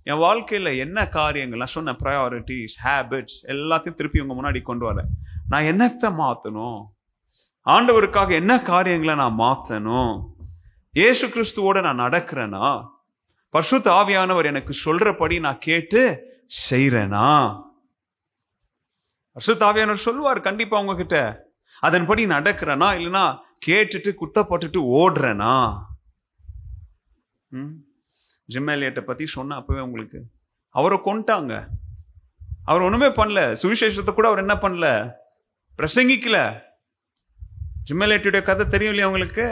என் வாழ்க்கையில என்ன காரியங்கள் நான் சொன்ன ப்ரையாரிட்டிஸ், ஹேபிட்ஸ் எல்லாத்தையும் திருப்பி உங்க முன்னாடி கொண்டு வரேன். நான் என்னத்தை மாத்தணும்? ஆண்டவருக்காக என்ன காரியங்களை நான் மாத்தணும்? இயேசு கிறிஸ்துவோட நான் நடக்கிறேனா? பரிசுத்த ஆவியானவர் எனக்கு சொல்றபடி நான் கேட்டு செய்யறேனா? பரிசுத்த ஆவியானவர் சொல்லுவார் கண்டிப்பா உங்ககிட்ட. அதன்படி நடக்கிறேனா இல்லைன்னா கேட்டுட்டு குத்தப்பட்டுட்டு ஓடுறேனா? ஜிம் எலியட்டை பத்தி சொன்ன அப்பவே உங்களுக்கு அவரை கொண்டாங்க. அவர் ஒண்ணுமே பண்ணல, சுவிசேஷத்தை கூட அவர் என்ன பண்ணல, பிரசங்கிக்கல. ஜிம் எலியட்டுடைய கதை தெரியும் இல்லையா உங்களுக்கு?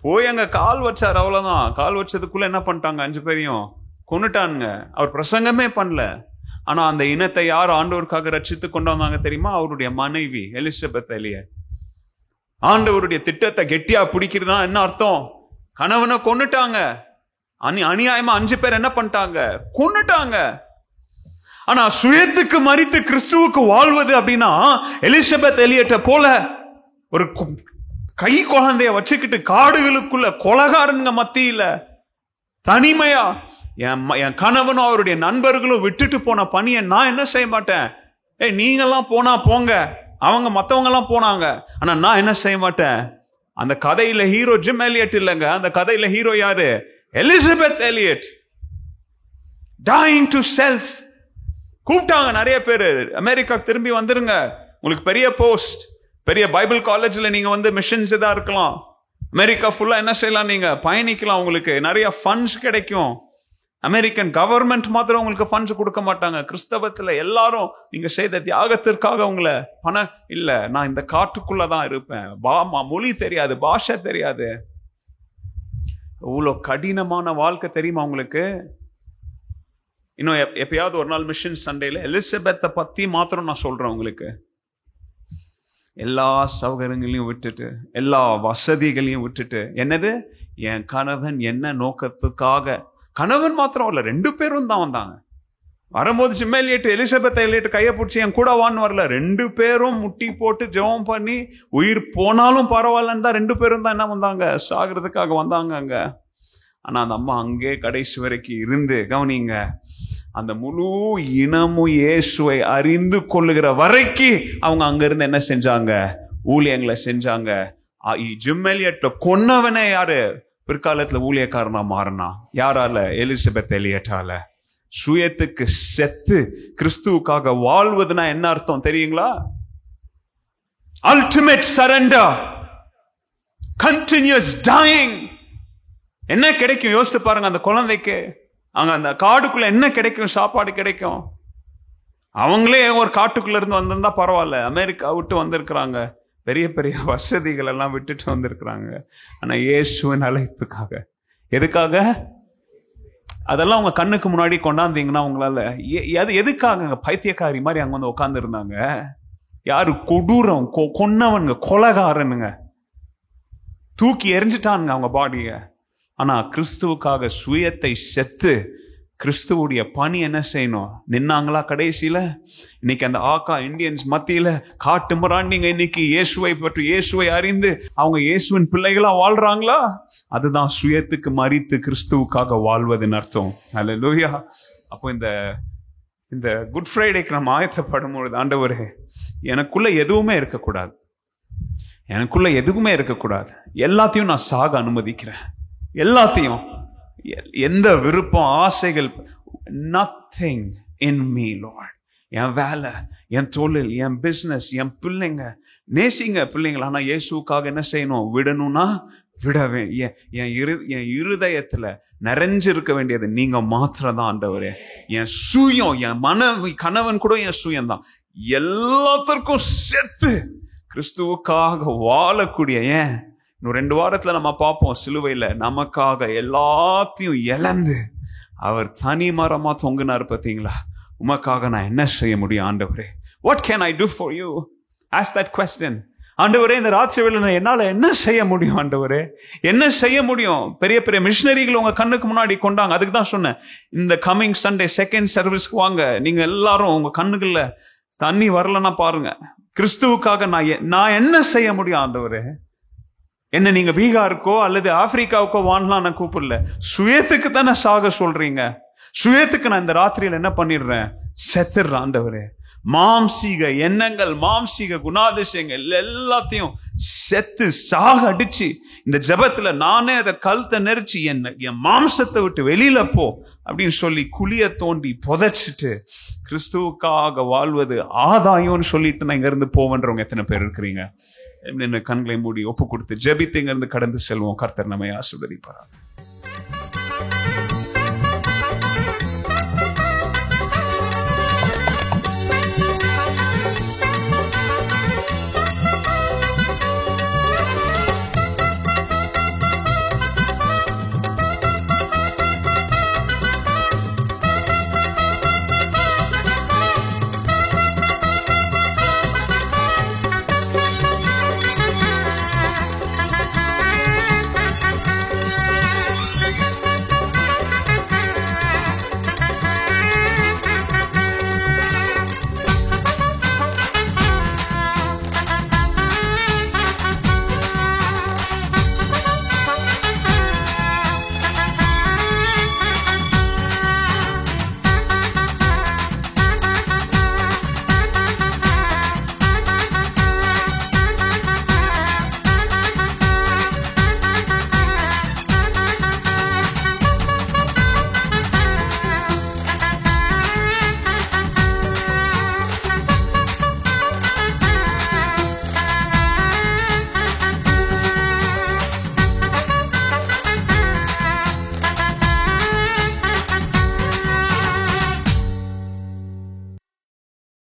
போய் அங்க கால் வச்சார், அவ்வளவுதான். கால் வச்சதுக்குள்ள என்ன பண்ணிட்டாங்க? 5 பேரையும் கொன்னுட்டானுங்க. அவர் பிரசங்கமே பண்ணல. ஆனா அந்த இனத்தை யார் ஆண்டவருக்காக ரட்சித்து கொண்டு வந்தாங்க தெரியுமா? அவருடைய மனைவி எலிசபெத் எலியட். ஆண்டவருடைய திட்டத்தை கெட்டியா பிடிக்கிறதுனா என்ன அர்த்தம்? கணவனை கொன்னுட்டாங்க. அநியாயமா 5 பேர் என்ன பண்ணிட்டாங்க? கொன்னுட்டாங்க. ஆனா சுயத்துக்கு மரித்து கிறிஸ்துவுக்கு வாழ்வது அப்படின்னா எலிசபெத் எலியட்டை போல ஒரு கை குழந்தைய வச்சுக்கிட்டு காடுகளுக்குள்ள கொலகாரங்க மத்தியில தனிமையா என் கணவனும் அவருடைய நண்பர்களும் விட்டுட்டு போன பணியை நான் என்ன செய்ய மாட்டேன்? நீங்கெல்லாம் போனா போங்க, அவங்க மத்தவங்க எல்லாம் போனாங்க, ஆனா நான் என்ன செய்ய மாட்டேன். அந்த கதையில ஹீரோ ஜிம் எலியட் இல்லைங்க, அந்த கதையில ஹீரோ யாரு? Elizabeth Elliot. Dying to self. கூப்பிட்டாங்க நிறைய பேரு, அமெரிக்காக்கு திரும்பி வந்துருங்க, உங்களுக்கு பெரிய போஸ்ட், பெரிய பைபிள் காலேஜ்ல நீங்க வந்து மிஷன்ஸ் இதா இருக்கலாம், அமெரிக்கா ஃபுல்லா என்ன செய்யலாம், நீங்க பயணிக்கலாம், உங்களுக்கு நிறைய ஃபண்ட்ஸ் கிடைக்கும். அமெரிக்கன் கவர்மெண்ட் மாத்திரம் உங்களுக்கு ஃபண்ட்ஸ் கொடுக்க மாட்டாங்க. கிறிஸ்தவத்துல எல்லாரும் நீங்க செய்த தியாகத்திற்காக உங்களை பணம் இல்ல, நான் இந்த காட்டுக்குள்ளதான் இருப்பேன், மொழி தெரியாது, பாஷை தெரியாது. இவ்வளோ கடினமான வாழ்க்கை தெரியுமா உங்களுக்கு? இன்னும் எப்பயாவது ஒரு நாள் மிஷன் சண்டேல எலிசபெத்தை பத்தி மாத்திரம் நான் சொல்றேன் உங்களுக்கு. எல்லா சௌகரியங்களையும் விட்டுட்டு, எல்லா வசதிகளையும் விட்டுட்டு, என்னது என் கணவன் என்ன நோக்கத்துக்காக, கணவன் மாத்திரம் இல்ல 2 பேரும் தான் வந்தாங்க. வரும்போது ஜிம் எலியட் எலிசபெத் எலியட் கையை பிடிச்சி என் கூட வான்னு வரல, 2 பேரும் முட்டி போட்டு ஜெபம் பண்ணி உயிர் போனாலும் பரவாயில்லன்னு தான் 2 பேரும் தான் என்ன வந்தாங்க, சாகிறதுக்காக வந்தாங்க அங்க. ஆனா அந்த அம்மா அங்கே கடைசி வரைக்கும் இருந்து, கவனிங்க, அந்த முழு இனமும் இயேசுவை அறிந்து கொள்ளுகிற வரைக்கும் அவங்க அங்க இருந்து என்ன செஞ்சாங்க, ஊழியங்களை செஞ்சாங்க. ஜிம் எலியட் கொன்னவனே யாரு? பிற்காலத்துல ஊழியக்காரனா மாறினா யாரால? எலிசபெத் எலியட்டால. சுயத்துக்கு செத்து கிறிஸ்துவுக்காக வாழ்வதுனா என்ன அர்த்தம் தெரியுங்களா? Ultimate surrender, continuous dying. என்ன கிடைக்கும் யோசித்து பாருங்க. அந்த குழந்தைக்கு அங்க அந்த காடுக்குள்ள என்ன கிடைக்கும்? சாப்பாடு கிடைக்கும். அவங்களே ஒரு காட்டுக்குள்ள இருந்து வந்திருந்தா பரவாயில்ல, அமெரிக்கா விட்டு வந்திருக்கிறாங்க, பெரிய பெரிய வசதிகள் எல்லாம் விட்டுட்டு வந்திருக்கிறாங்க. ஆனா இயேசுவின் அழைப்புக்காக, எதுக்காக? அதெல்லாம் உங்க கண்ணுக்கு முன்னாடி கொண்டாந்தீங்கன்னா உங்களால எதுக்காக? பைத்தியக்காரி மாதிரி அங்க வந்து உட்கார்ந்து இருந்தாங்க. யாரு? கொடூரம், கொன்னவனுங்க, கொலகாரனுங்க, தூக்கி எரிஞ்சிட்டானுங்க அவங்க பாடிய. ஆனா கிறிஸ்துவுக்காக சுயத்தை செத்து கிறிஸ்துவுடைய பணி என்ன செய்யணும்? நின்னாங்களா கடைசியில? இன்னைக்கு அந்த ஆக்கா இந்தியன்ஸ் மத்தியில காட்டு முறாண்டிங்க இன்னைக்கு இயேசுவை பற்றி, இயேசுவை அறிந்து அவங்க இயேசுவின் பிள்ளைகளா வாழ்றாங்களா? அதுதான் சுயத்துக்கு மரித்து கிறிஸ்துவுக்காக வாழ்வதுன்னு அர்த்தம். ஹல்லேலூயா. அப்போ இந்த குட் ஃப்ரைடேக்கு நம்ம ஆயத்தப்படும் பொழுது, ஆண்டவரே எனக்குள்ள எதுவுமே இருக்கக்கூடாது, எனக்குள்ள எதுவுமே இருக்கக்கூடாது. எல்லாத்தையும் நான் சாக அனுமதிக்கிறேன். எல்லாத்தையும், எந்த விருப்பம், ஆசைகள், nothing in me, Lord. என் வேலை, என் தொழில், என் பிசினஸ், என் பிள்ளைங்க, நேசிங்க பிள்ளைங்களா. ஆனா இயேசுக்காக என்ன செய்யணும்? விடணும்னா விடவே. என் இருதயத்துல நிறைஞ்சிருக்க வேண்டியது நீங்க மாத்திரம் தான் ஆண்டவரே. என் சுயம், என் மனைவி, கணவன் கூட என் சுயம் தான். எல்லாத்திற்கும் சேர்த்து கிறிஸ்துவுக்காக வாழக்கூடிய, இன்னும் 2 வாரத்துல நம்ம பார்ப்போம், சிலுவையில நமக்காக எல்லாத்தையும் இழந்து அவர் தனி மரமா தொங்குனார் பார்த்தீங்களா? உமக்காக நான் என்ன செய்ய முடியும் ஆண்டவரே? What can I do for you? Ask that question. ஆண்டவரே, இந்த ராத்திரி வேளையில என்னால என்ன செய்ய முடியும் ஆண்டவரே? என்ன செய்ய முடியும்? பெரிய பெரிய மிஷனரிகள் உங்க கண்ணுக்கு முன்னாடி கொண்டாங்க. அதுக்கு தான் சொன்னேன், இந்த கமிங் சண்டே செகண்ட் சர்வீஸ்க்கு வாங்க. நீங்க எல்லாரும் உங்க கண்ணுக்குள்ள தண்ணி வரலன்னா பாருங்க. கிறிஸ்துவுக்காக நான் என்ன செய்ய முடியும் ஆண்டவரே? என்ன நீங்க பீகாருக்கோ அல்லது ஆப்பிரிக்காவுக்கோ வாழலாம் நான் கூப்பிடல. சுயத்துக்கு தானே சாக சொல்றீங்க. சுயத்துக்கு நான் இந்த ராத்திரியில என்ன பண்ணிடுறேன்? செத்துடுறேன் ஆண்டவரே. மாம்சீக எண்ணங்கள், மாம்சீக குணாதிசயங்கள் எல்லாத்தையும் செத்து சாக அடிச்சு இந்த ஜெபத்துல நானே அதை கழுத்தை நெரிச்சு என் மாம்சத்தை விட்டு வெளியில போ அப்படின்னு சொல்லி குழிய தோண்டி புதைச்சிட்டு கிறிஸ்துவுக்காக வாழ்வது ஆதாயம்னு சொல்லிட்டு நான் இங்க இருந்து போவேன்றவங்க எத்தனை பேர் இருக்கிறீங்க? கண்களை மூடி ஒப்பு கொடுத்து ஜெபித்து இங்க இருந்து கடந்து செல்வோம். கர்த்தர் நம்மை ஆசீர்வதிப்பார்.